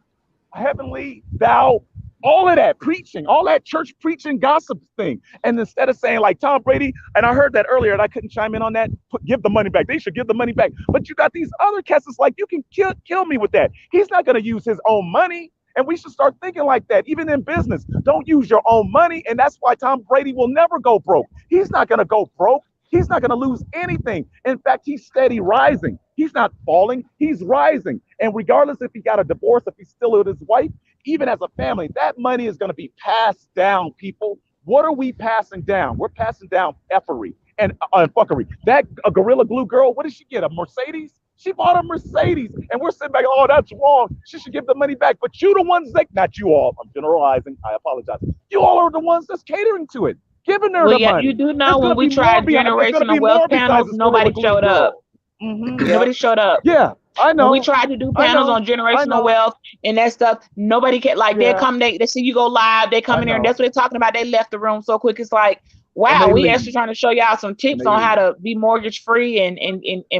Heavenly, thou, all of that preaching, all that church preaching gossip thing. And instead of saying like Tom Brady, and I heard that earlier and I couldn't chime in on that, give the money back. They should give the money back. But you got these other cats like, you can kill me with that. He's not going to use his own money. And we should start thinking like that, even in business. Don't use your own money. And that's why Tom Brady will never go broke. He's not going to go broke. He's not going to lose anything. In fact, he's steady rising. He's not falling. He's rising. And regardless if he got a divorce, if he's still with his wife, even as a family, that money is going to be passed down, people. What are we passing down? We're passing down effery and fuckery. That Gorilla Glue girl, what did she get? A Mercedes? She bought a Mercedes. And we're sitting back, oh, that's wrong. She should give the money back. But you the ones not you all. I'm generalizing. I apologize. You all are the ones that's catering to it. Giving her the money. you do know There's when gonna we be more tried behind. There's gonna generational be wealth more besides panels, this Gorilla nobody Glue showed up. girl. Mm-hmm. Yeah. Nobody showed up. Yeah, I know. When we tried to do I panels know. on I generational know. wealth and that stuff, nobody can they Yeah, come, they see you go live, they come I in there and know. that's what they're talking about. They left the room so quick. It's like, And wow, they we leave. actually trying to show y'all some And tips they on how leave. to be mortgage free and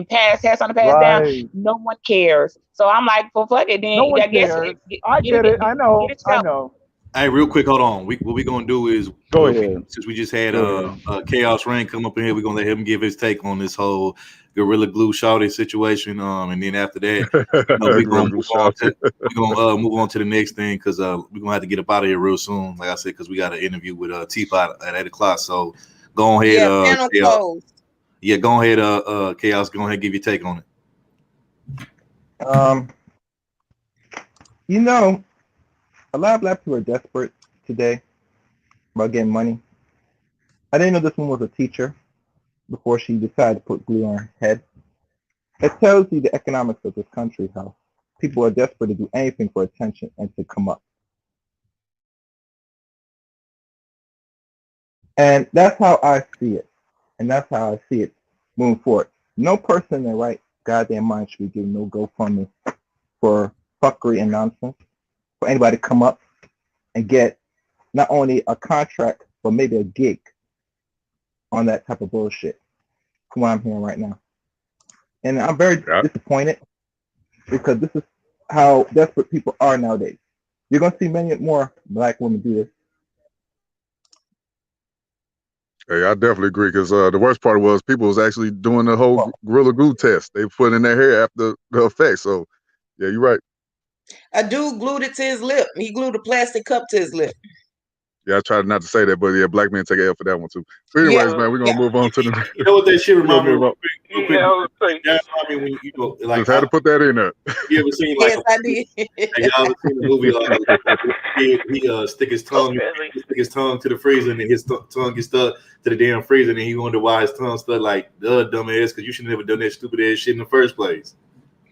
pass on the pass down. Right. No one cares. So I'm like, well, fuck it. Then No one I guess cares. I get it. I know. I know. Hey, real quick, hold on. What we gonna do is Go ahead. Since we just had Go ahead. Chaos Rain come up in here, we're gonna let him give his take on this whole Gorilla Glue shawty situation. And then after that, we're gonna move on to the next thing because we're gonna have to get up out of here real soon. Like I said, because we got an interview with Teapot at 8:00. So go ahead, panel Chaos. closed. Yeah, go ahead, Chaos. Go ahead and give your take on it. You know, a lot of Black people are desperate today about getting money. I didn't know this one was a teacher before she decided to put glue on her head. It tells you the economics of this country, how people are desperate to do anything for attention and to come up. And that's how I see it. And that's how I see it moving forward. No person in their right goddamn mind should be giving no GoFundMe for fuckery and nonsense for anybody to come up and get not only a contract, but maybe a gig on that type of bullshit from what I'm hearing right now. And I'm very disappointed because this is how desperate people are nowadays. You're going to see many more Black women do this. Hey, I definitely agree because the worst part was people was actually doing the whole Gorilla Glue test. They put in their hair after the effect. So, yeah, you're right. A dude glued it to his lip. He glued a plastic cup to his lip. Yeah, I tried not to say that, but yeah, black men take an L for that one too. But anyways, man, we're gonna move on to the. You know what that shit remind me of? Real quick. Yeah, I was saying. That's why when you know, like, just had to put that in there. You ever seen like? Yes, I did. Y'all ever seen the movie? He stick his tongue to the freezer, and then his tongue gets stuck to the damn freezer, and then he wonder why his tongue stuck. Like, dumbass, because you should never done that stupid ass shit in the first place.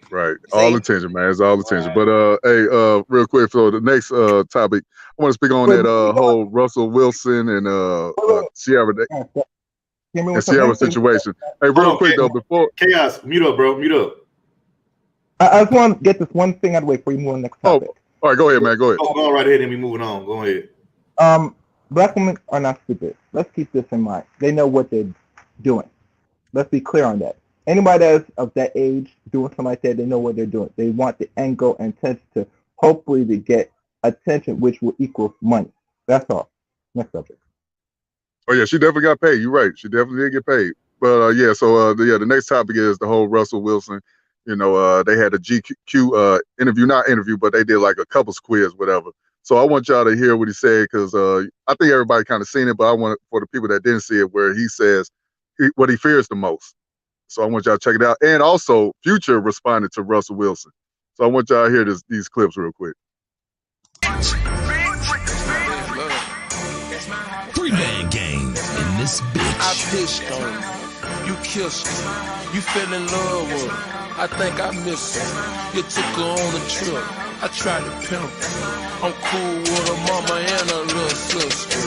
Right, all attention, man. It's all attention. But hey, real quick for the next topic, I want to speak on that whole Russell Wilson and Ciara. and Sierra's situation. Hey, real quick though, before Chaos, mute up, bro. Mute up. I just want to get this one thing out of the way before you move on to the next topic. All right, go ahead, man. Go ahead. Go right ahead and we moving on. Go ahead. Black women are not stupid. Let's keep this in mind. They know what they're doing. Let's be clear on that. Anybody that's of that age doing something like that, they know what they're doing. They want the end goal and intention to hopefully to get attention, which will equal money. That's all. Next subject. Oh yeah, she definitely got paid. You're right. She definitely did get paid. But yeah, so the next topic is the whole Russell Wilson. You know, they had a GQ interview, not interview, but they did like a couples quiz, whatever. So I want y'all to hear what he said because I think everybody kind of seen it, but I want for the people that didn't see it, where he says what he fears the most. So I want y'all to check it out. And also, Future responded to Russell Wilson. So I want y'all to hear these clips real quick. Three-man game in this bitch. I pitched on you, you kissed her, you fell in love with her. I think I missed her. You took her on a trip. I tried to pimp her. I'm cool with her mama and her little sister.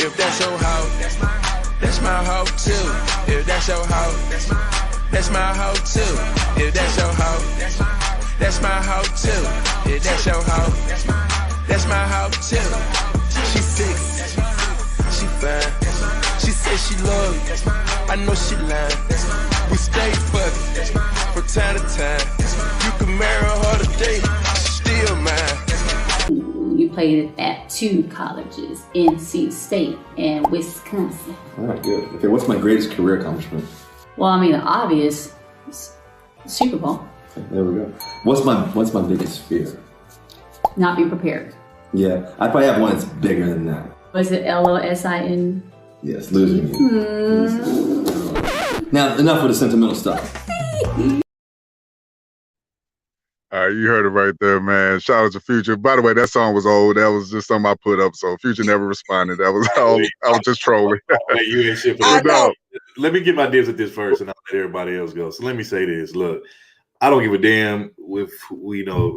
If that's your house, that's my house too. If that's your house, that's my house too. If that's your house, that's my house too. If that's your house, that's my house too. She's 6. She fine. She said she love you. I know she lying. We stay fucking from time to time. You can marry her today, still mine. You played at 2 colleges, NC State and Wisconsin. All right, good. Okay, what's my greatest career accomplishment? Well, I mean, the obvious Super Bowl. Okay, there we go. What's my biggest fear? Not be prepared. Yeah, I probably have one that's bigger than that. Was it LOSIN? Yes, losing you. Now, enough with the sentimental stuff. All right, you heard it right there, man. Shout out to Future. By the way, that song was old. That was just something I put up, so Future never responded. That was all. I was just trolling. You ain't shit for that. Let me get my dibs at this first, and I'll let everybody else go. So let me say this. Look, I don't give a damn with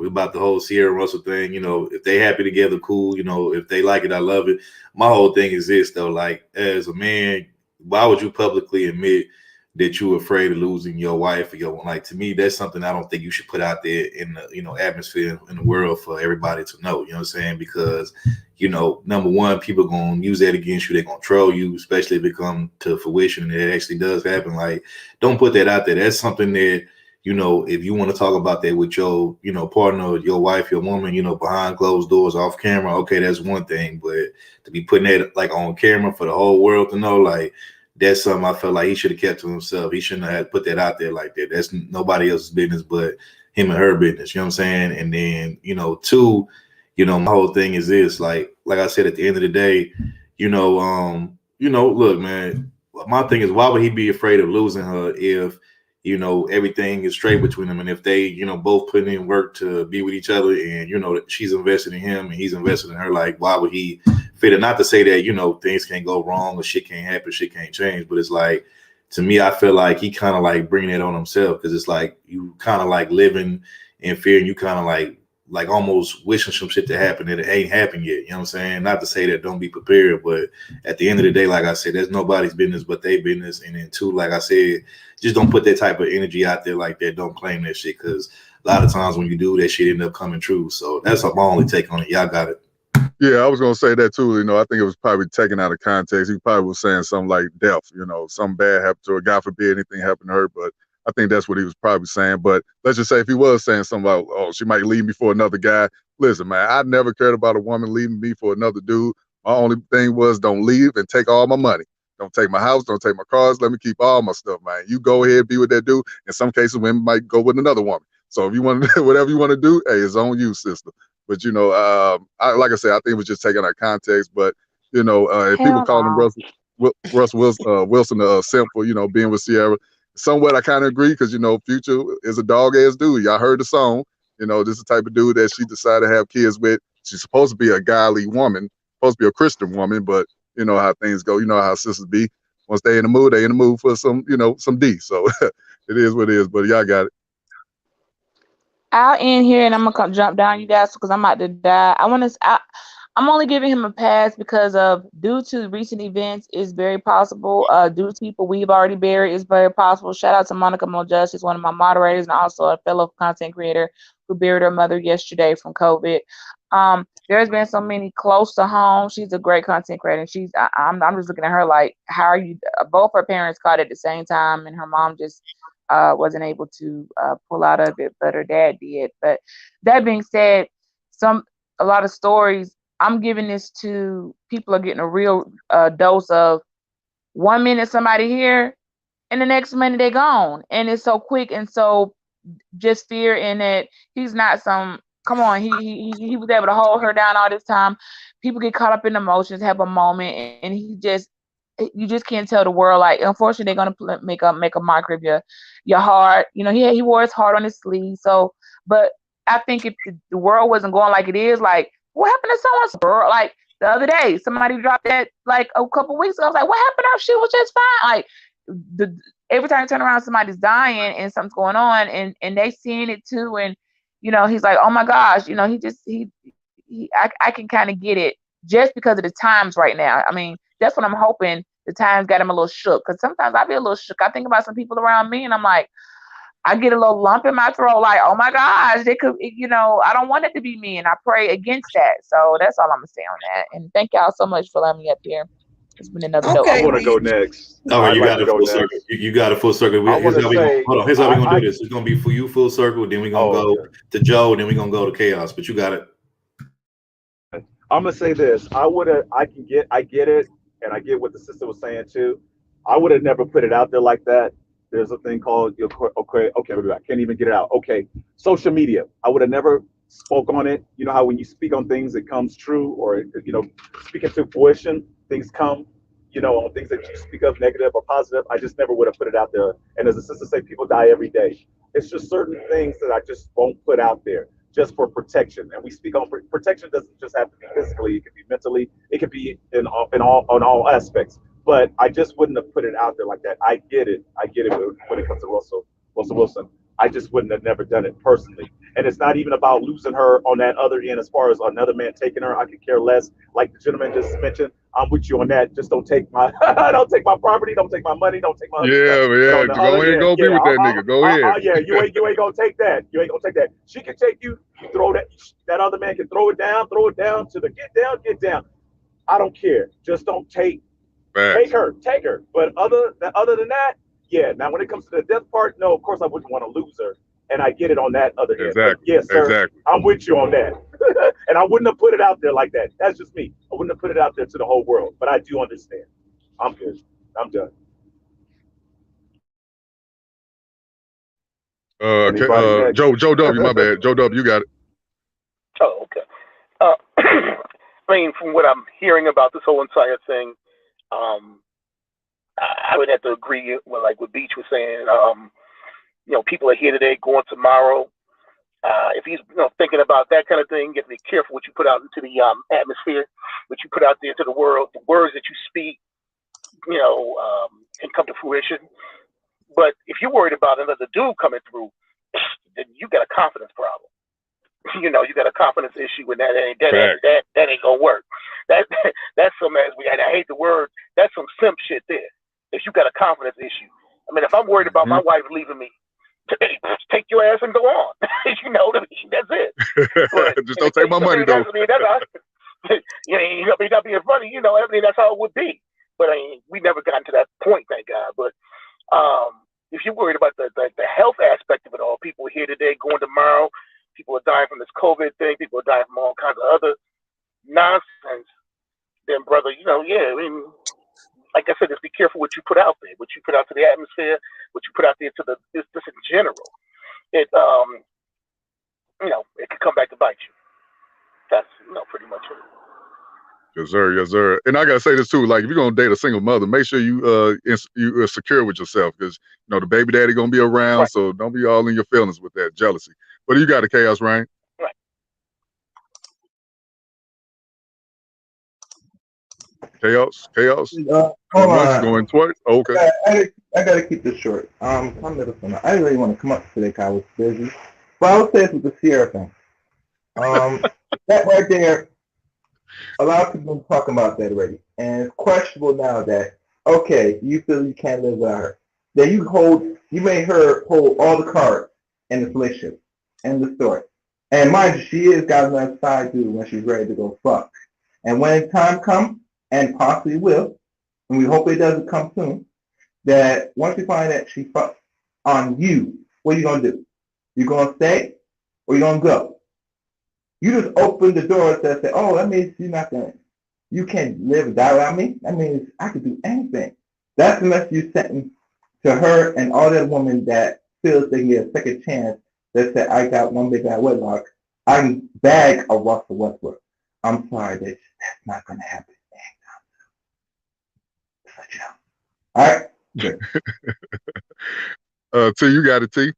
about the whole Sierra Russell thing. You know, if they happy together, cool. You know, if they like it, I love it. My whole thing is this though. Like, as a man, why would you publicly admit that you're afraid of losing your wife or your, like, to me, that's something I don't think you should put out there in the atmosphere in the world for everybody to know. You know what I'm saying? Because, number one, people are going to use that against you. They're going to troll you, especially if it comes to fruition and it actually does happen. Like, don't put that out there. That's something that, if you want to talk about that with your, partner, your wife, your woman, behind closed doors, off camera, okay, that's one thing. But to be putting that like on camera for the whole world to know, like, that's something I felt like he should have kept to himself. He shouldn't have put that out there like that. That's nobody else's business but him and her business. You know what I'm saying? And then, two, my whole thing is this, like I said, at the end of the day, look, man, my thing is, why would he be afraid of losing her if, everything is straight between them? And if they, both put in work to be with each other and, that she's invested in him and he's invested in her, like, why would he fit it? Not to say that, things can't go wrong or shit can't happen, shit can't change. But it's like, to me, I feel like he kind of like bringing it on himself, because it's like you kind of like living in fear and you kind of like almost wishing some shit to happen that it ain't happened yet. You know what I'm saying? Not to say that don't be prepared, but at the end of the day, like I said, there's nobody's business but their business. And then two, like I said, just don't put that type of energy out there like that. Don't claim that shit, because a lot of times when you do, that shit end up coming true. So that's my only take on it. Y'all got it. Yeah, I was gonna say that too. I think it was probably taken out of context. He probably was saying something like death, something bad happened to her. God forbid anything happened to her. But I think that's what he was probably saying. But let's just say if he was saying something about, oh, she might leave me for another guy. Listen, man, I never cared about a woman leaving me for another dude. My only thing was, don't leave and take all my money. Don't take my house. Don't take my cars. Let me keep all my stuff, man. You go ahead, be with that dude. In some cases, women might go with another woman. So if you want to do whatever you want to do, hey, it's on you, sister. But, like I said, I think it was just taken out of context. But, if people call him Russell Wilson a simple, being with Sierra, somewhat I kind of agree, because, Future is a dog-ass dude. Y'all heard the song. This is the type of dude that she decided to have kids with. She's supposed to be a godly woman, supposed to be a Christian woman, but you know how things go. You know how sisters be. Once they in the mood for some, some D. So it is what it is, but y'all got it. I'll end here and I'm gonna jump down, you guys, because I'm about to die. I I'm only giving him a pass because of due to recent events, it's very possible. Due to people we've already buried, it's very possible. Shout out to Monica Moljust, she's one of my moderators and also a fellow content creator who buried her mother yesterday from COVID. There's been so many close to home. She's a great content creator. And I'm just looking at her like, how are you? Both her parents caught at the same time, and her mom just wasn't able to pull out of it, but her dad did. But that being said, a lot of stories. I'm giving this to people are getting a real dose of 1 minute somebody here, and the next minute they're gone, and it's so quick and so just fear in it. He's not some. Come on, he was able to hold her down all this time. People get caught up in emotions, have a moment, and you just can't tell the world. Like, unfortunately, they're gonna make a mockery of your heart. You know, he wore his heart on his sleeve. So, but I think if the world wasn't going like it is, like, what happened to someone's girl? Like the other day, somebody dropped that like a couple weeks ago. I was like, what happened to her? She was just fine. Like every time you turn around, somebody's dying and something's going on, and they seeing it too. And you know, he's like, oh my gosh, you know, I can kind of get it just because of the times right now. I mean, that's what I'm hoping. The times got him a little shook, because sometimes I be a little shook. I think about some people around me, and I'm like, I get a little lump in my throat, like, oh my gosh, they could, you know, I don't want it to be me, and I pray against that. So that's all I'm gonna say on that. And thank y'all so much for letting me up here. It's been another dope. I want to go next. All right, you got a full circle. You got a full circle. Here's how we're gonna do this. It's gonna be for you full circle. Then we're gonna go to Joe. Then we're gonna go to Chaos. But you got it. I'm gonna say this. I get it, and I get what the sister was saying too. I would have never put it out there like that. There's a thing called okay, I can't even get it out. Okay, social media. I would have never spoke on it. You know how when you speak on things, it comes true, or you know, speaking to fruition, things come. You know, on things that you speak of, negative or positive. I just never would have put it out there. And as the sister said, people die every day. It's just certain things that I just won't put out there, just for protection. And we speak on protection doesn't just have to be physically; it could be mentally, it could be on all aspects. But I just wouldn't have put it out there like that. I get it when it comes to Russell Wilson. I just wouldn't have never done it personally. And it's not even about losing her on that other end as far as another man taking her. I could care less. Like the gentleman just mentioned, I'm with you on that. Just don't take my don't take my property, don't take my money, don't take my stuff. Go ahead and go be with that nigga. Go ahead. Yeah, you ain't gonna take that. You ain't gonna take that. She can take you, you throw that other man can throw it down to the get down. I don't care. Just don't take her. But other than that, yeah. Now when it comes to the death part, no, of course I wouldn't want to lose her. And I get it on that other end. Exactly. Yes, sir. Exactly. I'm with you on that. And I wouldn't have put it out there like that. That's just me. I wouldn't have put it out there to the whole world. But I do understand. I'm good. I'm done. Joe W, my bad. Joe W, you got it. Oh, okay. I mean, from what I'm hearing about this whole entire thing, I would have to agree with what Beach was saying. You know, people are here today, going tomorrow. If he's thinking about that kind of thing, you have to be careful what you put out into the atmosphere, what you put out there to the world. The words that you speak, can come to fruition. But if you're worried about another dude coming through, then you got a confidence problem. You got a confidence issue, and that ain't gonna work. That's some and I hate the word. That's some simp shit there. If you got a confidence issue, I mean, if I'm worried about my wife leaving me, take your ass and go on. That's it. But, just don't take my money though. You're not being funny. That's how it would be. But we never got to that point, thank God. But if you're worried about the health aspect of it all, people are here today, going tomorrow. People are dying from this COVID thing. People are dying from all kinds of other nonsense. Then, brother, like I said, just be careful what you put out there, what you put out to the atmosphere, what you put out there to just in general. It it could come back to bite you. That's pretty much it. Yes, sir. Yes, sir. And I gotta say this too. Like, if you're gonna date a single mother, make sure you you are secure with yourself, because the baby daddy gonna be around. Right. So don't be all in your feelings with that jealousy. But you got a Chaos, Rain. Right. Chaos. Hold on. Going twice. Oh, okay. I gotta keep this short. I didn't really want to come up today because I was busy. But I would say this with the Sierra thing. That right there A lot of people been talking about that already, and it's questionable now that okay, you feel you can't live without her. Then you made her hold all the cards in this relationship, end the story. And mind you, she has got another side dude when she's ready to go fuck. And when time comes, and possibly will, and we hope it doesn't come soon, that once you find that she fucks on you, what are you gonna do? You gonna stay or you gonna go? You just open the door and say, oh, that means you can't live or die without me. That means I can do anything. That's the message you sent to her and all that women that feels they can get a second chance that said, I got one big guy wedlock. I can bag a Russell Westbrook. I'm sorry, that's not going to happen. All right, good. T, you got it, T.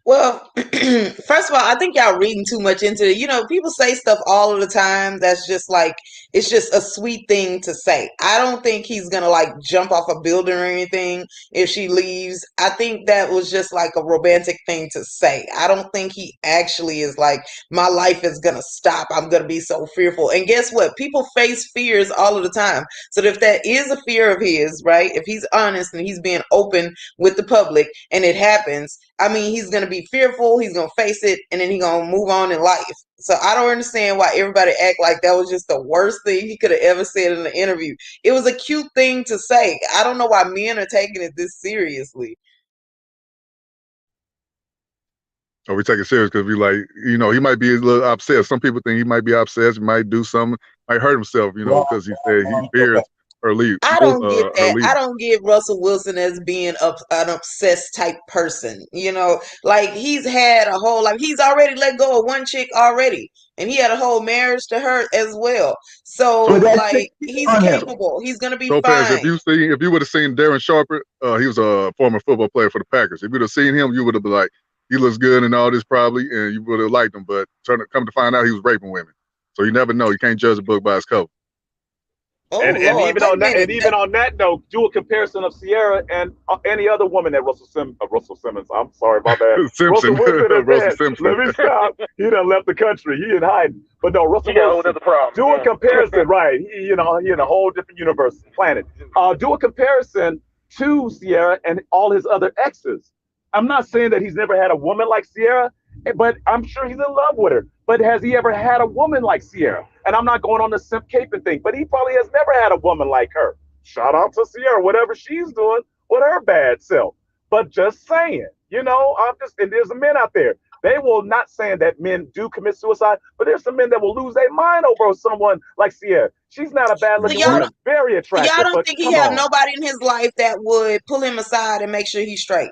Well, first of all, I think y'all reading too much into it. You know, people say stuff all of the time that's just like, it's just a sweet thing to say. I don't think he's going to like jump off a building or anything if she leaves. I think that was just like a romantic thing to say. I don't think he actually is like, my life is going to stop. I'm going to be so fearful. And guess what? People face fears all of the time. So if that is a fear of his, right? If he's honest and he's being open with the public and it happens, I mean, he's going to be fearful, he's going to face it, and then he's going to move on in life. So I don't understand why everybody act like that was just the worst thing he could have ever said in an interview. It was a cute thing to say. I don't know why men are taking it this seriously. Oh, we take it serious because we like, you know, he might be a little upset. Some people think he might be upset. He might do something, might hurt himself, you know, because he said he fears her leave. I don't get that. I don't get Russell Wilson as being an obsessed type person. You know, like he's had a whole life. He's already let go of one chick already, and he had a whole marriage to her as well. So like he's capable. He's gonna be Lopez, fine. if you would have seen Darren Sharper, he was a former football player for the Packers. If you would have seen him, you would have been like, he looks good and all this probably, and you would have liked him. But come to find out, he was raping women. So you never know. You can't judge a book by its cover. Oh, and Lord, even on that, even on that note, do a comparison of Sierra and any other woman that Russell Simmons. I'm sorry, my bad. Simpson. Russell Simpson. Let me stop. He done left the country. He in hiding. But no, Russell Wilson. Do a comparison, right? He in a whole different universe, planet. Do a comparison to Sierra and all his other exes. I'm not saying that he's never had a woman like Sierra, but I'm sure he's in love with her. But has he ever had a woman like Sierra? And I'm not going on the simp caping thing, but he probably has never had a woman like her. Shout out to Sierra, whatever she's doing with her bad self. But just saying, and there's men out there. They will not saying that men do commit suicide, but there's some men that will lose their mind over someone like Sierra. She's not a bad looking woman, very attractive. Y'all don't think he have nobody in his life that would pull him aside and make sure he's straight?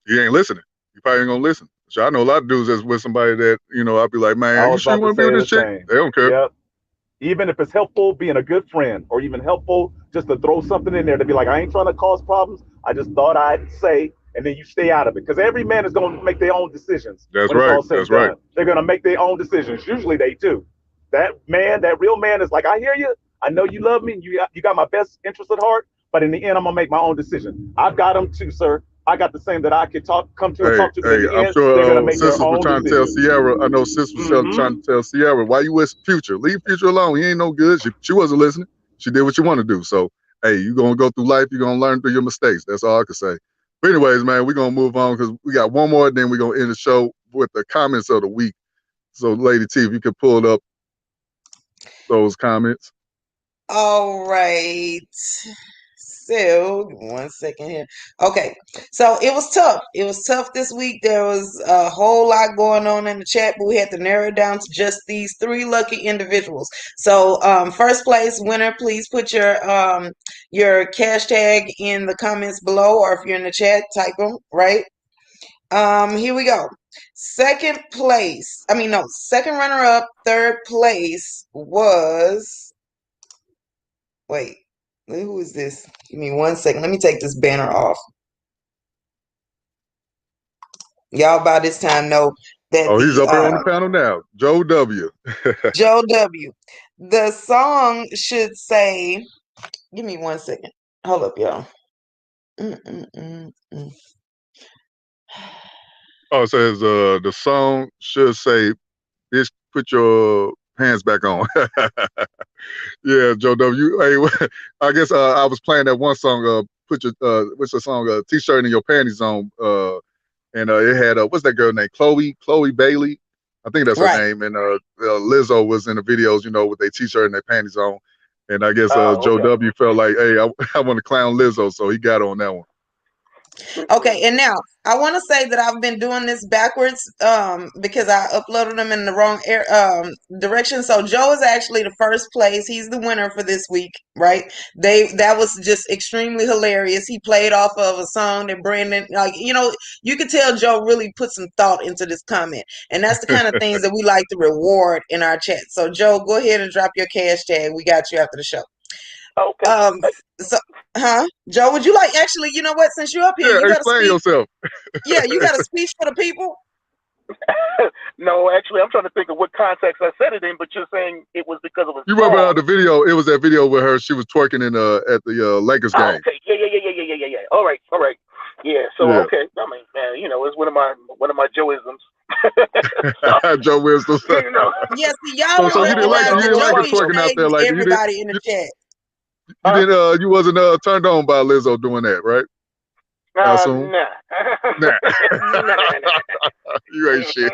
He ain't listening. You probably ain't gonna listen. So I know a lot of dudes that's with somebody that, I'll be like, man, you sure you want to be with this chick? They don't care. Yep. Even if it's helpful being a good friend, or even helpful just to throw something in there to be like, I ain't trying to cause problems. I just thought I'd say, and then you stay out of it. Because every man is going to make their own decisions. That's right. That's right. They're going to make their own decisions. Usually they do. That real man is like, I hear you. I know you love me. You got my best interest at heart. But in the end, I'm going to make my own decision. I've got them too, sir. I got the same that I could come to and talk to. Hey, I'm sure sisters were trying to tell Sierra. I know sisters were trying to tell Sierra, why you with Future? Leave Future alone. He ain't no good. She wasn't listening. She did what you want to do. So, hey, you're going to go through life. You're going to learn through your mistakes. That's all I can say. But anyways, man, we're going to move on because we got one more. Then we're going to end the show with the comments of the week. So, Lady T, if you could pull up those comments. All right. So, 1 second here. Okay. So, it was tough. It was tough this week. There was a whole lot going on in the chat, but we had to narrow it down to just these 3 lucky individuals. So, first place winner, please put your cash tag in the comments below, or if you're in the chat, type them, right? Here we go. Second runner up, third place was, wait, who is this? Give me 1 second. Let me take this banner off. Y'all by this time know that he's up here on the panel now. Joe W. Joe W. The song should say, give me 1 second. Hold up, y'all. Oh, it says the song should say Bitch, put your pants back on. Yeah, Joe W. Hey, I guess I was playing that one song. Put your what's the song? T-shirt in your panties on. And it had what's that girl name? Chloe Bailey. I think that's her Right. name. And Lizzo was in the videos, you know, with their T-shirt and their panties on. And I guess Oh, Joe okay. W. felt like, hey, I want to clown Lizzo, so he got on that one. Okay, and now I want to say that I've been doing this backwards because I uploaded them in the wrong direction. So Joe is actually the first place. He's the winner for this week, right? That was just extremely hilarious. He played off of a song that Brandon, like, you know, you could tell Joe really put some thought into this comment, and that's the kind of things that we like to reward in our chat. So Joe, go ahead and drop your cash tag. We got you after the show. Okay. Joe, would you like, actually, you know what, since you're up here, Yeah, you got to explain speak. yourself. Yeah, you got a speech for the people? No, actually, I'm trying to think of what context I said it in, but you're saying it was because of a You song. remember the video? It was that video where her, she was twerking in at the Lakers game. Okay. Yeah. All right. Yeah. So Yeah. okay. I mean, man, you know, it's one of my Joeisms. Joe Wisdom. You know. Yes, y'all So you didn't like recognize it. You that didn't like Joe it twerking out there, like everybody in the chat. you didn't. You wasn't turned on by Lizzo doing that, right? I assume. Nah. You ain't shit.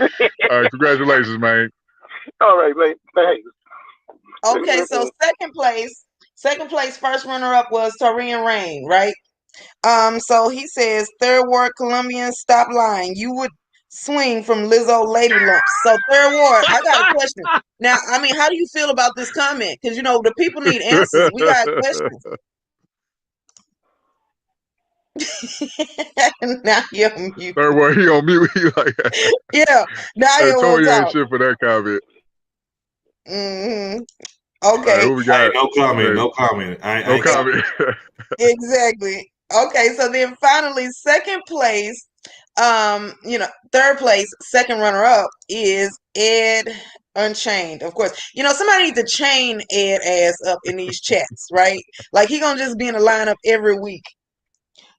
All right, congratulations, man. All right, man. Thanks. Okay, so second place, first runner up was Torian Rain, right? So he says, Third Ward Colombians, stop lying. You would swing from Lizzo Lady Lumps. So Third Ward, I got a question. Now, I mean, how do you feel about this comment? Because, you know, the people need answers. We got questions. Now you're on mute. Third Ward, he on mute. He like, yeah, now hey, you want Tori to ain't talk. shit for that comment. Mm-hmm. Okay. All right, who we got? Hey, no comment. No comment. No comment. Exactly. Okay, so then finally, second place, third place, second runner up is Ed Unchained. Of course, you know, somebody needs to chain Ed ass up in these chats, right? Like, he gonna just be in a lineup every week.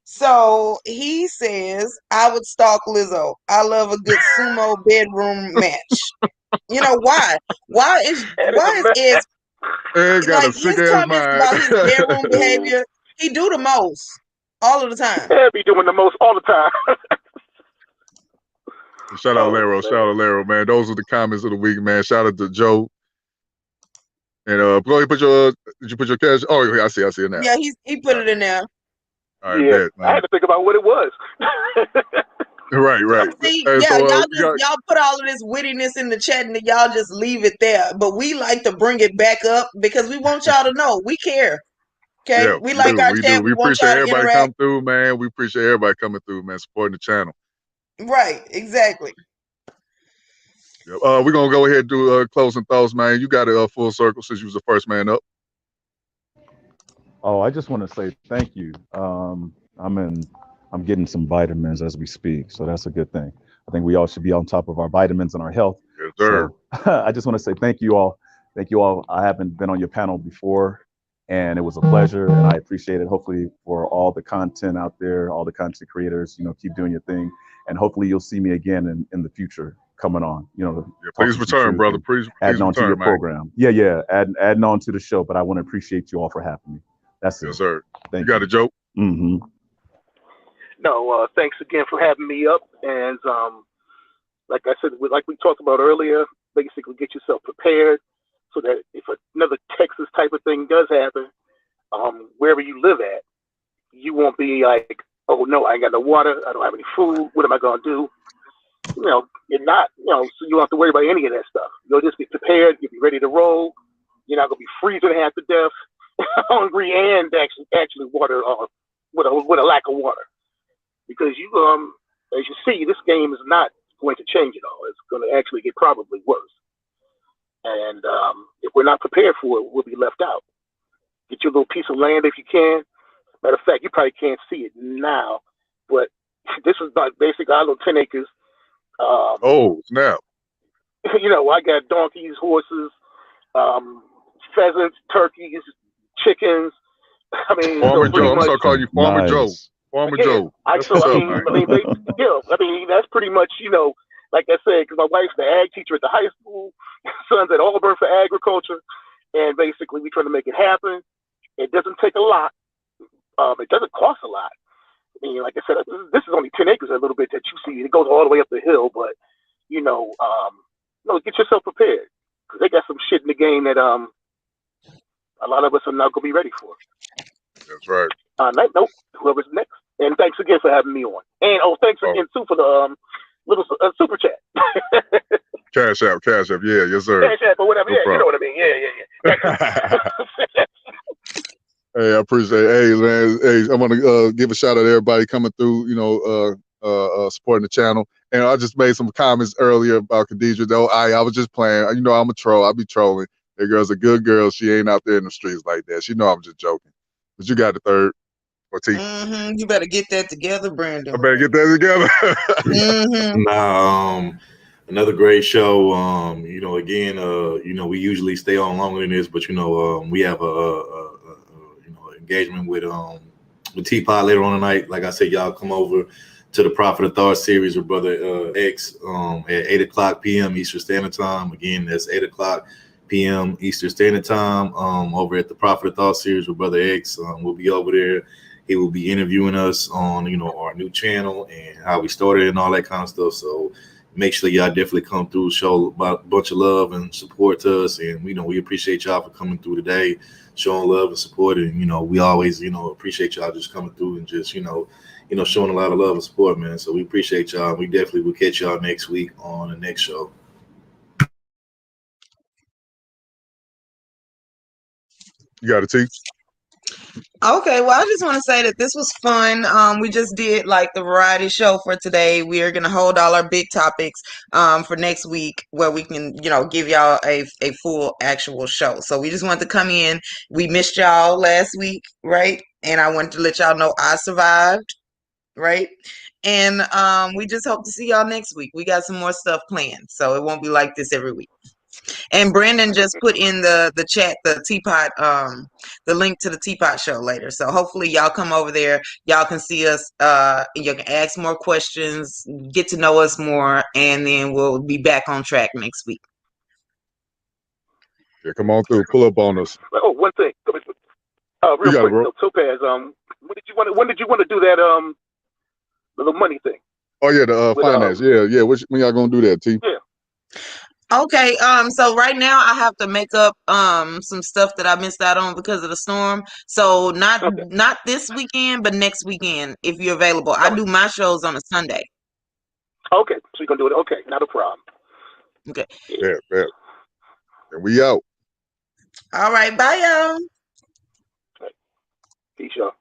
So he says, I would stalk Lizzo. I love a good sumo bedroom match. You know why? Why is Ed's Ed got like a sick his ass comments mind. about his bedroom behavior? He do the most all of the time. Yeah, be doing the most all the time. Shout out Laro. Shout out Laro, man. Those are the comments of the week, man. Shout out to Joe. And go ahead, did you put your cash? Oh, I see it now. Yeah, he put it in there. All right, bet, man. I had to think about what it was. Right. See, Hey, yeah, so, y'all put all of this wittiness in the chat and y'all just leave it there. But we like to bring it back up because we want y'all to know we care. Okay, yeah, we like our chat. We want appreciate y'all to everybody interact. coming through, man. We appreciate everybody coming through, man, supporting the channel. Right, exactly. Yep. We're gonna go ahead and do closing thoughts, man. You got a full circle since you was the first man up. Oh, I just want to say thank you. I'm getting some vitamins as we speak, so that's a good thing. I think we all should be on top of our vitamins and our health. Yes, sir. So I just want to say thank you all. Thank you all. I haven't been on your panel before, and it was a pleasure, and I appreciate it. Hopefully, for all the content out there, all the content creators, keep doing your thing, and hopefully you'll see me again in the future coming on. Please return, brother. Please adding on return, to your man. program. Yeah, adding on to the show. But I want to appreciate you all for having me. That's it. Yes, sir. Thank you. Got a joke? Mm-hmm. No, thanks again for having me up. And like I said, like we talked about earlier, basically get yourself prepared so that if another Texas type of thing does happen, wherever you live at, you won't be like, oh no, I ain't got no water, I don't have any food, what am I gonna do? You're not, so you don't have to worry about any of that stuff. You'll just be prepared, you'll be ready to roll, you're not gonna be freezing half to death, hungry, and actually water with a lack of water. Because as you see, this game is not going to change at all. It's going to actually get probably worse. And if we're not prepared for it, we'll be left out. Get your little piece of land if you can. Matter of fact, you probably can't see it now, but this is like basically I live 10 acres. Oh, snap. I got donkeys, horses, pheasants, turkeys, chickens. I mean, Farmer so Joe. I'm much, gonna call you Farmer Joe. Farmer Joe. That's pretty much, like I said, because my wife's the ag teacher at the high school, son's at Auburn for agriculture, and basically we try to make it happen. It doesn't take a lot. It doesn't cost a lot. I mean, like I said, this is only 10 acres, a little bit that you see. It goes all the way up the hill, but get yourself prepared because they got some shit in the game that a lot of us are not gonna be ready for. That's right. Nope. Whoever's next. And thanks again for having me on. And thanks again too for the little super chat. Cash App. Yeah, yes sir. Cash App or whatever. No Yeah, problem. you know what I mean. Yeah. Hey, I appreciate it. Hey, man. Hey, I want to give a shout out to everybody coming through, supporting the channel. And I just made some comments earlier about Khadijah, though. I was just playing. You know, I'm a troll. I be trolling. That girl's a good girl. She ain't out there in the streets like that. She know I'm just joking. But you got the third. Or T. You better get that together, Brandon. I better get that together. Nah, another great show. Again, we usually stay on longer than this, but we have a engagement with Teapot later on tonight. Like I said, y'all come over to the Prophet of Thought series with Brother X at 8:00 p.m. Eastern Standard Time. Again, that's 8:00 p.m. Eastern Standard Time over at the Prophet of Thought series with Brother X. We'll be over there. He will be interviewing us on our new channel and how we started and all that kind of stuff. So make sure y'all definitely come through, show a bunch of love and support to us. And we appreciate y'all for coming through today, showing love and support. And we always appreciate y'all just coming through and just showing a lot of love and support, man. So we appreciate y'all. We definitely will catch y'all next week on the next show. You got it, T. Okay, well, I just want to say that this was fun. We just did like the variety show for today. We are gonna hold all our big topics for next week, where we can, give y'all a full actual show. So we just wanted to come in. We missed y'all last week, right? And I wanted to let y'all know I survived, right? And we just hope to see y'all next week. We got some more stuff planned, so it won't be like this every week. And Brandon just put in the chat the Teapot, the link to the Teapot show later. So hopefully y'all come over there. Y'all can see us. You can ask more questions, get to know us more, and then we'll be back on track next week. Yeah, come on through. Pull up on us. Oh, one thing. Real quick, Topaz. When did you want to do that? The money thing. Oh yeah, the finance. Yeah. When y'all gonna do that, T? Yeah. Okay, so right now I have to make up some stuff that I missed out on because of the storm. So not this weekend, but next weekend if you're available. I do my shows on a Sunday. Okay, so you're gonna do it. Okay, not a problem. Okay. Yeah. And we out. All right, bye y'all. Peace, y'all.